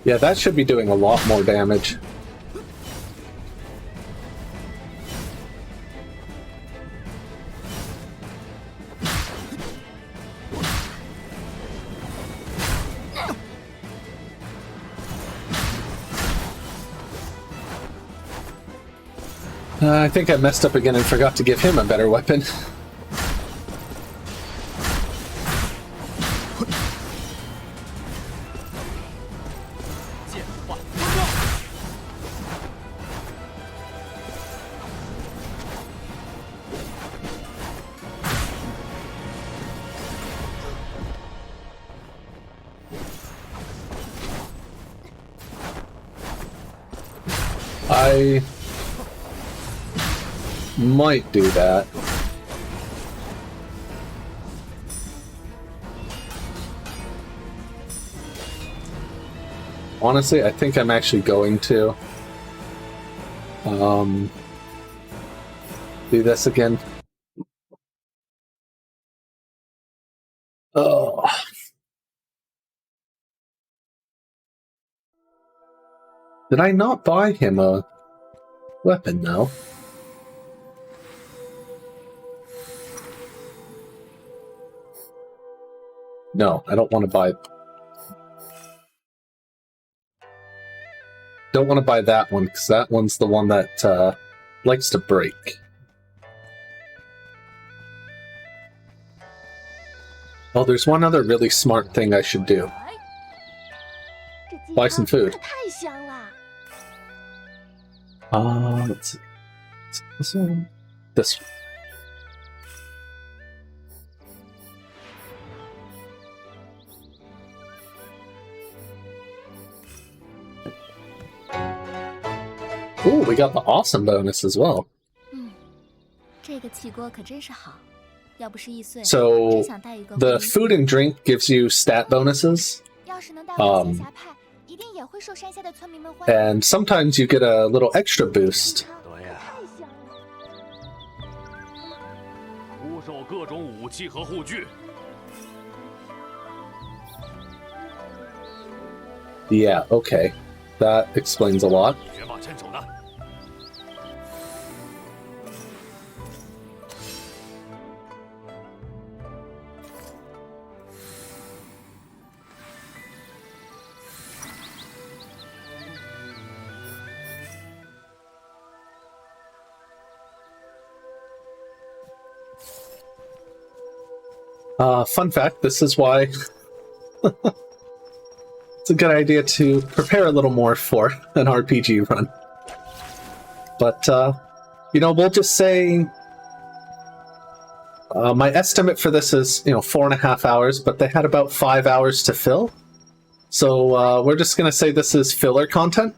Yeah, that should be doing a lot more damage. I think I messed up again and forgot to give him a better weapon. I might do that. Honestly, I think I'm actually going to do this again. Oh. Did I not buy him a weapon now? No, I don't want to buy... Don't want to buy that one, because that one's the one that likes to break. Oh, there's one other really smart thing I should do. Buy some food. Let's see. This one? This one. Ooh, we got the awesome bonus as well. So, the food and drink gives you stat bonuses. And sometimes you get a little extra boost. Yeah, okay. That explains a lot. Fun fact, this is why it's a good idea to prepare a little more for an RPG run. But, you know, we'll just say my estimate for this is, 4.5 hours, but they had about 5 hours to fill. So we're just going to say this is filler content.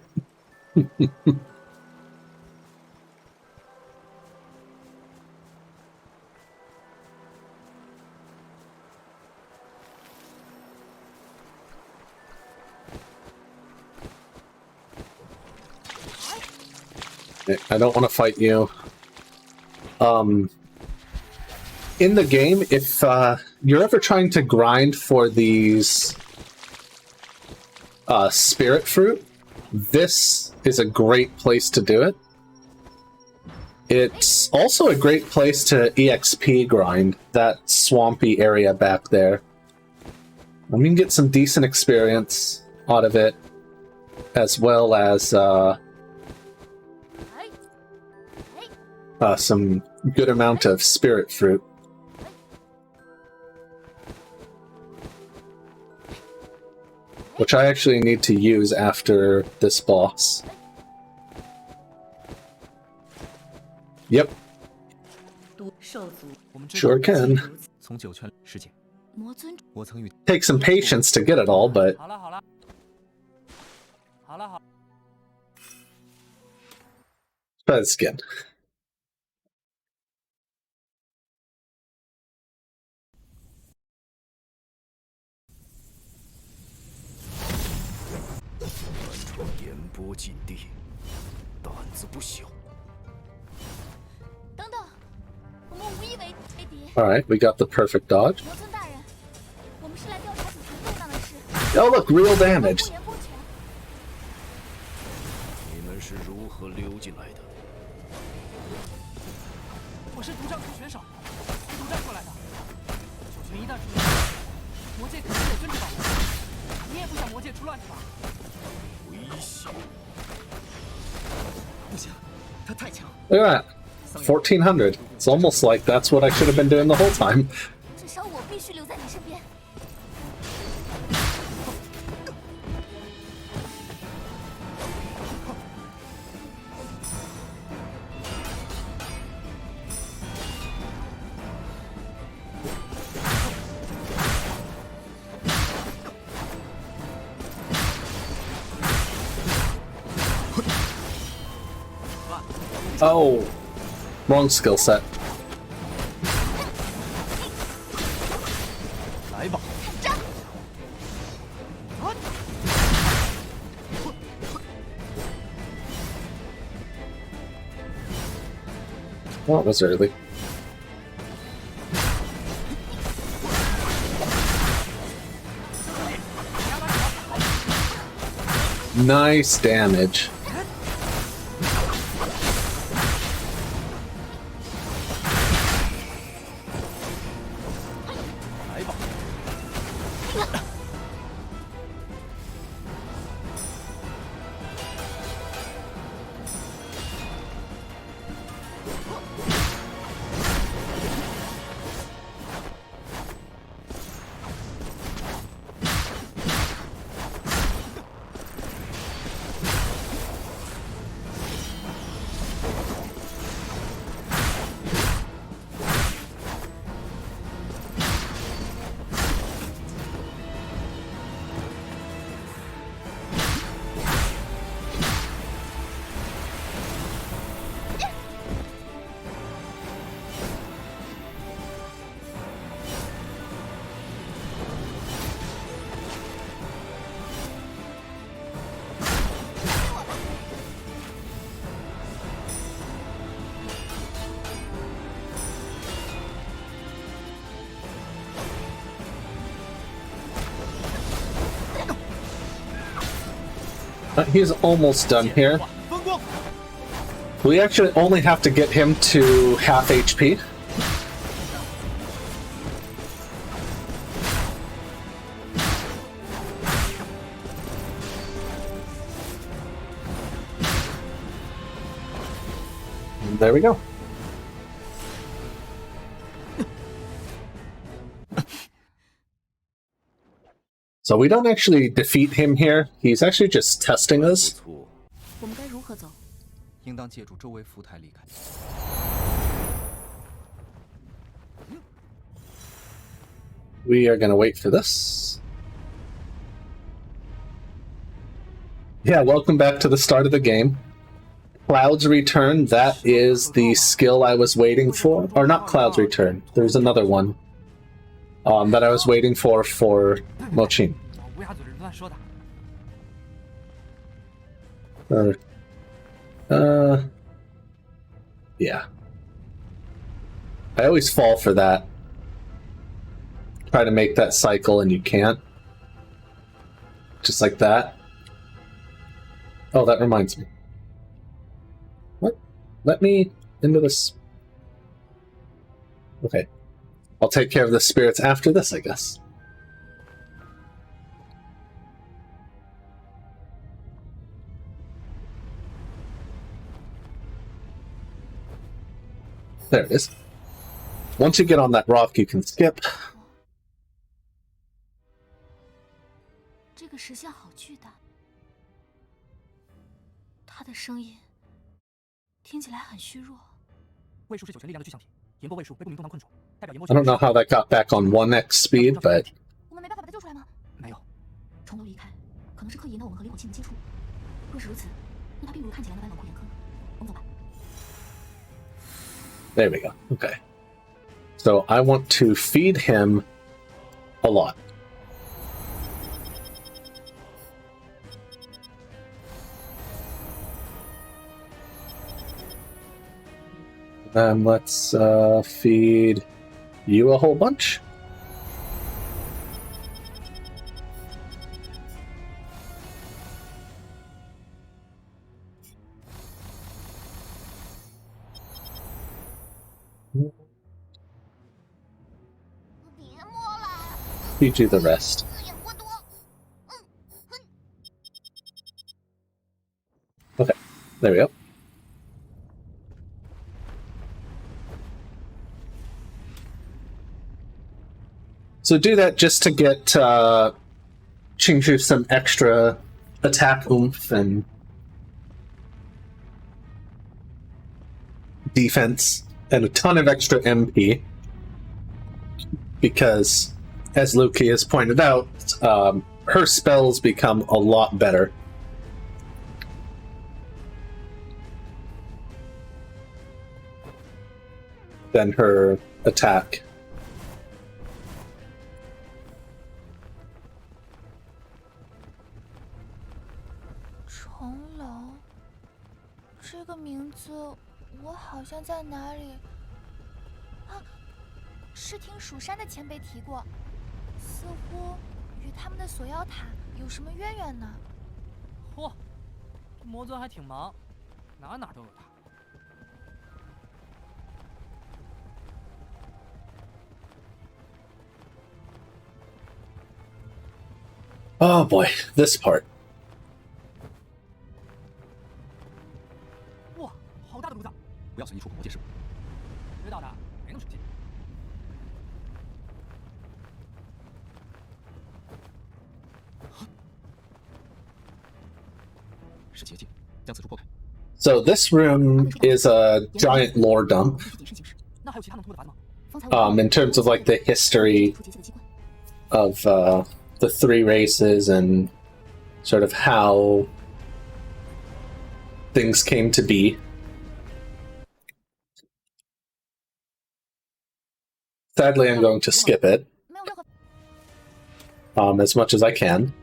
I don't want to fight you. In the game, if you're ever trying to grind for these spirit fruit, this is a great place to do it. It's also a great place to EXP grind, that swampy area back there. I mean, get some decent experience out of it, as well as some good amount of spirit fruit. which I actually need to use after this boss. Yep, sure can. Take some patience to get it all, but try the skin. Alright, we got the perfect dodge. Oh look, real damage. Look at that. 1400. It's almost like that's what I should have been doing the whole time. Oh, wrong skill set. Well, it was early. Nice damage. He's almost done here. We actually only have to get him to half HP. And there we go. So we don't actually defeat him here. He's actually just testing us. We are gonna wait for this. Yeah, welcome back to the start of the game. Cloud's Return, that is the skill I was waiting for. Or not Cloud's Return, there's another one. That I was waiting for Mochin. Yeah. I always fall for that. Try to make that cycle and you can't. Just like that. Oh, that reminds me. What? Let me into this. Okay. I'll take care of the spirits after this, I guess. There it is. Once you get on that rock, you can skip. 这个石像他的声音听起来很虚弱。位数是九泉力量的具象体，银波位数被不明动荡困住，代表银波。 I don't know how that got back on 1x speed, but 我们没办法把他救出来吗？没有。重头离开，可能是刻意引导我们和离火器的接触。若是如此，那他并不如看起来那般冷酷严苛。我们走吧。 there we go. Okay. So I want to feed him a lot. Then let's feed you a whole bunch. Feed you the rest. Okay, there we go. So do that just to get Chingshu some extra attack oomph and defense and a ton of extra MP. Because, as Luki has pointed out, her spells become a lot better. Than her attack. 重楼，这个名字我好像在哪里啊？是听蜀山的前辈提过，似乎与他们的锁妖塔有什么渊源呢？嚯，这魔尊还挺忙，哪哪都有他。 Oh boy, this part. 哇，好大的炉子！不要随意触碰魔界事物。知道的，没那么生气。是捷径，将此处破开。So this room is a giant lore dump. 那还有其他能通过的阀子吗？ In terms of like the history of the three races and sort of how things came to be. Sadly, I'm going to skip it as much as I can.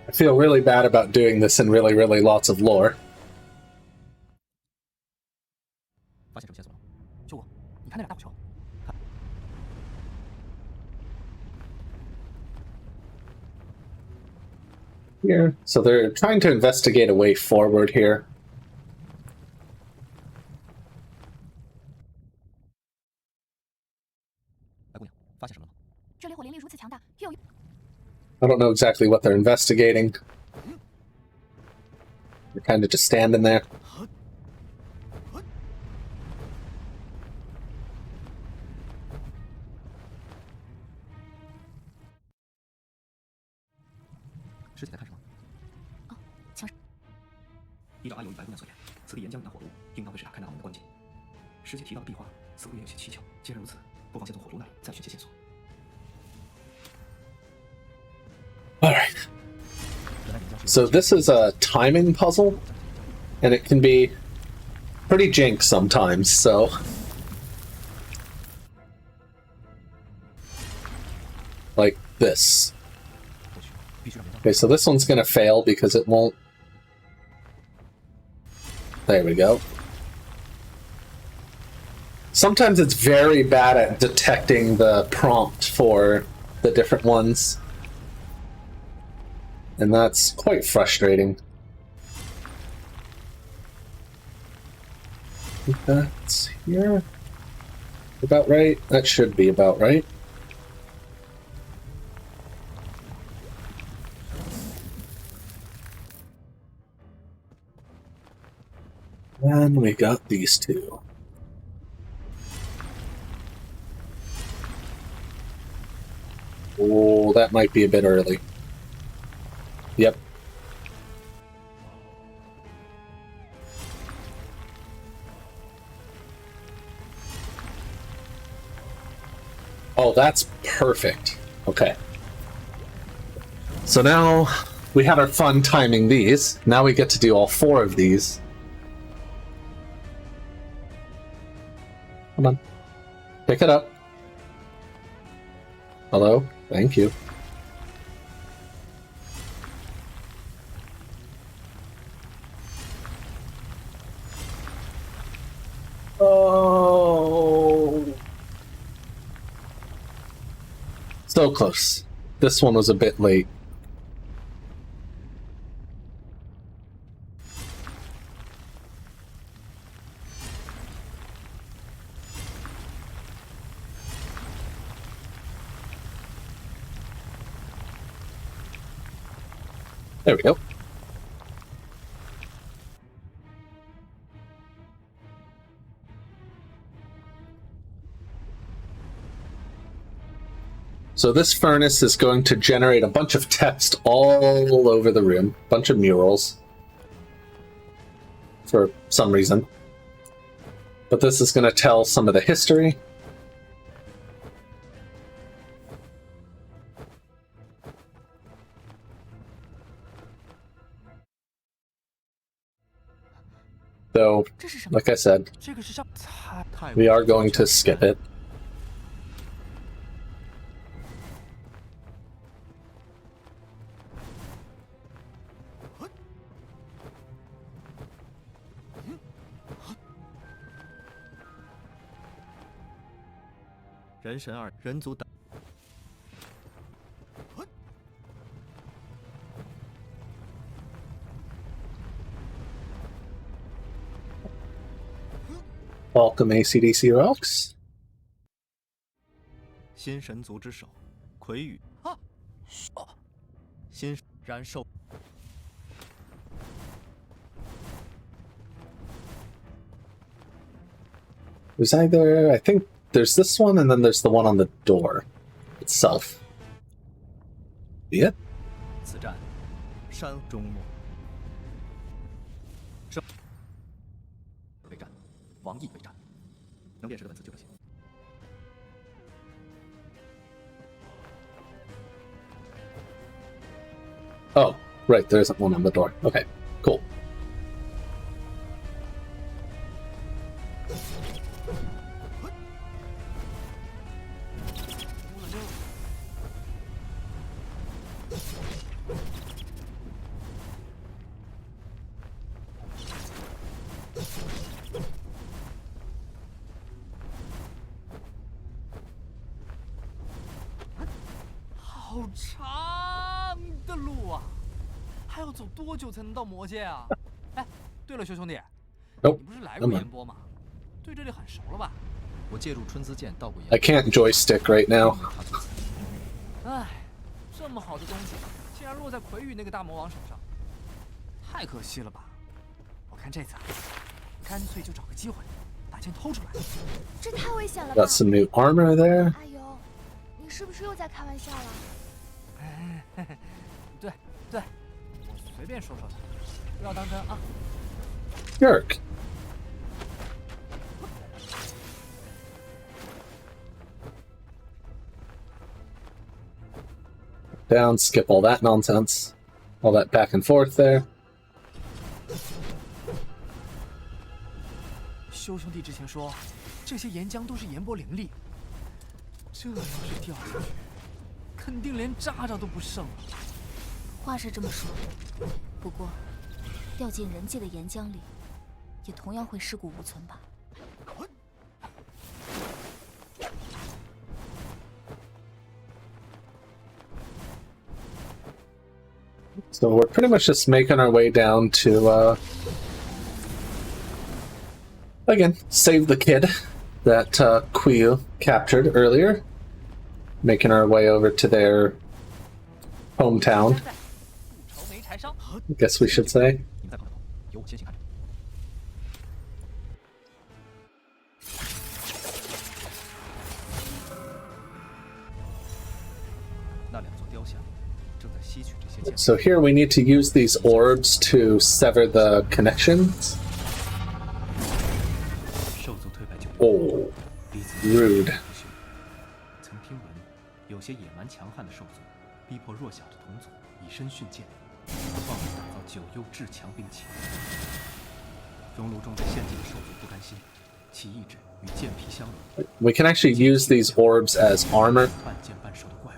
I feel really bad about doing this in really, really lots of lore. 发现什么线索了？救我！你看那俩大火球。看。Here. So they're trying to investigate a way forward here. 白姑娘，发现什么了吗？这烈火灵力如此强大，又有 I don't know exactly what they're investigating. They're kind of just standing there.尸体在看什么？哦，墙上。依照安由与白姑娘所言，此地岩浆与那火炉应当会是他开大门的关键。尸体提到的壁画似乎也有些蹊跷。既然如此，不妨先从火炉那里再寻些线索。 Alright. So this is a timing puzzle, and it can be pretty jank sometimes, so... Like this. Okay, so this one's gonna fail because it won't... There we go. Sometimes it's very bad at detecting the prompt for the different ones. And that's quite frustrating. I think that's here. About right? That should be about right. And we got these two. Oh, that might be a bit early. Yep. Oh, that's perfect. Okay. So now we had our fun timing these. Now we get to do all 4 of these. Come on. Pick it up. Hello? Thank you. Oh. So close. This one was a bit late. There we go. So this furnace is going to generate a bunch of text all over the room, a bunch of murals, for some reason. But this is going to tell some of the history. Though, like I said, we are going to skip it. Welcome ACDC Rocks. 新神族之首，魁羽啊，新燃寿。 There's either, I think there's this one and then there's the one on the door itself. Yep. 此战，山终末。胜。备战，王毅备战。能辨识的文字就可行。 Oh, right, there isn't one on the door. Okay, cool. How 长的路啊！还要走多久才能到魔界啊？哎，对了，修兄弟，你不是来过烟波吗？对这里很熟了吧？我借助春姿剑到过烟。I can't joystick right now. 哎，这么好的东西，竟然落在魁羽那个大魔王手上，太可惜了吧？我看这次啊，干脆就找个机会把剑偷出来。这太危险了吧 Got some new armor there. 阿尤，你是不是又在开玩笑了？对，我随便说说的，不要当真啊。Yerk. Down, skip all that nonsense. All that back and forth there. 修兄弟之前说，这些岩浆都是岩波灵力，这要是掉下去，肯定连渣渣都不剩了。话是这么说，不过掉进人界的岩浆里，也同样会尸骨无存吧？ So we're pretty much just making our way down to, again, save the kid that Quill captured earlier. Making our way over to their hometown, I guess we should say. 你们在旁头，由我先行看着。 哎，那两座雕像正在吸取这些剑。 So here we need to use these orbs to sever the connections. 兽族退败就 Oh, rude. 曾听闻，有些野蛮强悍的兽族逼迫弱小的同族以身殉剑，妄为打造九幽至强兵器。熔炉中被献祭的兽族不甘心，其意志与剑皮相融。 We can actually use these orbs as armor 半剑半兽的怪物，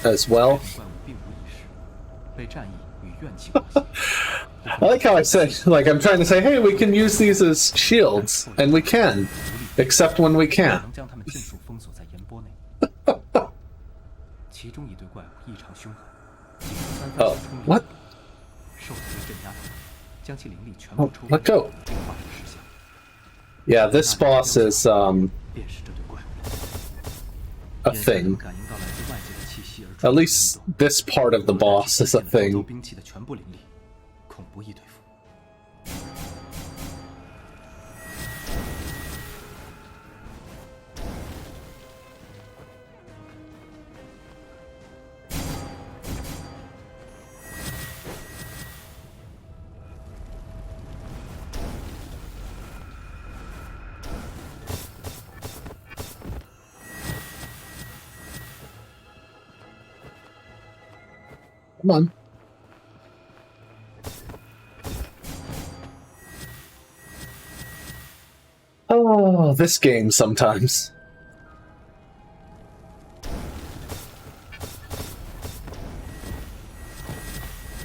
as well. 怪物并无意识，被战意与怨气裹挟。 I like how I said, like, I'm trying to say, hey, we can use these as shields, and we can, except when we can't. 能将他们尽数封锁在岩波内。其中一对怪物异常凶狠，几乎三分 Oh, 冲 what? 兽族为镇压他们，将其灵力全部 Oh, 抽 let go. 并化成石像。 Yeah, this boss is 便是这对怪物。 a thing. 感应到来自外界的气息而 At least this part of the boss is a 操作 thing. 兵器的全部灵力，恐不易对付。 Come on. Oh, this game sometimes.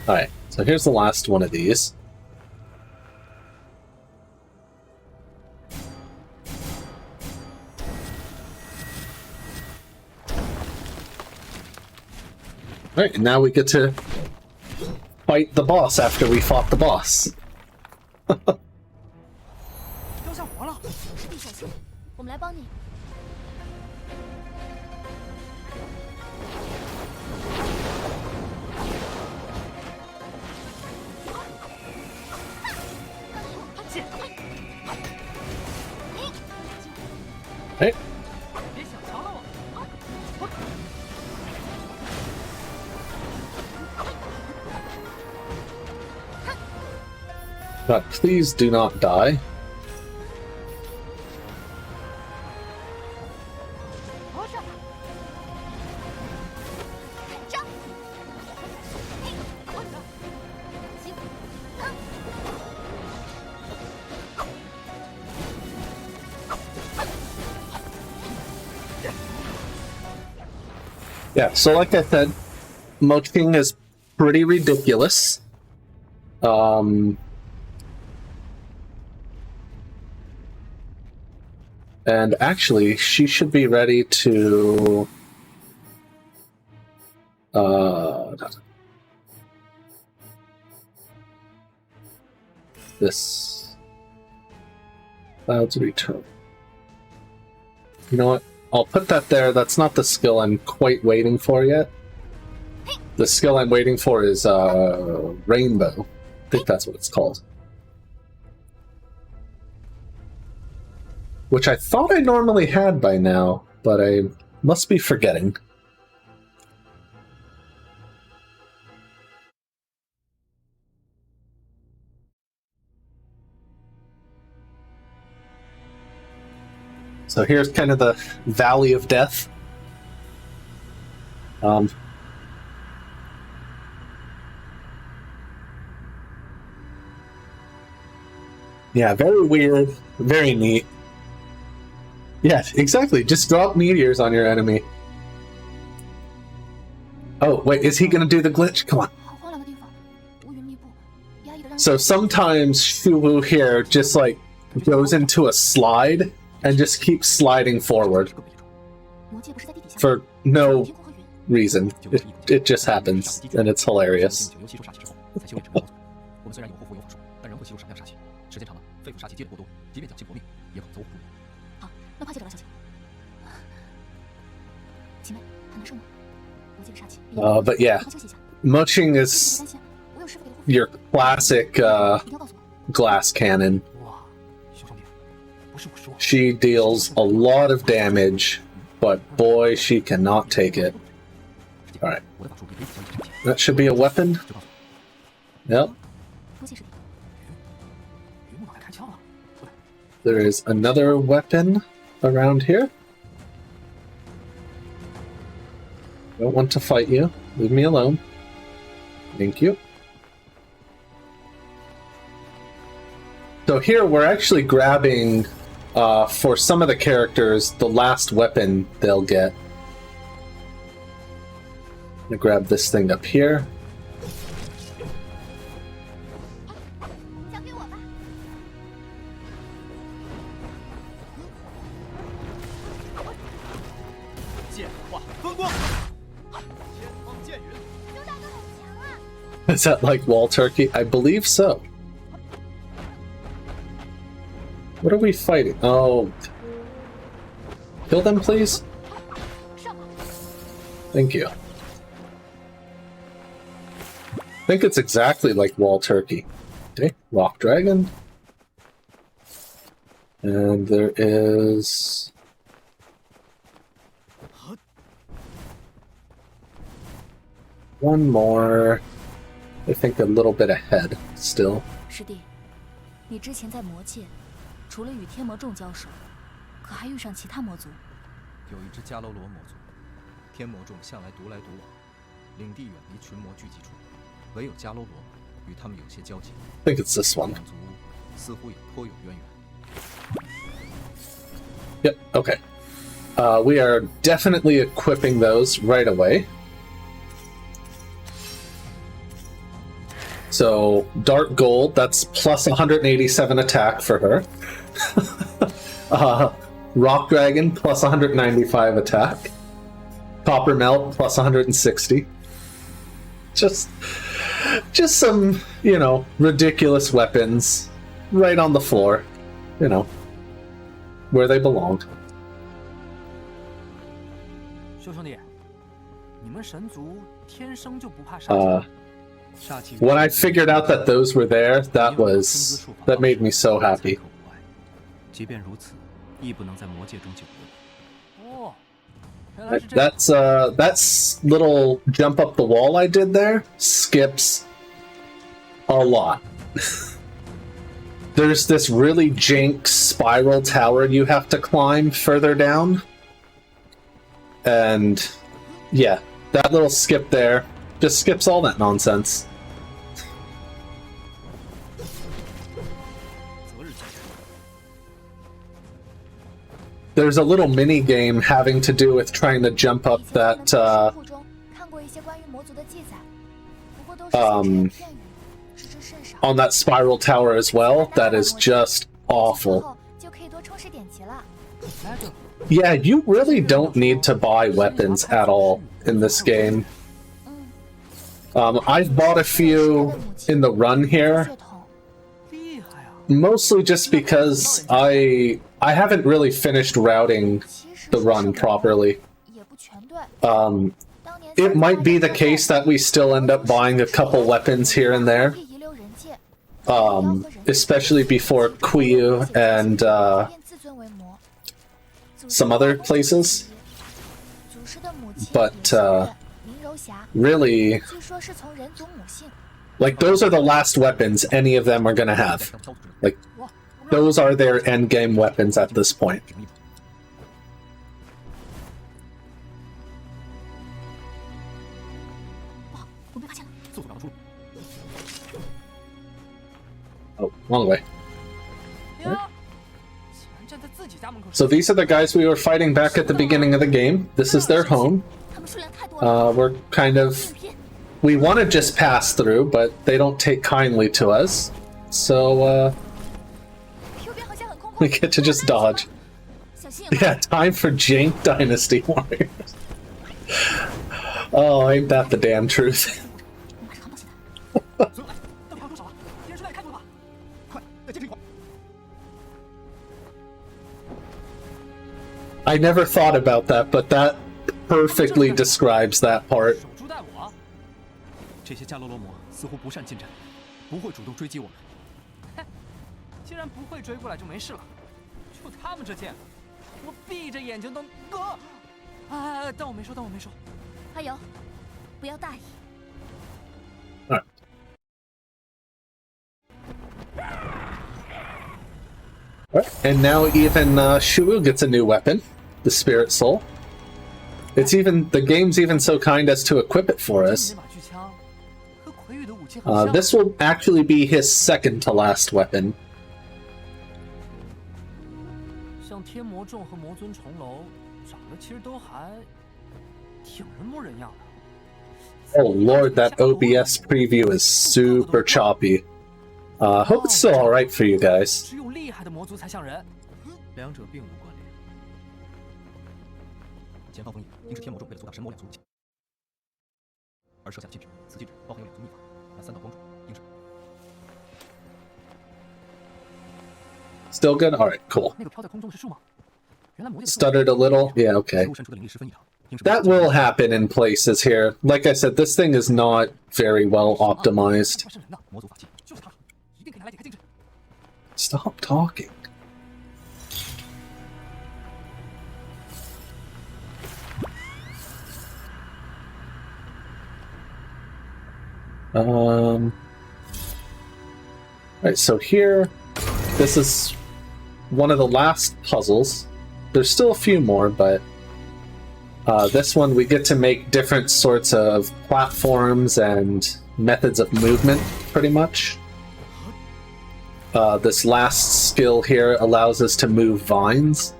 Alright, so here's the last one of these. Alright, and now we get to fight the boss after we fought the boss. 雕像活了，师弟小心，我们来帮你。哎，别想强了我！ God, please do not die. 不是，上！ Yeah, so like I said, Moching is pretty ridiculous. And actually, she should be ready to... this... Cloud's Return. You know what? I'll put that there. That's not the skill I'm quite waiting for yet. The skill I'm waiting for is Rainbow. I think that's what it's called. Which I thought I normally had by now, but I must be forgetting. So here's kind of the Valley of Death. Yeah, very weird, very neat. Yeah, exactly. Just drop meteors on your enemy. Oh, wait, is he gonna do the glitch? Come on. 好荒凉的地方，乌云密布，压抑的让人 So sometimes Shuwu here just like goes into a slide and just keeps sliding forward 魔界不是在地底下吗？ for no 天空和云， reason. It just happens, and it's hilarious. 九幽吸收煞气之后，才修炼成魔族。我们虽然有护符有法术，但仍会吸入少量煞气，时间长了，肺腑煞气积累过多，即便侥幸活命，也可能走火入魔。 好，那快些找到小姐。姐妹，还难受吗？魔界的煞气。 But yeah, 快休息一下。 Moching 别 is 担心，我有师傅给的护符， your classic 一定要告诉我。 glass cannon. 哇，小兄弟，不是我说， She deals a lot of damage, but boy, she cannot take it. Alright. That should be a weapon. Yep. There is another weapon around here. Don't want to fight you. Leave me alone. Thank you. So here we're actually grabbing, for some of the characters, the last weapon they'll get. I'm gonna grab this thing up here. Is that like wall turkey? I believe so. What are we fighting? Oh. Kill them, please? Thank you. I think it's exactly like wall turkey. Okay, rock dragon. And there is... one more. I think a little bit ahead still. 师弟，你之前在魔界，除了与天魔众交手，可还遇上其他魔族？有一支迦楼罗魔族，天魔众向来独来独往，领地远离群魔聚集处，唯有迦楼罗与他们有些交集。I think it's this one. 两族似乎也颇有渊源。 Yep, okay. We are definitely equipping those right away. So, Dark Gold, that's plus 187 attack for her. Rock Dragon, plus 195 attack. Copper Melt, plus 160. Just some, you know, ridiculous weapons right on the floor. You know, where they belong. 兄弟，你们神族天生就不怕杀气。 When I figured out that those were there, that made me so happy. 即便如此，亦不能在魔界中久留。 That's little jump up the wall I did there skips a lot. There's this really jank spiral tower you have to climb further down. And yeah, that little skip there just skips all that nonsense. There's a little mini game having to do with trying to jump up that on that spiral tower as well. That is just awful. Yeah, you really don't need to buy weapons at all in this game. I've bought a few in the run here, mostly just because I haven't really finished routing the run properly. It might be the case that we still end up buying a couple weapons here and there, especially before Quiyu and some other places. But really, like, those are the last weapons any of them are gonna have. Like, those are their endgame weapons at this point. Oh, wrong way. So these are the guys we were fighting back at the beginning of the game. This is their home. We're kind of... We want to just pass through, but they don't take kindly to us. So, we get to just dodge. Yeah, time for Jank Dynasty Warriors. Oh, ain't that the damn truth. I never thought about that, but that perfectly describes that part. 这些迦楼罗魔似乎不善近战，不会主动追击我们。既然不会追过来就没事了。就他们这剑，我闭着眼睛都……当我没说，当我没说。还有，不要大意。 Alright. Alright, and now even Shuwu gets a new weapon, the Spirit Soul. It's even the game's even so kind as to equip it for us. This will actually be his second to last weapon. 像天魔众和魔尊重楼，长得其实都还挺人模人样的。 Oh lord, that OBS preview is super choppy. Hope it's still alright for you guys. 只有厉害的魔族才像人，两者并无关联。前方封印应是天魔众为了阻挡神魔两族入侵而设下的禁制，此禁制包含有两族秘法，那三道光柱应是。 Still good? Alright, cool. 那个飘在空中的是树吗？原来魔界 Stuttered a little? Yeah, okay. That will happen in places here. Like I said, this thing is not very well optimized. Stop talking. Right, so here, this is one of the last puzzles. There's still a few more, but this one we get to make different sorts of platforms and methods of movement, pretty much. This last skill here allows us to move vines.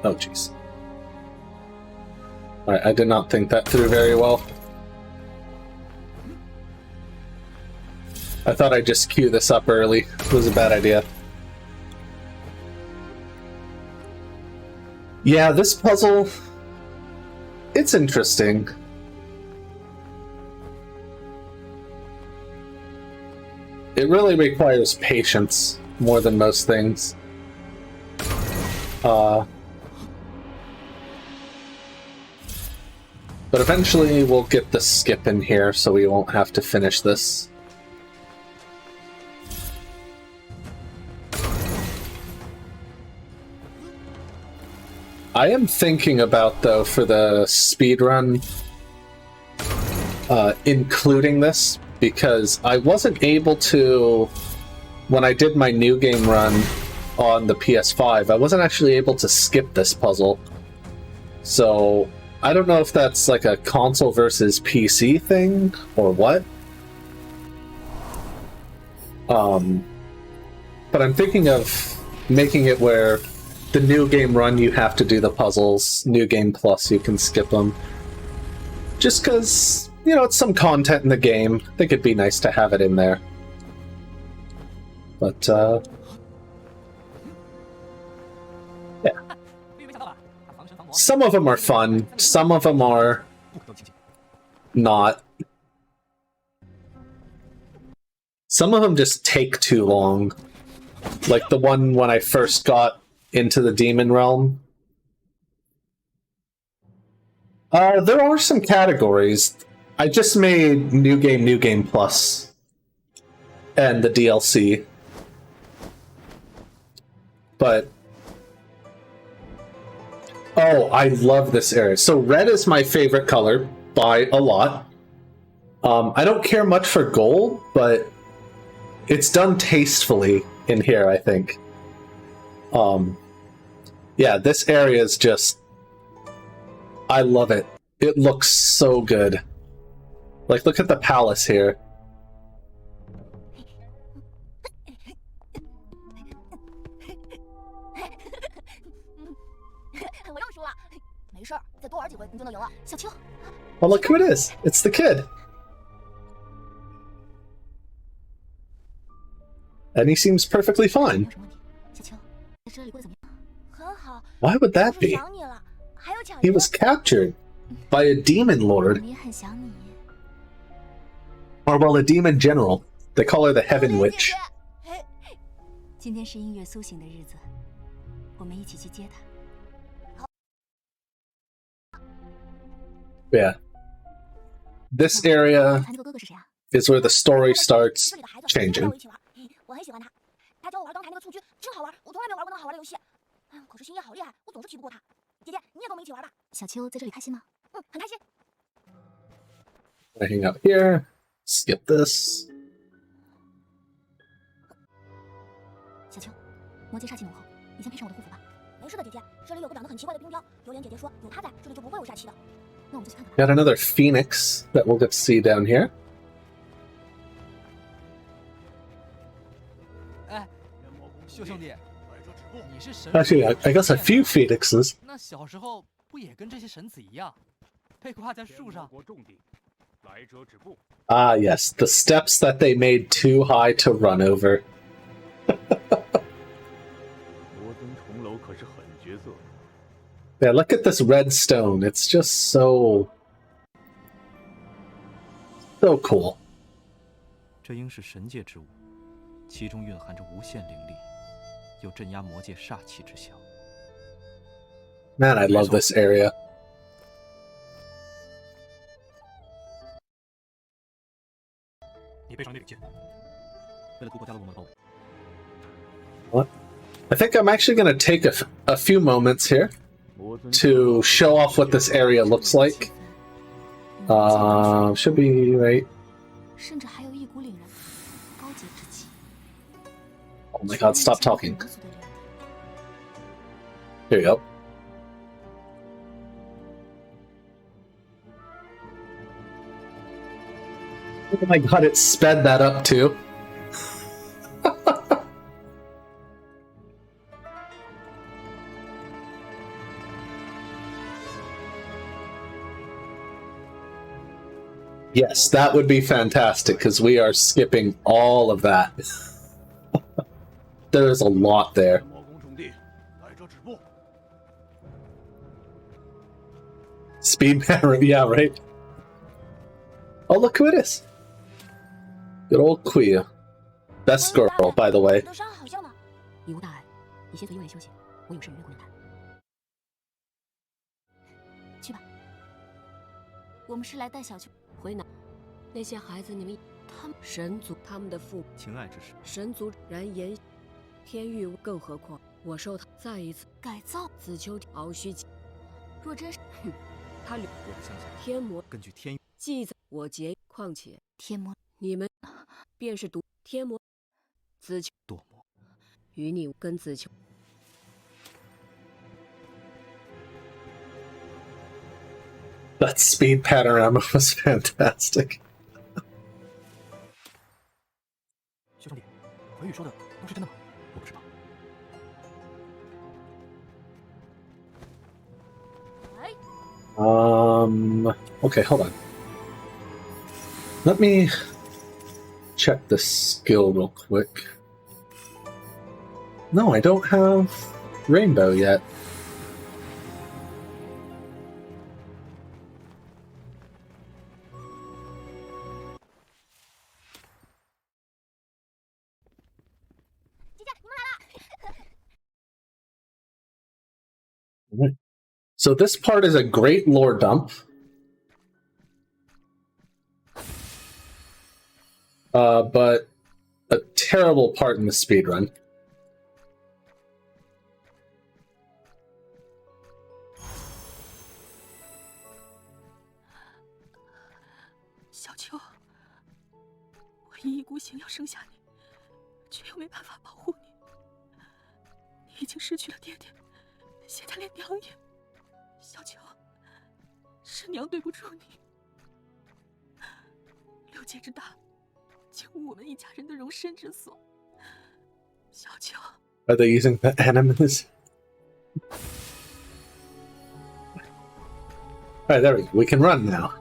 Oh, jeez. Alright, I did not think that through very well. I thought I'd just queue this up early. It was a bad idea. Yeah, this puzzle... it's interesting. It really requires patience more than most things. But eventually we'll get the skip in here so we won't have to finish this. I am thinking about, though, for the speedrun, including this, because I wasn't able to, when I did my new game run on the PS5, I wasn't actually able to skip this puzzle. So, I don't know if that's like a console versus PC thing, or what. But I'm thinking of making it where the new game run you have to do the puzzles, new game plus you can skip them. Just because, you know, it's some content in the game. I think it'd be nice to have it in there. But, yeah. Some of them are fun, some of them are not. Some of them just take too long. Like the one when I first got into the Demon Realm. There are some categories. I just made New Game Plus, and the DLC. But... oh, I love this area. So red is my favorite color by a lot. I don't care much for gold, but it's done tastefully in here, I think. Yeah, this area is just... I love it. It looks so good. Like, look at the palace here. Well, look who it is. It's the kid. And he seems perfectly fine. Why would that be? He was captured by a demon lord. Or, well, a demon general. They call her the Heaven Witch. Yeah. This area is where the story starts changing. 姐姐，你也跟我们一起玩吧。小秋在这里开心吗？很开心。 I hang out here. Skip this. 小秋，魔界煞气浓厚，你先配上我的护符吧。没事的，姐姐，这里有个长得很奇怪的冰雕，榴莲姐姐说有它在，这里就不会有煞气的。那我们就去看看吧。Got another phoenix that we'll get to see down here. 哎，秀兄弟，你是神？ Actually, I guess a few phoenixes. 那小时候不也跟这些神子一样，被挂在树上？ Ah, yes, the steps that they made too high to run over. Yeah, look at this red stone. It's just so cool. 这应是神界之物，其中蕴含着无限灵力，有镇压魔界煞气之效。 Man, I love this area. 你背上那柄剑，为了突破加勒罗摩的包围。 What? I think I'm actually going to take a few moments here to show off what this area looks like. Should be right. 甚至还有一股凛然高洁之气。 Oh my god, stop talking. Here you go. Oh my god, it sped that up too. Yes, that would be fantastic, because we are skipping all of that. There is a lot there. Speed banner, yeah, right? Oh, look who it is. Good old Quia. Best girl, by the way. 你无大碍，你先随一位休息，我有事与月姑娘谈。去吧。我们是来带小秋回哪？那些孩子，你们他们神族他们的父情爱之事，神族然言天欲，更何况我受他再一次改造子秋敖须记。若真是，他我不相信。天魔根据天记载，我劫，况且天魔，你们便是毒天魔子秋堕魔，与你跟子秋。 That speed panorama was fantastic. 秀兄弟，回宇说的都是真的吗？我不知道。 Okay, hold on. Let me check the skill real quick. No, I don't have Rainbow yet. Alright. So this part is a great lore dump. But a terrible part in the speedrun. 小秋，我一股想要生下你，却又没办法保护你。你已经失去了爹爹，现在连娘也……小秋，是娘对不住你。六界之大，竟无我们一家人的容身之所。小秋 Are they using the animals? Alright, there we go. We can run now.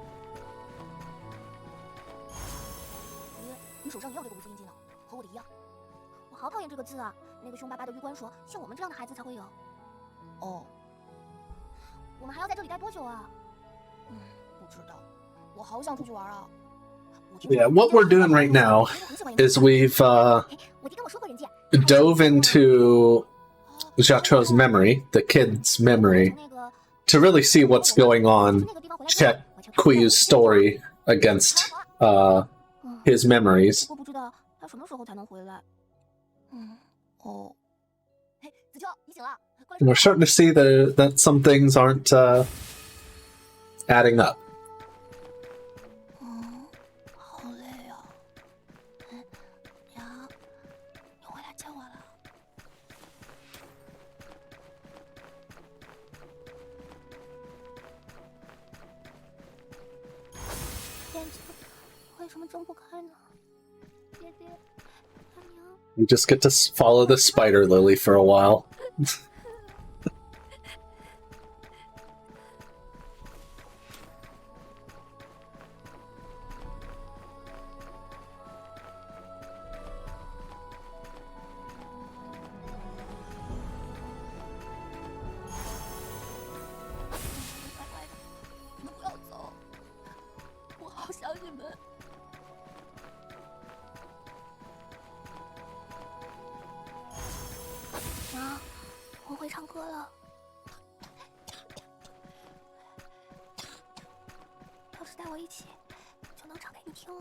你手上也有这个无字印记呢，和我的一样。我好讨厌这个字啊！那个凶巴巴的玉官说，像我们这样的孩子才会有。哦，我们还要在这里待多久啊？不知道。我好想出去玩啊！ Yeah, what we're doing right now is we've dove into Jatro's memory, the kid's memory, to really see what's going on, check Quiyu's story against his memories. 我不知道他什么时候才能回来。哦，嘿，子秋，你醒了， we're starting to see that some things aren't adding up. 好累啊！娘，你回来见我了。眼睛为什么睁不开呢？爹爹，大娘。 We just get to follow the spider lily for a while. 你们不要走，我好想你们。娘，我会唱歌了。要是带我一起，就能唱给你听了。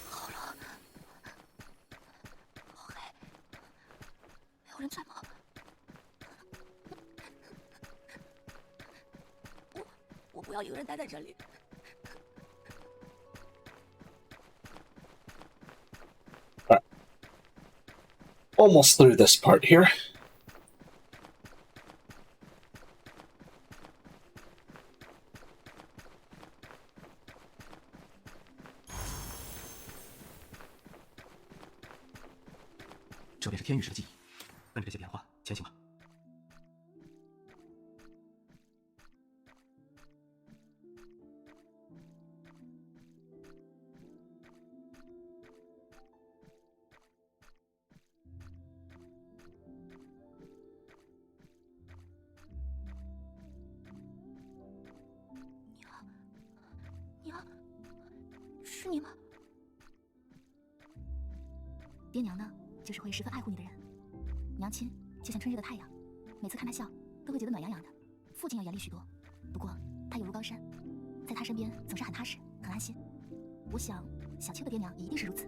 好了，好黑，有人在吗？ 我不要一个人待在这里。 Almost through this part here. 这便是天域时的记忆，跟着这些变化前行吧。 娘，是你吗？爹娘呢，就是会十分爱护你的人。娘亲就像春日的太阳，每次看他笑，都会觉得暖洋洋的。父亲要严厉许多，不过他有如高山，在他身边总是很踏实，很安心。我想小秋的爹娘也一定是如此。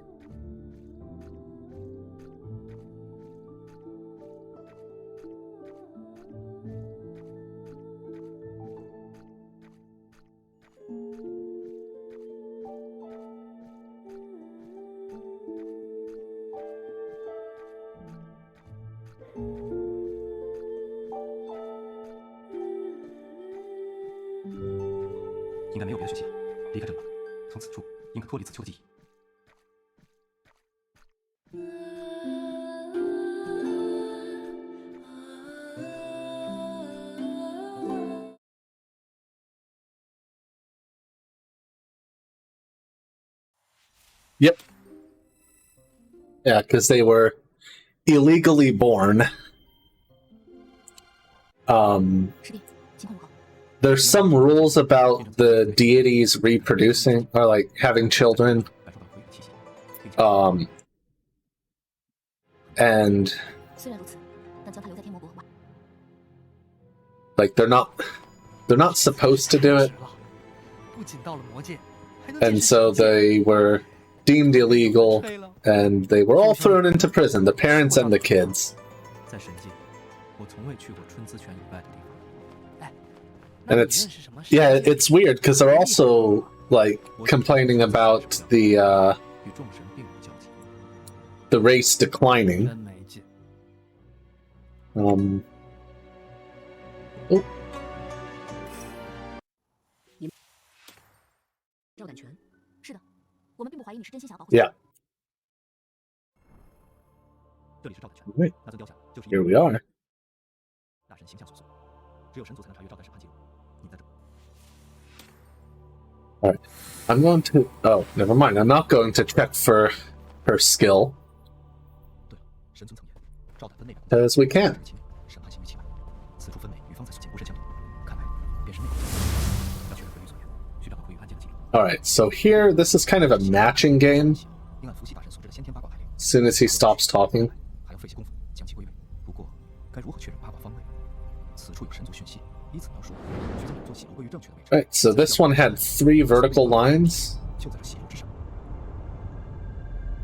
应该没有别的讯息了。离开这里吧，从此处应可脱离子秋的记忆。 Yep. Yeah, because they were illegally born. There's some rules about the deities reproducing or like having children. And like they're not supposed to do it. And so they were deemed illegal, and they were all thrown into prison, the parents and the kids. And it's weird because they're also like complaining about the race declining. Oh. Yeah. Wait. Here we are. Alright. I'm going to... Oh, never mind. I'm not going to check for her skill. As we can. Alright, so here, this is kind of a matching game. As soon as he stops talking. Right, so this one had 3 vertical lines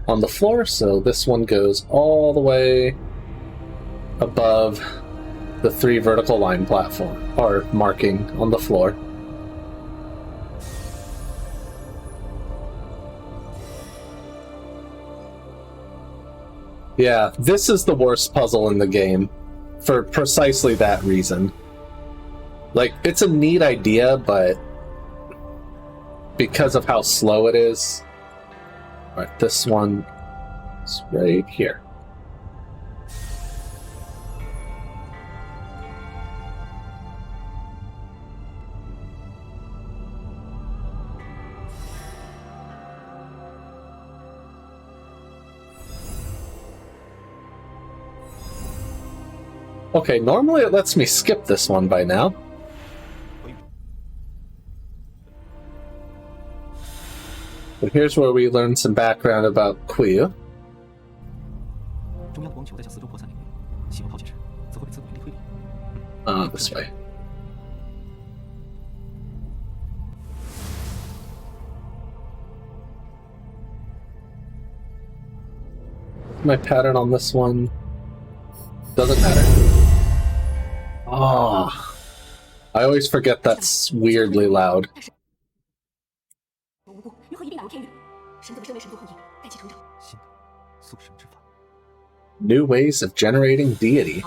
on the floor, so this one goes all the way above the 3 vertical line platform, or marking on the floor. Yeah, this is the worst puzzle in the game, for precisely that reason. Like, it's a neat idea, but because of how slow it is... Alright, this one is right here. Okay, normally it lets me skip this one by now. But here's where we learn some background about Quiyu. This way. My pattern on this one doesn't matter. Oh, I always forget that's weirdly loud. New ways of generating deity.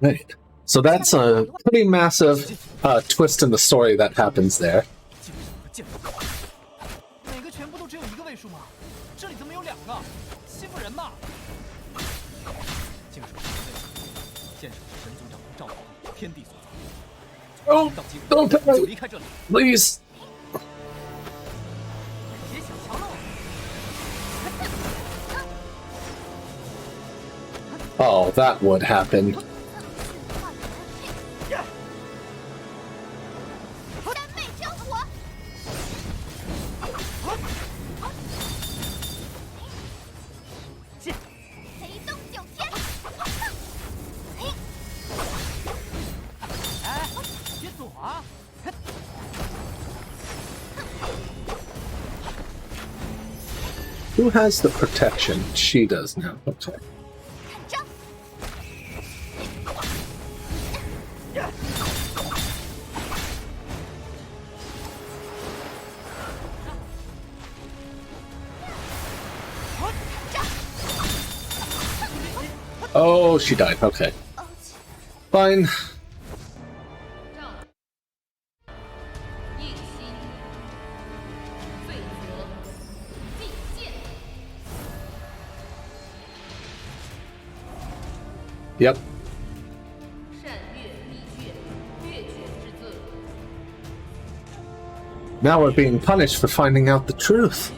Right. So that's a pretty massive twist in the story that happens there. Oh, don't die! Please! Oh, that would happen. Who has the protection? She does now. Okay. Oh, she died. Okay. Fine. Yep. Now we're being punished for finding out the truth.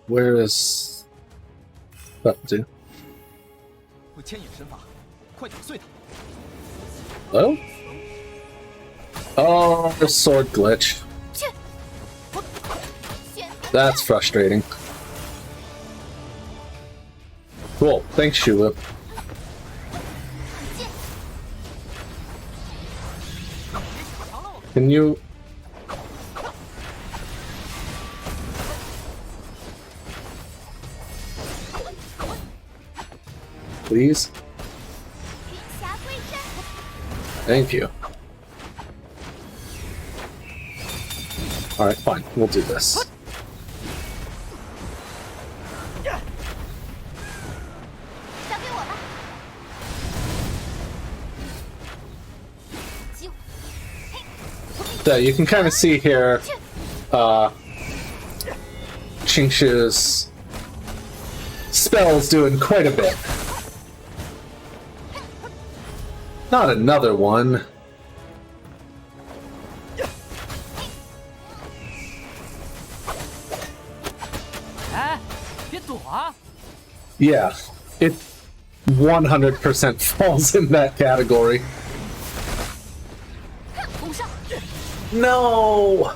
Where is that dude? Hello? Oh, the sword glitch. That's frustrating. Cool. Thanks, Shulu. Can you... Please? Thank you. Alright, fine. We'll do this. So you can kind of see here, Qingshu's spell's doing quite a bit. Not another one. Yeah, it 100% falls in that category. No!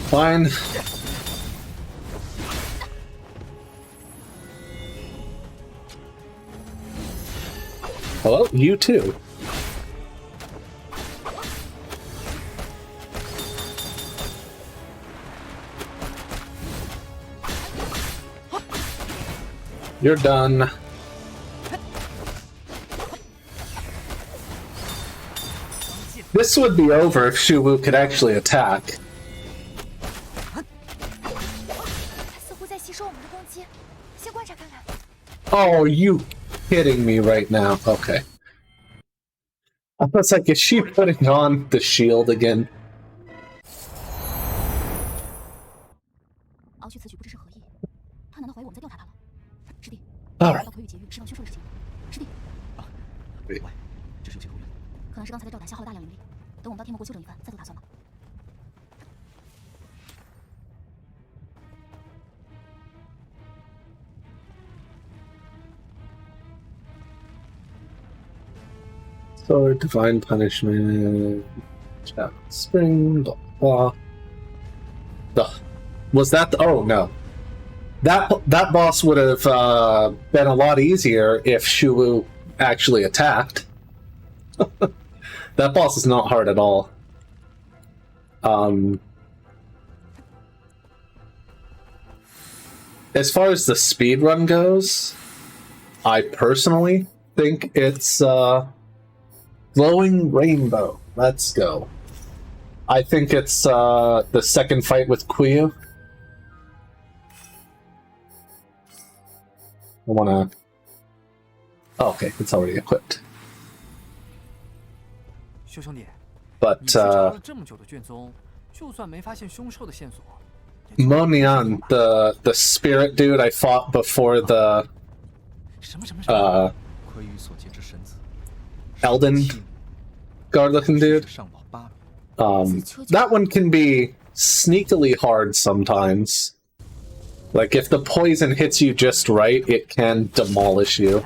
Fine. Hello, you too. You're done. This would be over if Shuwu could actually attack. Oh, are you kidding me right now? Okay. I was like, is she putting on the shield again? Alright. Wait. Sword, divine punishment, spring, blah blah. Ugh. Was that the, oh no. That boss would have been a lot easier if Shuwu actually attacked. That boss is not hard at all. As far as the speedrun goes, I personally think it's Glowing Rainbow. Let's go. I think it's the second fight with Kuyu. I wanna... Oh, okay, it's already equipped. But, Monian, the spirit dude I fought before the... Elden guard-looking dude. That one can be sneakily hard sometimes. Like, if the poison hits you just right, it can demolish you.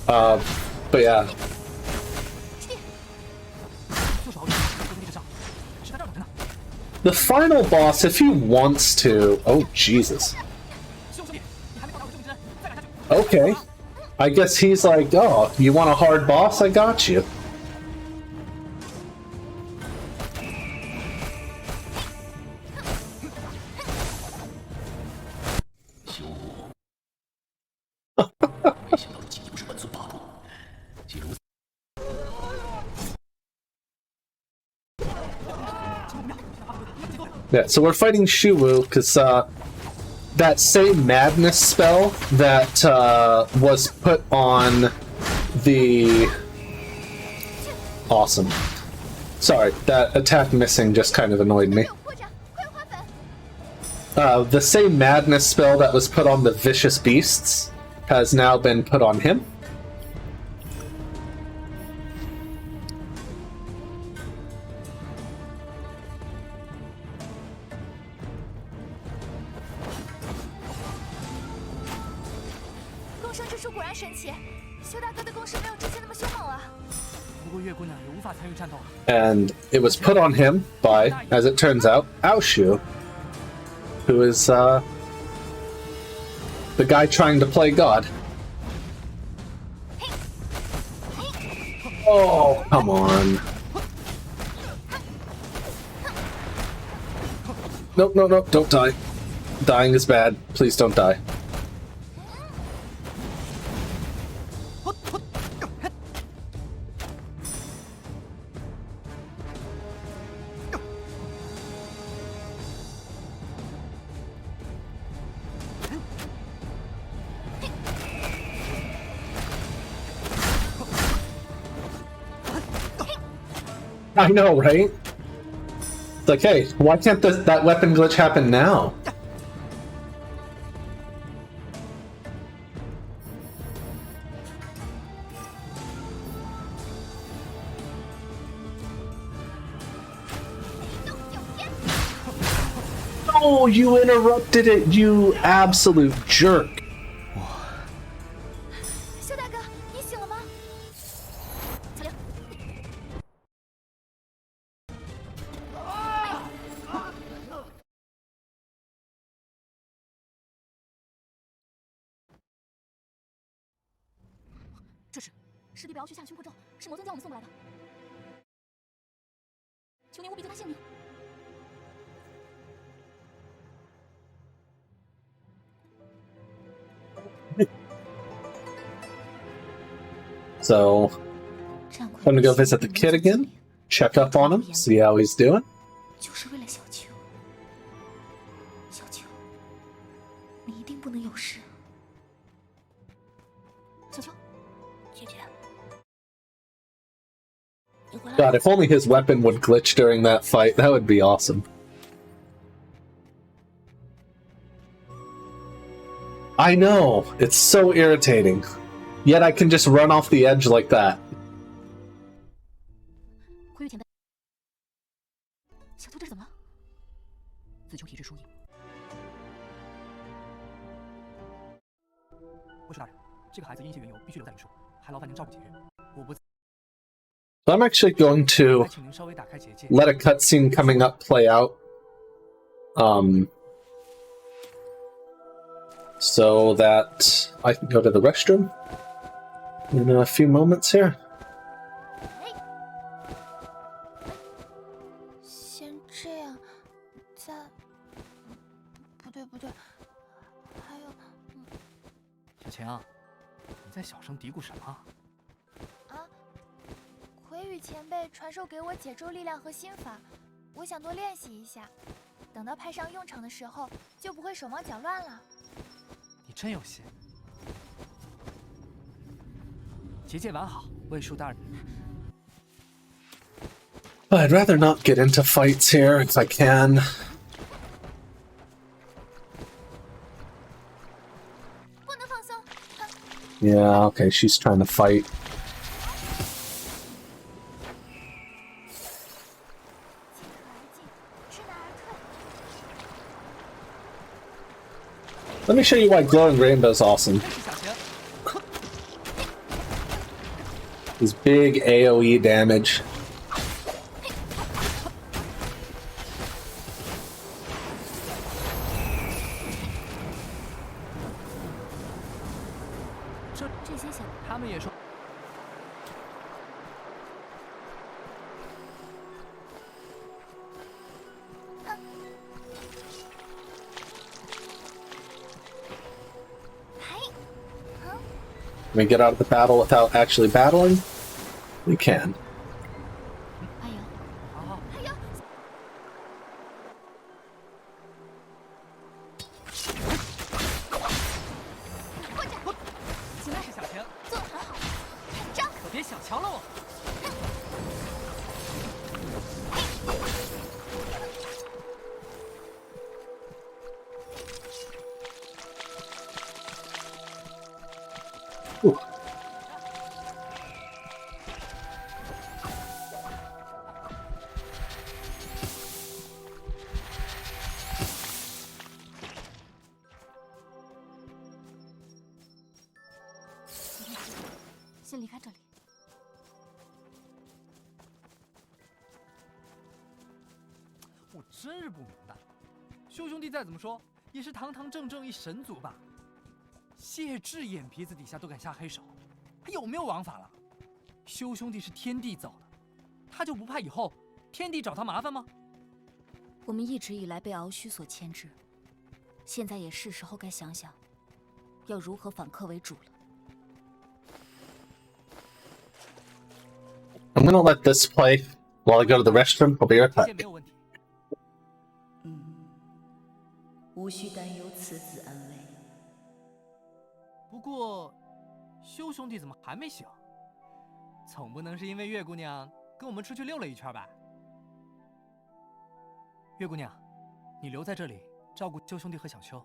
But yeah. The final boss, if he wants to... Oh, Jesus. Okay. I guess he's like, oh, you want a hard boss? I got you. Yeah, so we're fighting Shuwu, because that same madness spell that was put on the... Awesome. Sorry, that attack missing just kind of annoyed me. The same madness spell that was put on the vicious beasts has now been put on him. And it was put on him by, as it turns out, Aoshu. who is the guy trying to play God. Oh, come on. Nope, no, no, don't die. Dying is bad. Please don't die. I know, right? It's like, hey, why can't that weapon glitch happen now? Oh, you interrupted it, you absolute jerk. 修大哥，你醒了吗？小玲，这是师弟表要去下凶迫咒，是魔尊将我们送过来的。求您务必救他性命。 So, I'm gonna go visit the kid again, check up on him, see how he's doing. 就是为了小秋。小秋，你一定不能有事。小秋，姐姐， God, if only his weapon would glitch during that fight, that would be awesome. I know, it's so irritating. Yet I can just run off the edge like that. 回玉田的小秋，这是怎么了？自求体质疏硬。卫士大人，这个孩子因些缘由必须留在灵树，还劳烦您照顾节约。我不。 So I'm actually going to let a cutscene coming up play out. So that I can go to the restroom in a few moments here. 先这样，再不对，还有，小晴，你在小声嘀咕什么？啊，魁羽前辈传授给我解咒力量和心法，我想多练习一下，等到派上用场的时候，就不会手忙脚乱了。你真有心。 结界完好，卫术大人。 I'd rather not get into fights here if I can. 不能放松。Yeah, okay, she's trying to fight. Let me show you why glowing rainbow's awesome. His big AoE damage. Can we get out of the battle without actually battling? We can. Ooh. 先离开这里。我真是不明白，修兄弟再怎么说也是堂堂正正一神族吧？谢志眼皮子底下都敢下黑手，还有没有王法了？修兄弟是天帝走的，他就不怕以后天帝找他麻烦吗？我们一直以来被敖须所牵制，现在也是时候该想想，要如何反客为主了。I'm gonna let this play while I go to the restroom. I'll be right 这 back. 些没有问题。无需担忧此子安危。不过，修兄弟怎么还没醒？总不能是因为月姑娘跟我们出去溜了一圈吧？月姑娘，你留在这里照顾修兄弟和小秋，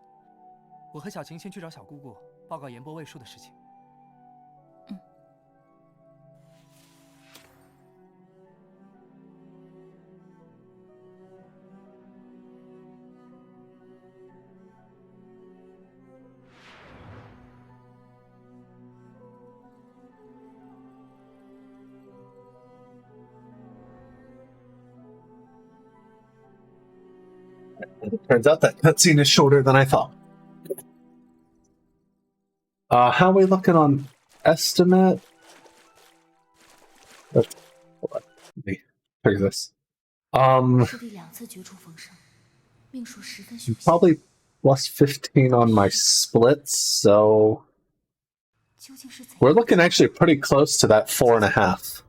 我和小晴先去找小姑姑报告言波未数的事情。Turns out that cutscene is shorter than I thought. How are we looking on estimate? Hold on. Let me figure this. 师弟2次绝处逢生，命数十分凶险。 Probably plus 15 on my splits, so 究竟是怎样？ we're looking actually pretty close to that 4.5.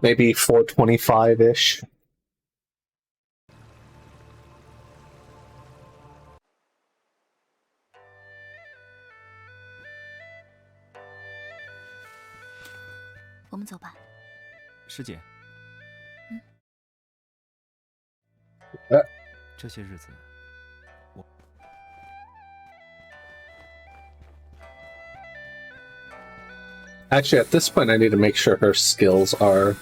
Maybe 425-ish. 我们走吧。师姐，这些日子，我 Actually, at this point, I need to make sure her skills are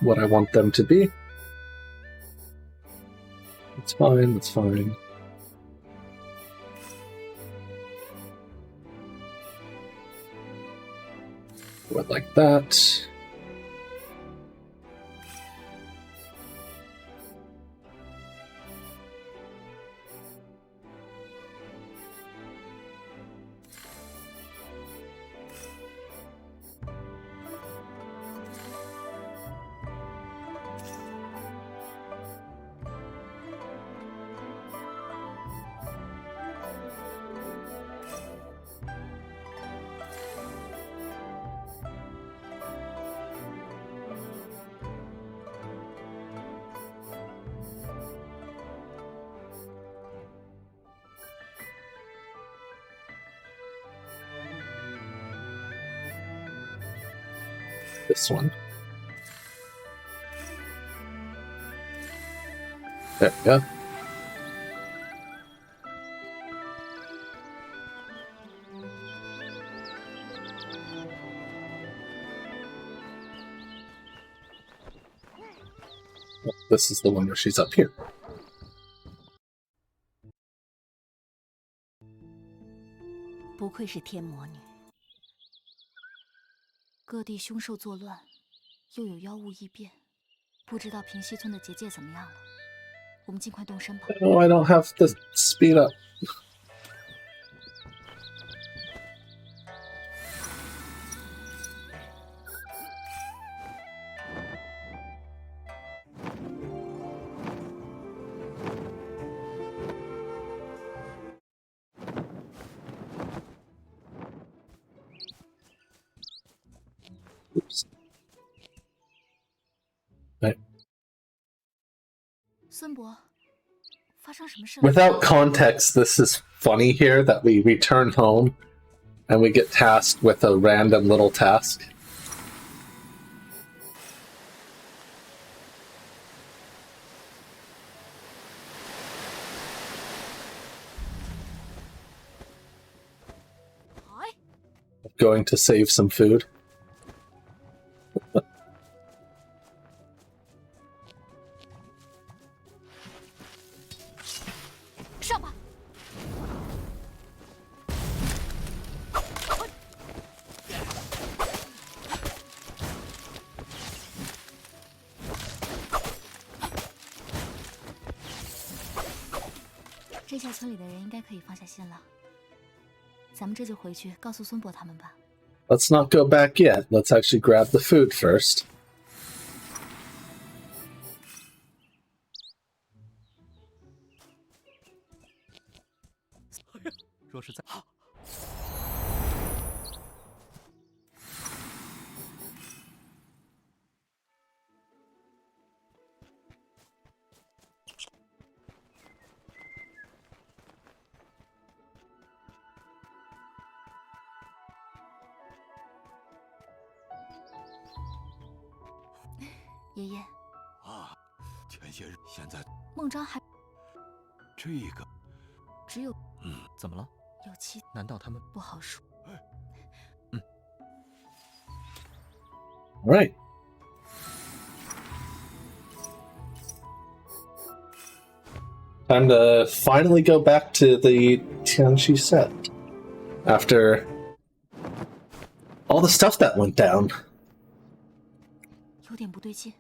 what I want them to be. It's fine, it's fine. Do it like that. This one. There we go. This is the one where she's up here. 不愧是天魔女，各地凶兽作乱，又有妖物异变，不知道平西村的结界怎么样了。我们尽快动身吧。Oh, I don't have the speed up. Oops. Right. 孙伯，发生什么事了？ Without context, this is funny here that we return home and we get tasked with a random little task. Going to save some food. 上吧。这下村里的人应该可以放下心了。咱们这就回去告诉孙伯他们吧。Let's not go back yet. Let's actually grab the food first. 若是在，爷爷，啊，前些日现在孟章还这个，只有怎么了？有妻，难道他们不好说。All right. Time to finally go back to the Tianxi set after all the stuff that went down. 有点不对劲，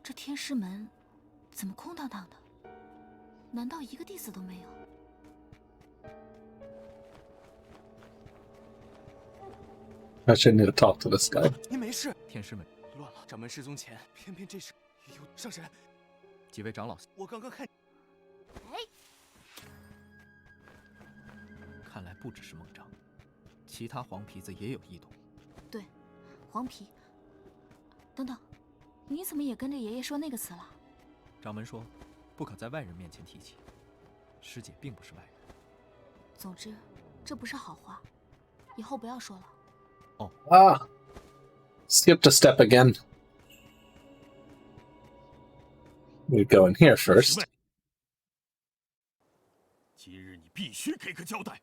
这天师门怎么空荡荡的？难道一个弟子都没有？ I should need to talk to this guy. 您没事？天师们乱了！掌门失踪前，偏偏这时有上神。几位长老，我刚刚看，看来不只是孟章，其他黄皮子也有异动。对，黄皮。等等，你怎么也跟着爷爷说那个词了？掌门说，不可在外人面前提起。师姐并不是外人。总之，这不是好话，以后不要说了。 Ah, skipped a step again. We go in here first. 今日你必须给个交代。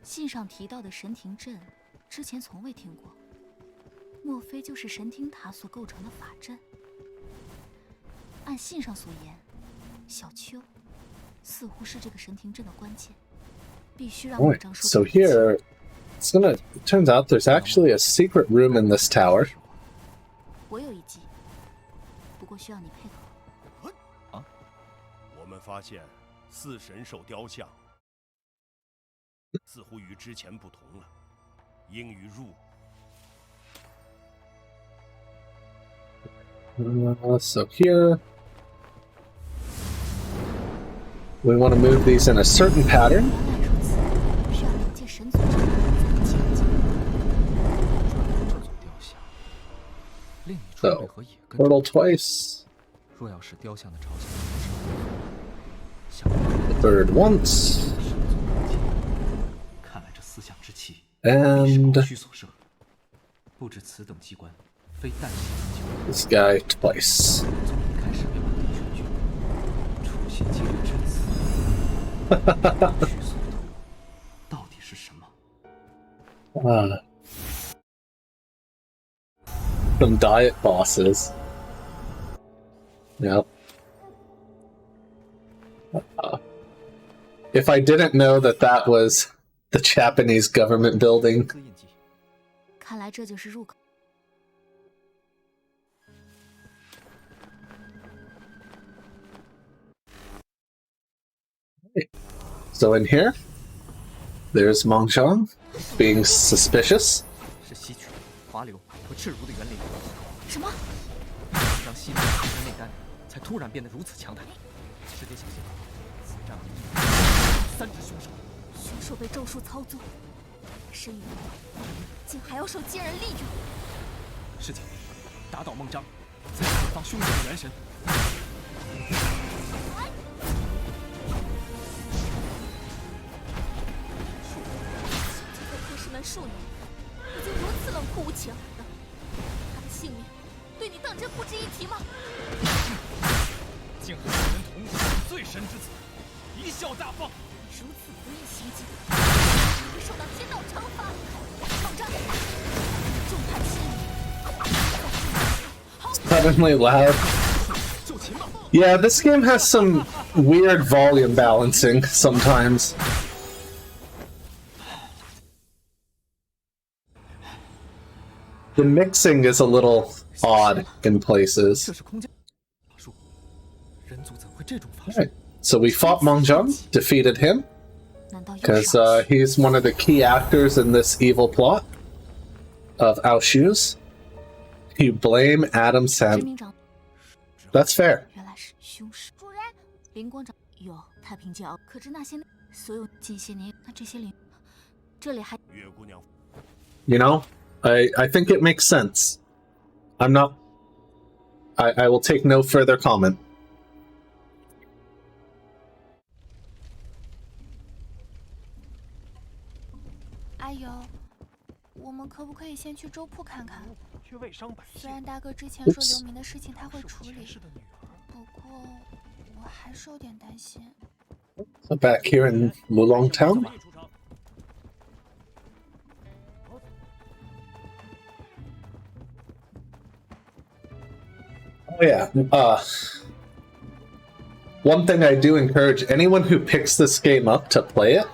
信上提到的神庭阵，之前从未听过，莫非就是神庭塔所构成的法阵？按信上所言，小秋似乎是这个神庭阵的关键。 Alright, so here, it turns out there's actually a secret room in this tower. 我有一计，不过需要你配合。我们发现四神兽雕像似乎与之前不同了，应于入。So here, we want to move these in a certain pattern. 是要连接神族之后才能前进。这座雕像，另一处 So 为何也跟 portal twice. 若要使雕像的朝向， The third once. 看来这思想之气 And 必是虚所设。不知此等机关，非旦夕 this guy twice. 从一开始便把敌全军，出现几率至此。虚所图，到底是什么？ Some diet bosses. Yep. If I didn't know that that was the Japanese government building. 看来这就是入口。 So in here, there's Mongchang being suspicious. 是吸取华流和赤如的原理。什么？让西门的内丹才突然变得如此强大。师姐小心，此战3只凶手。凶手被咒术操纵，身影竟还要受奸人利用。师姐，打倒孟章，才是本方凶手的元神。 数年，已经如此冷酷无情了，他的性命对你当真不值一提吗？竟和人同是最神之子，贻笑大方！如此不义行径，你会受到天道惩罚。孟章，众叛亲离。 Suddenly loud. Yeah, this game has some weird volume balancing sometimes. The mixing is a little odd in places. Alright, so we fought Mongjang, defeated him, because he's one of the key actors in this evil plot of Aoshu's. You blame Adam Sam. That's fair. You know, I think it makes sense. I'm not... I will take no further comment.阿尤，我们可不可以先去粥铺看看？虽然大哥之前说刘明的事情他会处理，不过我还是有点担心。So back here in Wulong Town. Oh yeah. One thing I do encourage anyone who picks this game up to play it.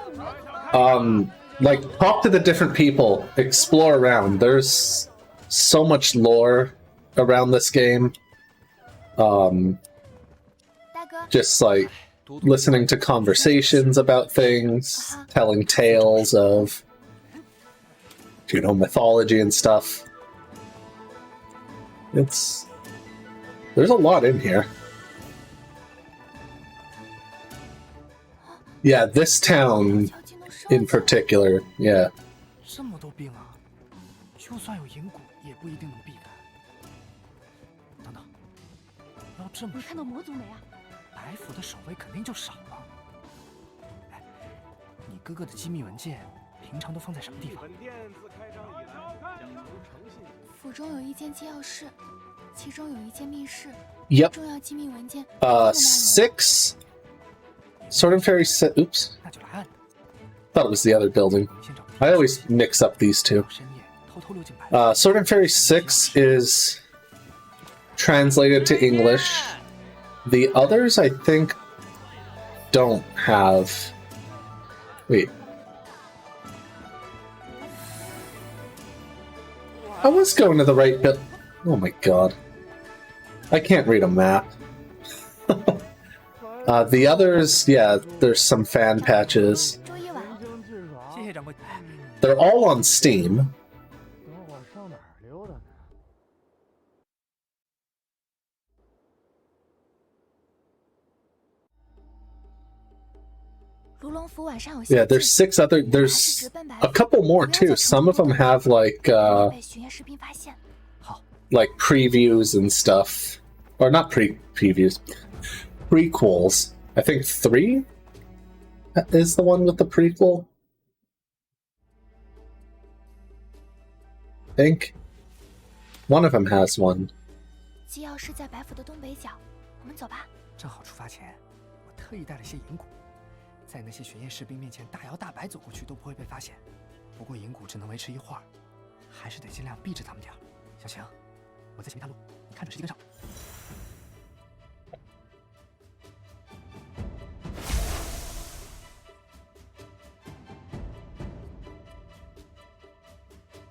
Like, talk to the different people, explore around. There's so much lore around this game. Just like listening to conversations about things, telling tales of, you know, mythology and stuff. There's a lot in here. Yeah, this town in particular, yeah. 这么多兵啊，就算有银骨，也不一定能避开。等等，要这么说，看到魔族没啊？白府的守卫肯定就少了。哎，你哥哥的机密文件平常都放在什么地方？府中有一间机要室，其中有一间密室。Yep. 重要机密文件。6. Sword and Fairy set. Oops. Thought it was the other building. I always mix up these two. Sword and Fairy 6 is translated to English. The others, I think, don't have... Wait. I was going to the right bit. Oh my god. I can't read a map. The others, yeah, there's some fan patches. They're all on Steam. Yeah, there's 6 other... There's a couple more too. Some of them have like previews and stuff. Or not previews. Prequels. I think 3 is the one with the prequel. I think one of them has one. 机要室在白府的东北角，我们走吧。正好出发前，我特意带了些银骨，在那些雪夜士兵面前大摇大摆走过去都不会被发现。不过银骨只能维持一会儿，还是得尽量避着他们点儿。小晴，我在前面探路，你看准时机跟上。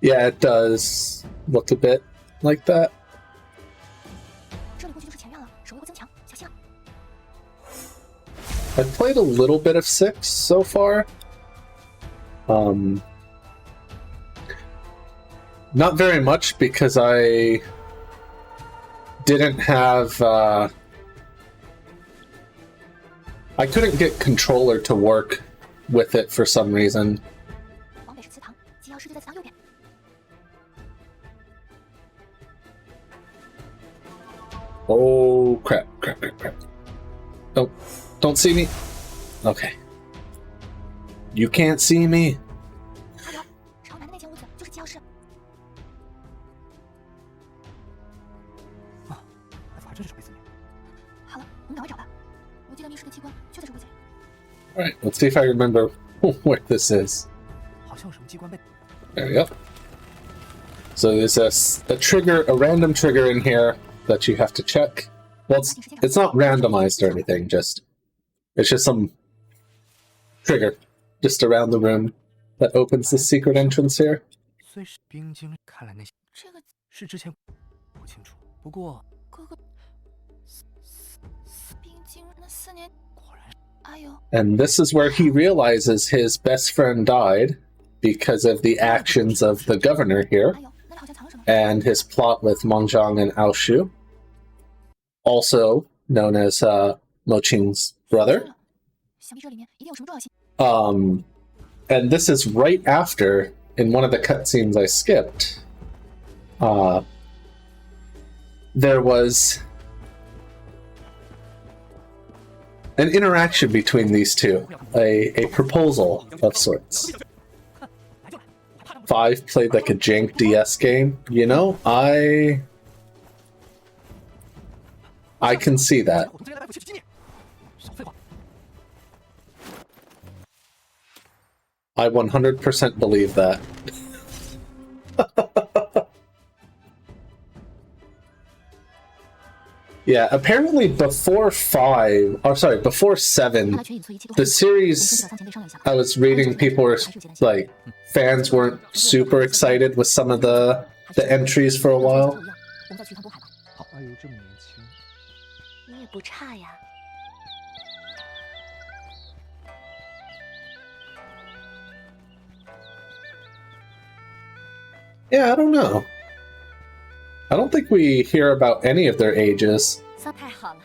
Yeah, it does look a bit like that. 这里过去就是前院了，守卫会增强，小心啊！ I've played a little bit of 6 so far. Not very much because I didn't have... I couldn't get controller to work with it for some reason. 往北是祠堂，机要室就在祠堂右边。 Oh, crap. Don't see me. Okay. You can't see me. 阿瑶，朝南的那间屋子就是机要室。啊，咋这是守卫司令？好了，我们赶快找吧。我记得密室的机关就在这屋子里。 Alright, let's see if I remember where this is. 好像有什么机关被... There we go. So there's a trigger, a random trigger in here that you have to check. Well, it's not randomized or anything, it's just some trigger just around the room that opens the secret entrance here. 虽是兵精，看来那些这个是之前不清楚。不过哥哥，兵 And this is where he realizes his best friend died because of the actions of the governor here and his plot with Mengjiang and Aoshu, also known as Mo Qing's brother. And this is right after, in one of the cutscenes I skipped, there was an interaction between these two, a proposal of sorts. 5 played like a jank DS game. You know, I can see that. I 100% believe that. Yeah, apparently before 7, the series, I was reading, people were like, fans weren't super excited with some of the entries for a while. Yeah, I don't know. I don't think we hear about any of their ages. 太好了，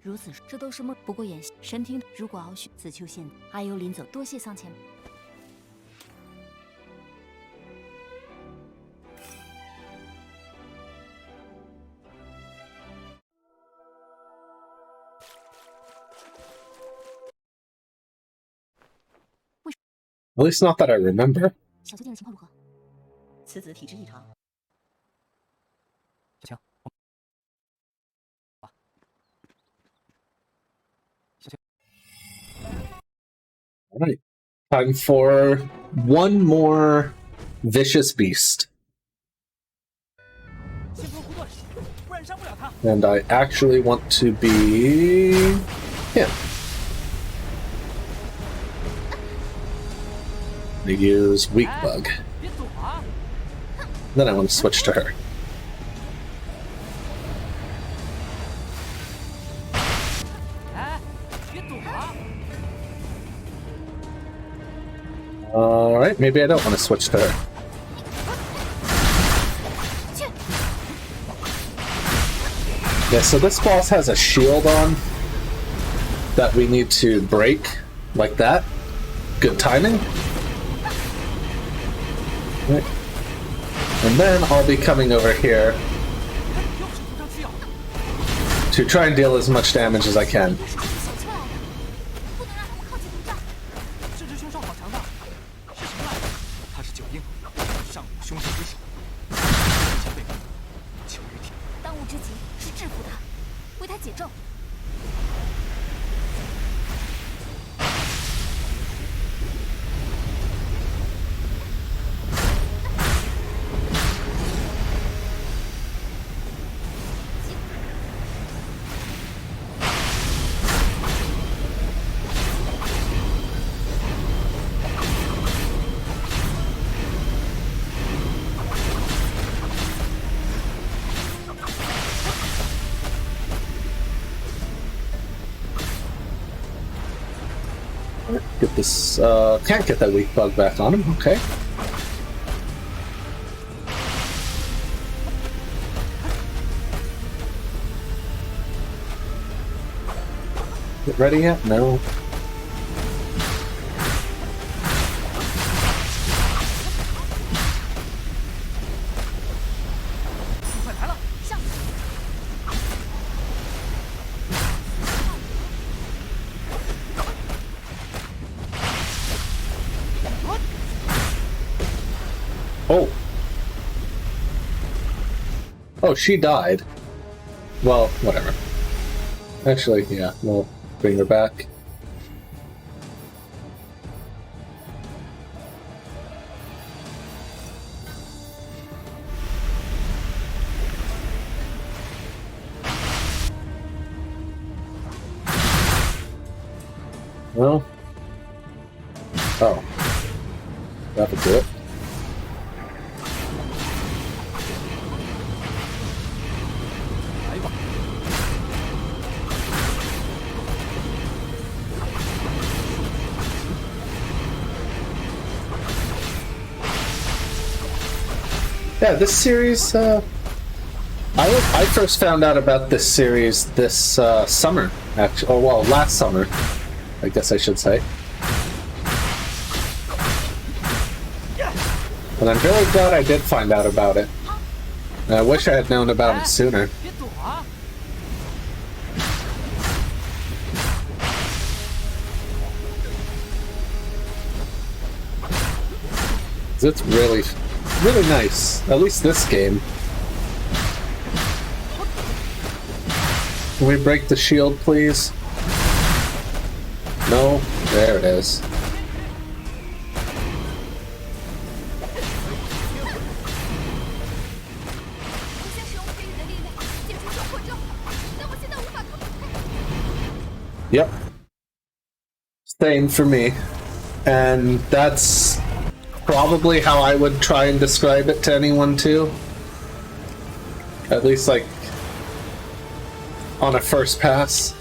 如此这都是梦。不过演戏，神听，如果敖旭、子秋县阿尤临走，多谢桑前。At least not that I remember. 小秋见的情况如何？此子体质异常。小青，Alright. Time for one more vicious beast. And I actually want to be him. I'm gonna use Weak Bug. Then I want to switch to her. Alright, maybe I don't want to switch to her. Yeah, so this boss has a shield on that we need to break, like that. Good timing. Right. And then I'll be coming over here to try and deal as much damage as I can. Get this, can't get that weak bug back on him, okay. Get ready yet? No. Oh. Oh, she died. Well, whatever. Actually, yeah, we'll bring her back. Well. Oh. That would do it. Yeah, this series, I first found out about this series this summer, actually. Oh, well, last summer, I guess I should say. And I'm very glad I did find out about it. And I wish I had known about it sooner. It's really, really nice. At least this game. Can we break the shield, please? No? There it is. Yep. Same for me. And that's probably how I would try and describe it to anyone too. At least like on a first pass.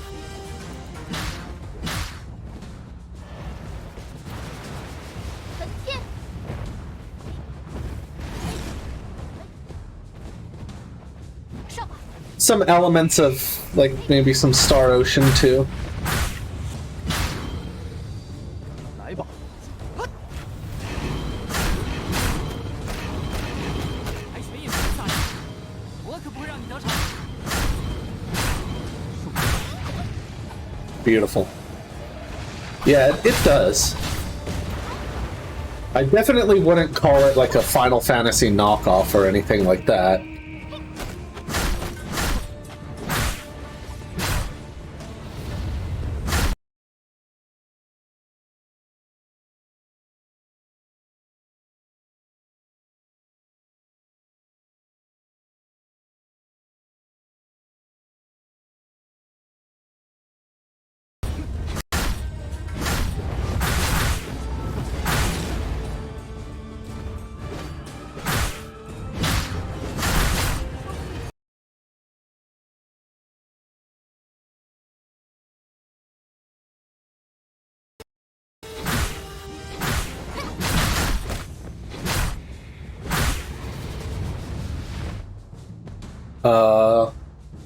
Some elements of like maybe some Star Ocean too. Beautiful. Yeah, it does. I definitely wouldn't call it like a Final Fantasy knockoff or anything like that.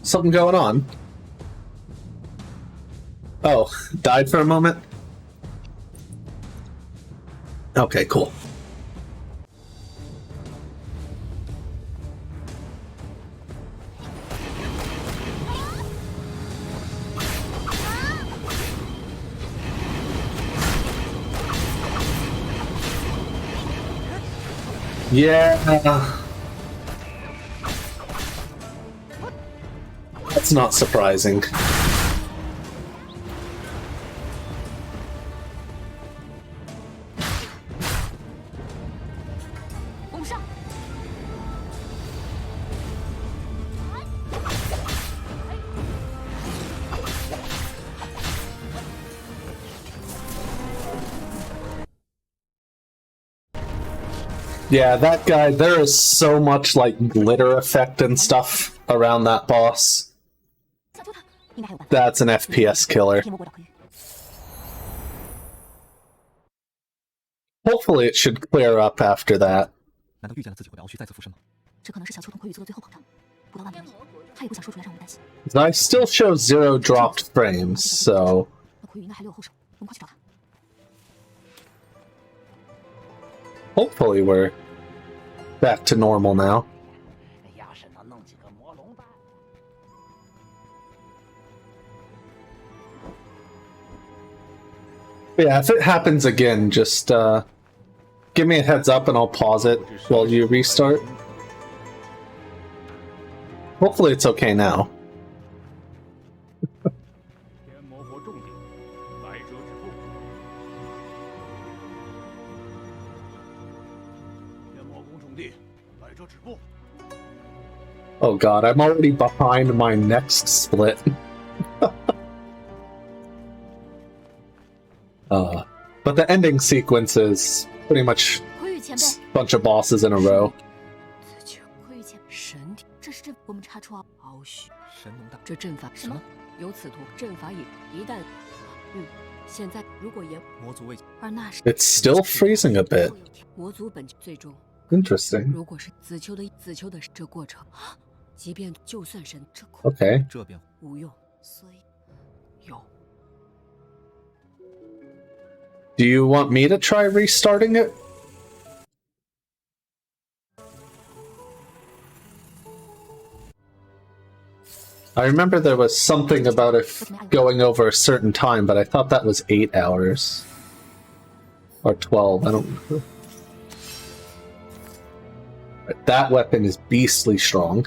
Something going on? Oh, died for a moment? Okay, cool. Yeah. That's not surprising. Yeah, that guy, there is so much like glitter effect and stuff around that boss. That's an FPS killer. Hopefully it should clear up after that. I still show 0 dropped frames, so... Hopefully we're back to normal now. Yeah, if it happens again, just give me a heads up and I'll pause it while you restart. Hopefully it's okay now. Oh god, I'm already behind my next split. But the ending sequence is pretty much a bunch of bosses in a row. It's still freezing a bit. Interesting. 如果是子秋的这过程，即便就算神这 Okay. 这便无用。所以有 Do you want me to try restarting it? I remember there was something about it going over a certain time, but I thought that was 8 hours. Or 12, I don't know. That weapon is beastly strong.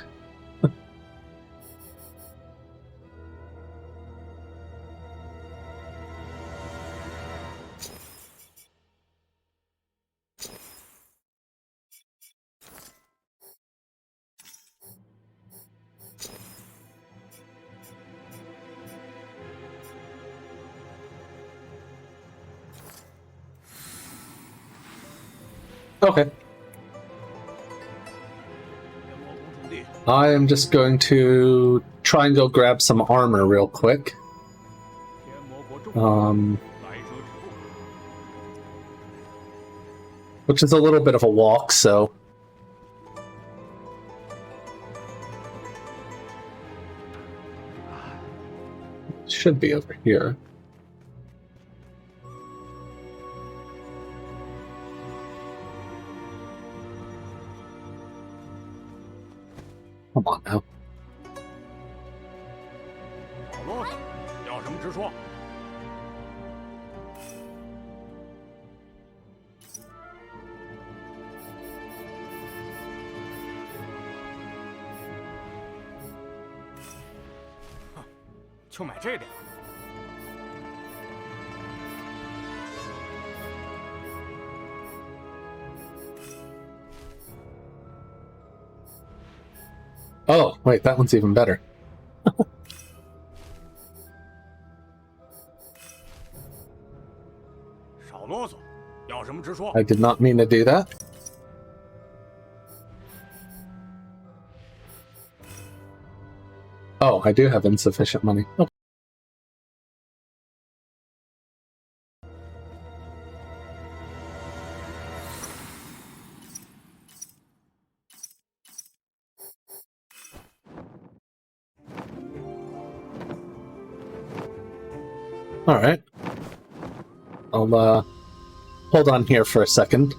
Okay. I am just going to try and go grab some armor real quick. Which is a little bit of a walk, so... Should be over here. Come on now. 小啰嗦，要什么直说。哼，就买这点。Oh, wait, that one's even better. 少啰嗦，要什么直说。 I did not mean to do that. Oh, I do have insufficient money. Oh. Alright. I'll, hold on here for a second.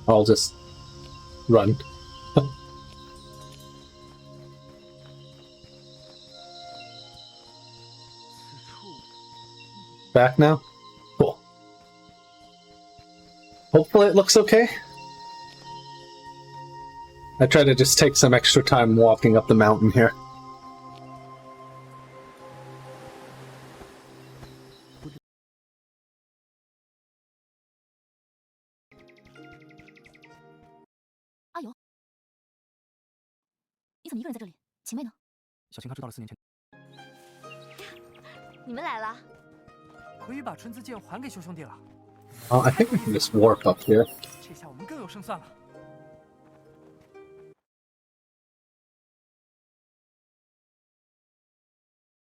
I'll just run. Back now? Cool. Hopefully it looks okay. I try to just take some extra time walking up the mountain here. Ayo. 你怎么一个人在这里？晴妹呢？小晴她知道了4年前。你们来了。可以把春姿剑还给修兄弟了。I think we can just warp up here. 这下我们更有胜算了。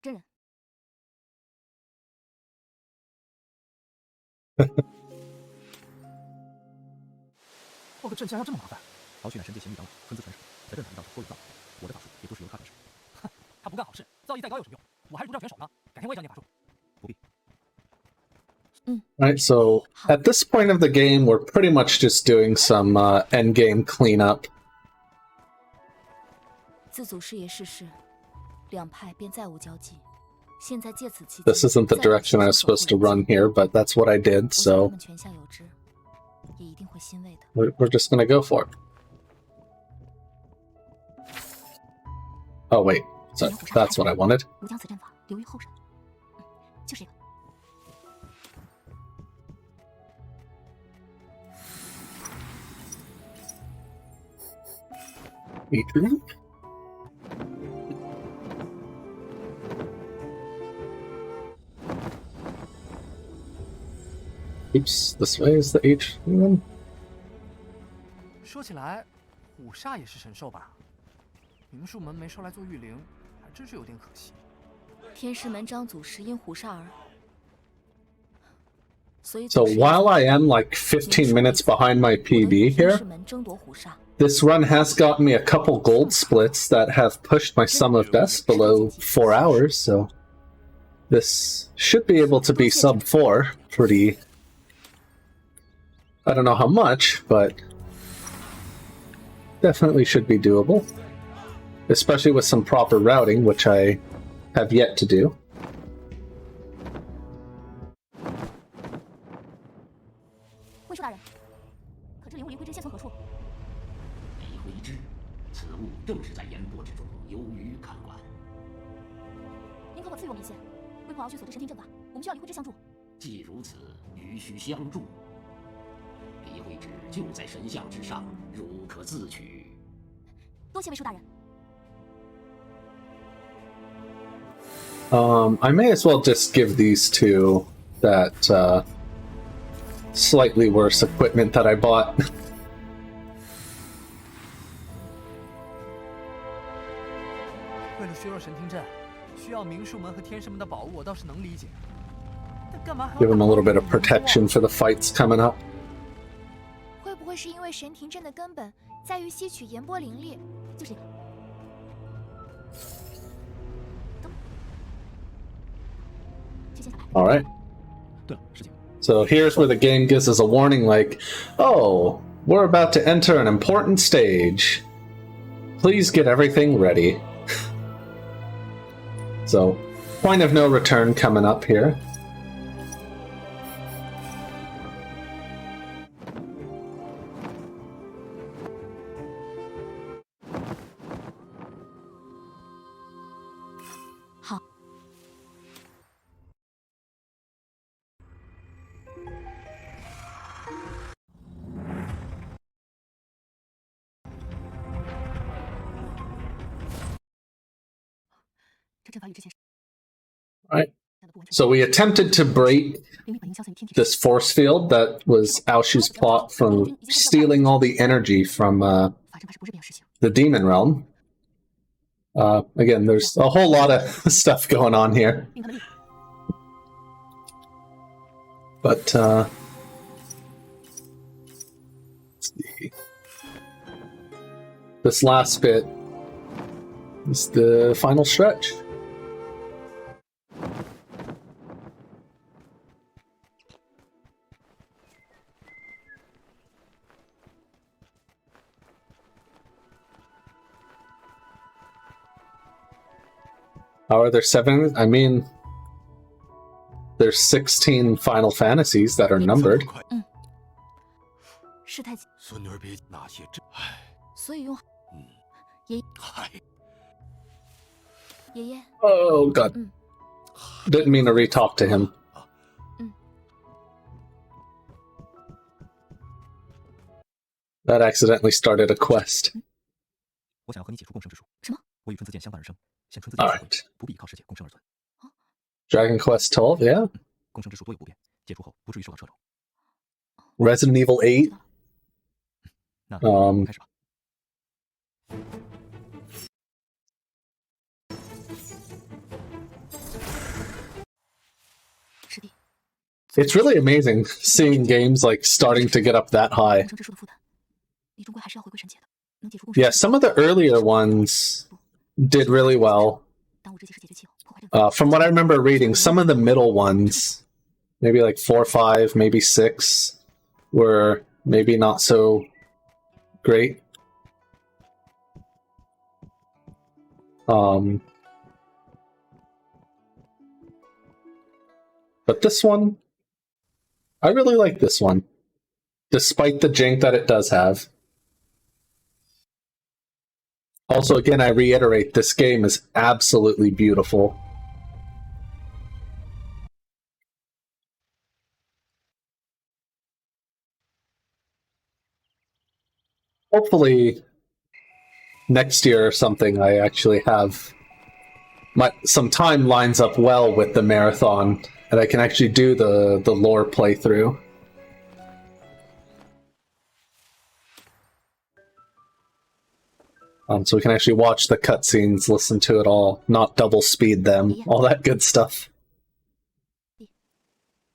真人。破个阵竟然要这么麻烦？好去乃神界邪秘长老，春姿传承，在阵法一道上多有造诣，我的法术也都是由他传授。哼，他不干好事，造诣再高有什么用？我还是如战拳手呢，改天我也教你法术。不必。Right, so at this point of the game, we're pretty much just doing some endgame cleanup. 自祖师爷逝世，两派便再无交集。现在借此契机 This isn't the direction I was supposed to run here, but that's what I did, so 他们泉下有知，也一定会欣慰的。 we're just gonna go for it. Oh wait, so that's what I wanted. 我将此阵法留于后人。就是这个。 Adrian? Oops, this way is the Adrian. 说起来，虎煞也是神兽吧？明术门没收来做御灵，还真是有点可惜。天师门张祖师因虎煞而 So while I am like 15 minutes behind my PB here, this run has gotten me a couple gold splits that have pushed my sum of best below 4 hours, so this should be able to be sub 4 pretty... I don't know how much, but definitely should be doable. Especially with some proper routing, which I have yet to do. 魏叔大人，可这灵物灵灰针现从何处？李慧之，此物正是在烟波之中，由于看管。您可否赐予我们一些？为破鳌去所知神庭阵法，我们需要灵灰之相助。既如此，余须相助。李慧之就在神像之上，如可自取。多谢魏叔大人。 I may as well just give these two that slightly worse equipment that I bought. 为了削弱神庭阵，需要冥术门和天神门的宝物，我倒是能理解。但干嘛还要 Give them a little bit of protection for the fights coming up. 会不会是因为神庭阵的根本在于吸取炎波灵力？就是这个。 All right. So here's where the game gives us a warning like, oh, we're about to enter an important stage. Please get everything ready. So, point of no return coming up here. Huh. 这阵法与之前 Right. So we attempted to break this force field that was Aoshu's plot from stealing all the energy from the demon realm. Again, there's a whole lot of stuff going on here. But, let's see. This last bit is the final stretch. How are there 7? I mean, there's 16 Final Fantasies that are numbered. 是太紧，孙女儿别那些真，唉，所以用爷爷嗨，爷爷 Oh god. Didn't mean to re-talk to him. That accidentally started a quest. 我想要和你解除共生之术。什么？我与春子剑相伴而生，现春子剑的智慧，不必依靠世界共生而存。Dragon Quest 12, yeah. 共生之术多有不便，解除后不至于受到掣肘。 Resident Evil 8. 那开始吧。 It's really amazing seeing games like starting to get up that high. Yeah, some of the earlier ones did really well. From what I remember reading, some of the middle ones, maybe like 4, 5, maybe 6, were maybe not so great. But this one, I really like this one, despite the jank that it does have. Also, again, I reiterate, this game is absolutely beautiful. Hopefully, next year or something, I actually have some time lines up well with the marathon, and I can actually do the lore playthrough. So we can actually watch the cutscenes, listen to it all, not double speed them, all that good stuff.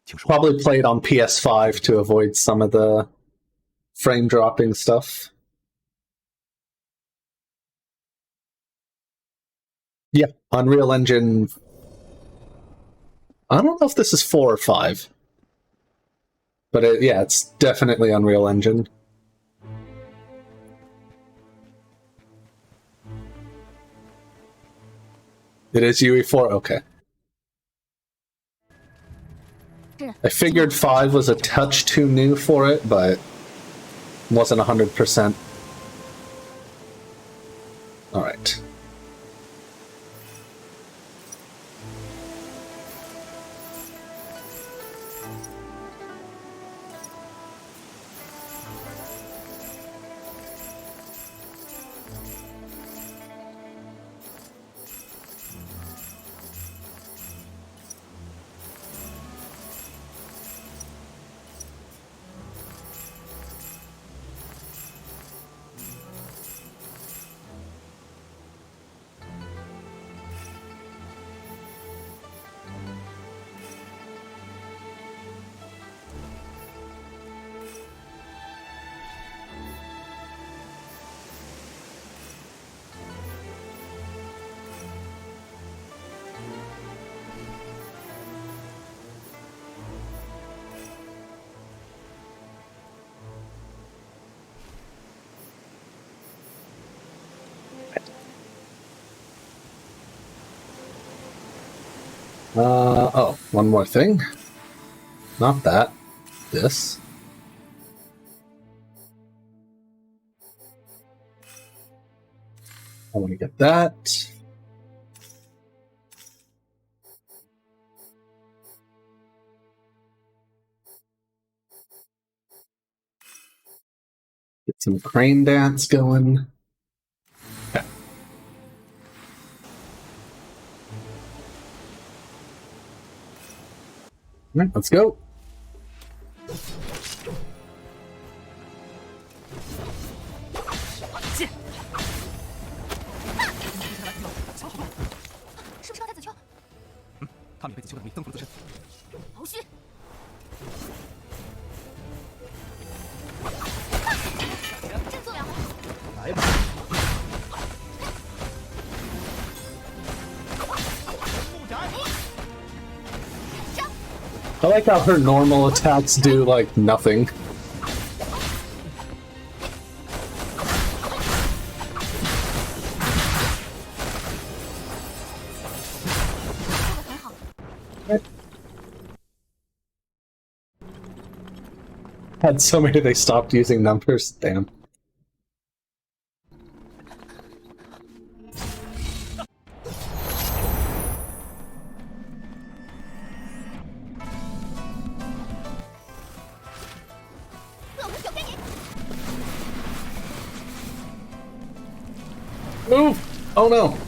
Probably played on PS5 to avoid some of the frame dropping stuff. Yeah, Unreal Engine. I don't know if this is 4 or 5. But yeah, it's definitely Unreal Engine. It is UE4? Okay. I figured 5 was a touch too new for it, but wasn't 100%. Alright. Oh, one more thing. Not that. This. I want to get that. Get some crane dance going. Okay. All right, let's go. I like how her normal attacks do, like, nothing. Had so many they stopped using numbers. Damn. Move! Oh no!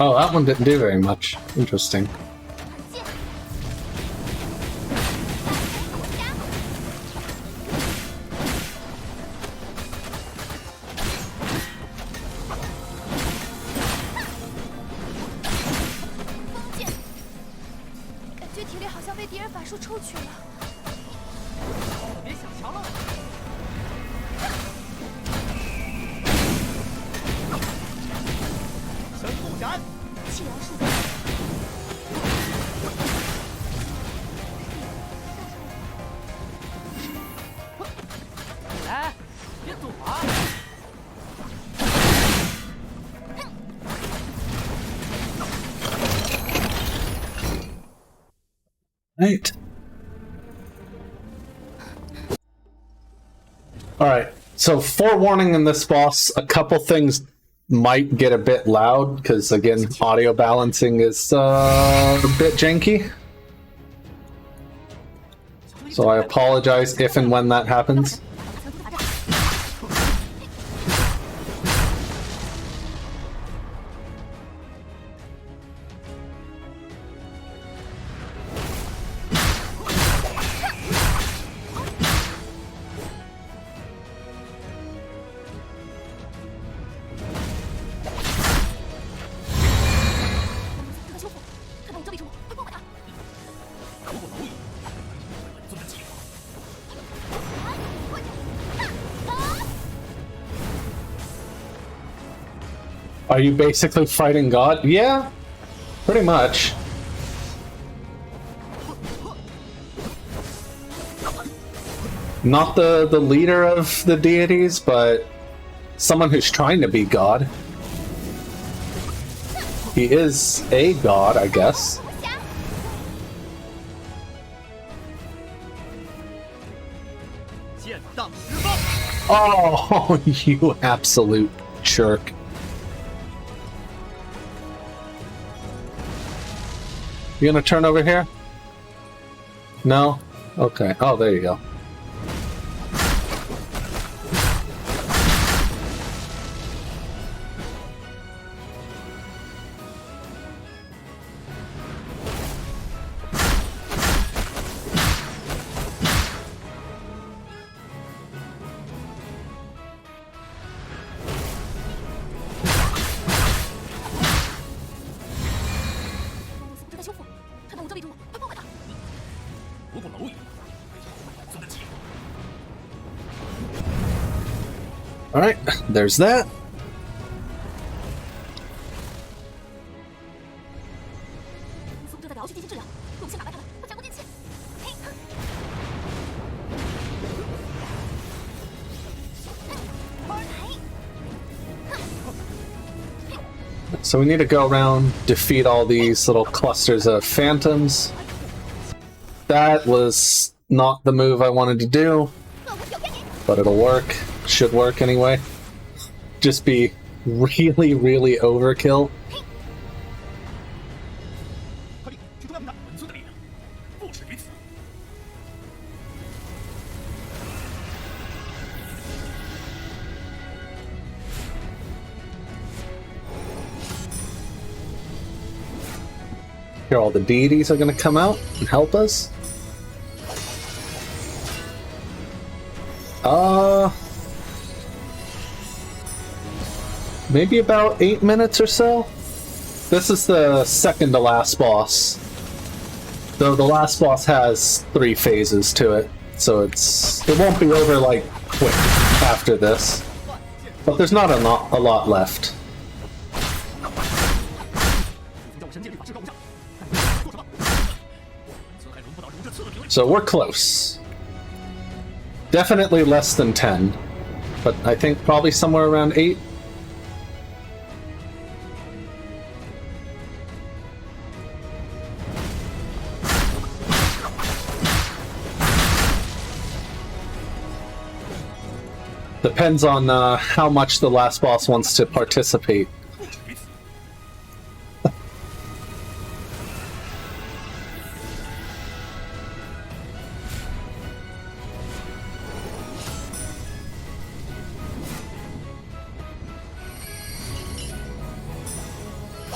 Oh, that one didn't do very much. Interesting. Right. Alright, so forewarning in this boss, a couple things might get a bit loud, because again, audio balancing is a bit janky. So I apologize if and when that happens. Are you basically fighting God? Yeah, pretty much. Not the leader of the deities, but someone who's trying to be God. He is a god, I guess. Oh, you absolute jerk. You gonna turn over here? No? Okay. Oh, there you go. Alright, there's that. So we need to go around, defeat all these little clusters of phantoms. That was not the move I wanted to do, but it'll work. Should work anyway. Just be really, really overkill. Here, all the deities are going to come out and help us. Maybe about 8 minutes or so. This is the second to last boss. Though the last boss has 3 phases to it, so it won't be over like quick after this. But there's not a lot left. So we're close. Definitely less than 10, but I think probably somewhere around 8. Depends on how much the last boss wants to participate.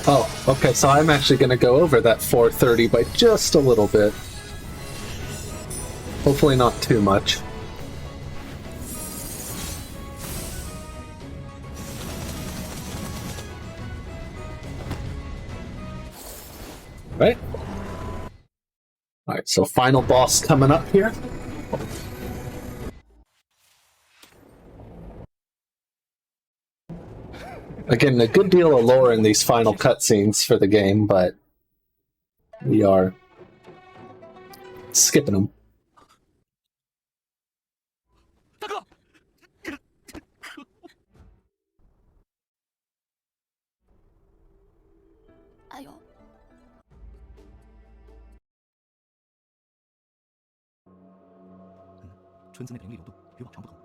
Oh, okay, so I'm actually going to go over that 430 by just a little bit. Hopefully not too much. Right? Alright, so final boss coming up here. Again, a good deal of lore in these final cutscenes for the game, but we are skipping them.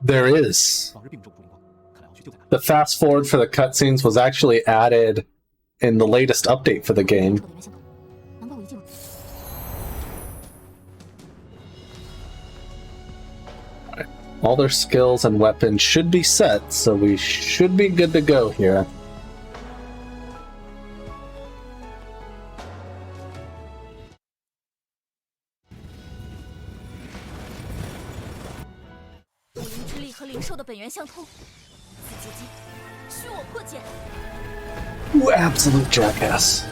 There is. The fast forward for the cutscenes was actually added in the latest update for the game. All their skills and weapons should be set, so we should be good to go here. You absolute jackass.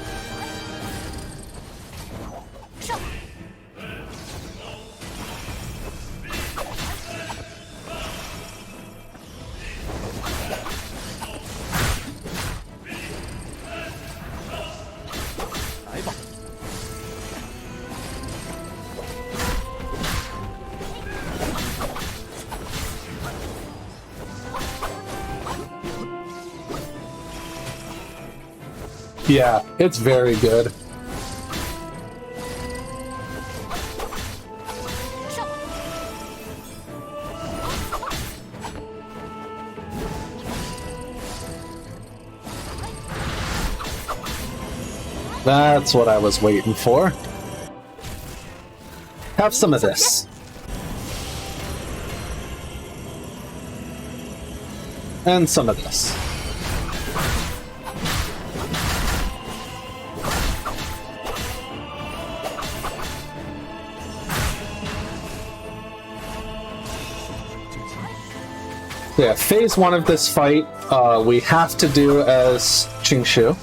Yeah, it's very good. That's what I was waiting for. Have some of this. And some of this. Yeah, phase 1 of this fight, we have to do as Qingshu.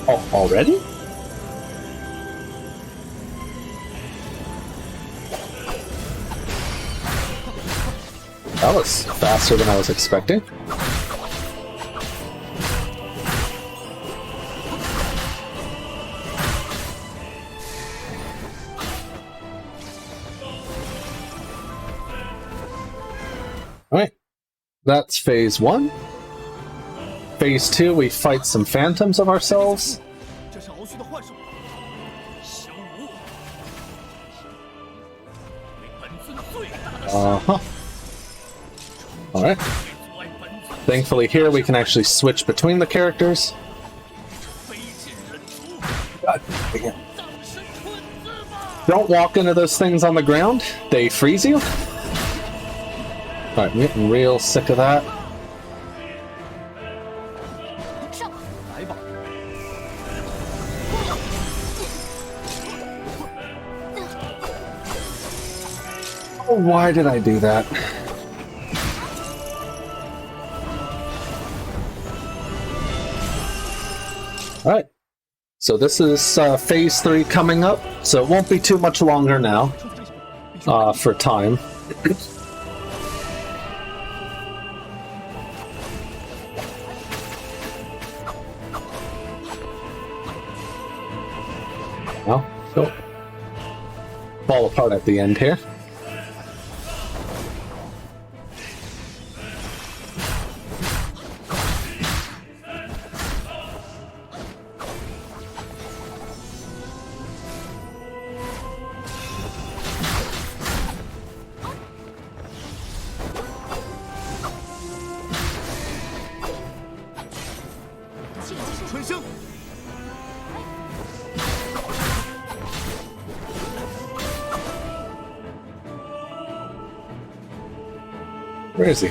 Oh, already? That was faster than I was expecting. Alright, that's phase 1. Phase 2, we fight some phantoms of ourselves. Uh-huh. Alright. Thankfully here we can actually switch between the characters. God dang it. Don't walk into those things on the ground, they freeze you. Alright, I'm getting real sick of that. Oh, why did I do that? Alright, so this is phase 3 coming up, so it won't be too much longer now for time. Well, go fall apart at the end here. Where is he?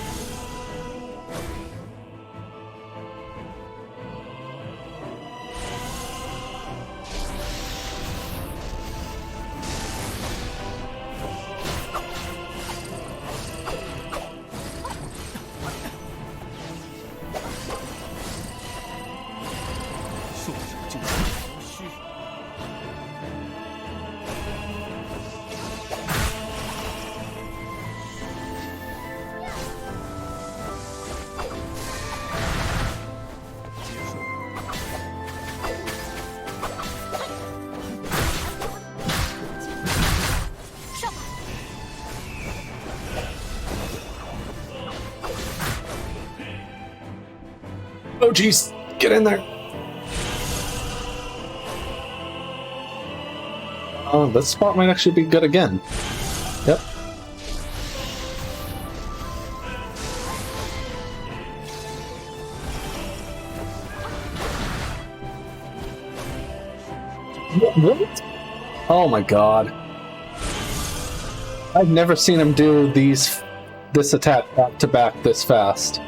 Oh jeez, get in there. Oh, this spot might actually be good again. Yep. What? Oh my god. I've never seen him do this attack back to back this fast.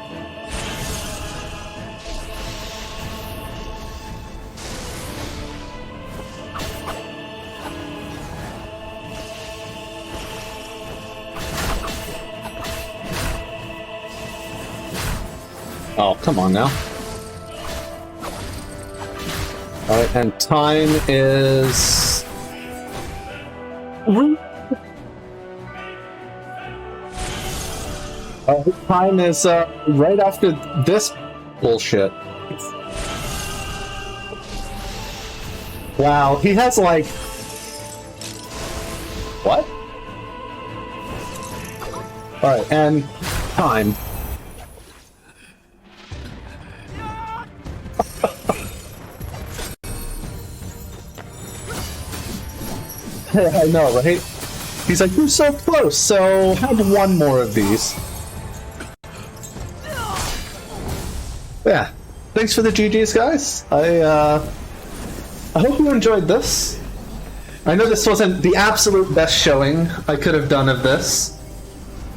Oh, come on now. Alright, and time is... time is right after this bullshit. Wow, he has like... What? Alright, and time. I know, right? He's like, you're so close, so have one more of these. Yeah. Thanks for the GGs, guys. I hope you enjoyed this. I know this wasn't the absolute best showing I could have done of this.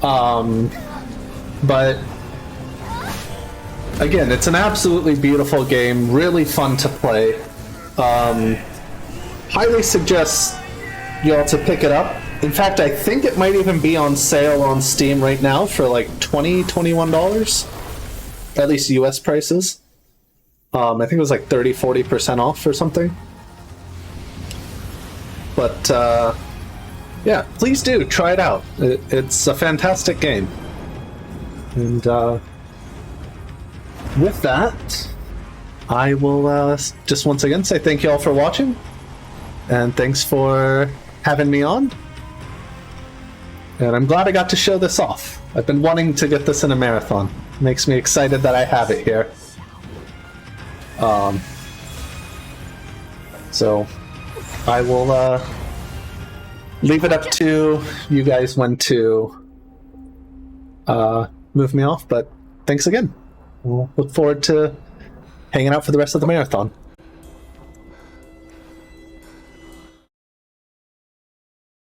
But again, it's an absolutely beautiful game, really fun to play. Highly suggest y'all to pick it up. In fact, I think it might even be on sale on Steam right now for like $20, $21. At least US prices. I think it was like 30-40% off or something. But yeah, please do try it out. It's a fantastic game. And with that, I will just once again say thank you all for watching. And thanks for having me on. And I'm glad I got to show this off. I've been wanting to get this in a marathon. Makes me excited that I have it here. So I will leave it up to you guys when to move me off, but thanks again. We'll look forward to hanging out for the rest of the marathon.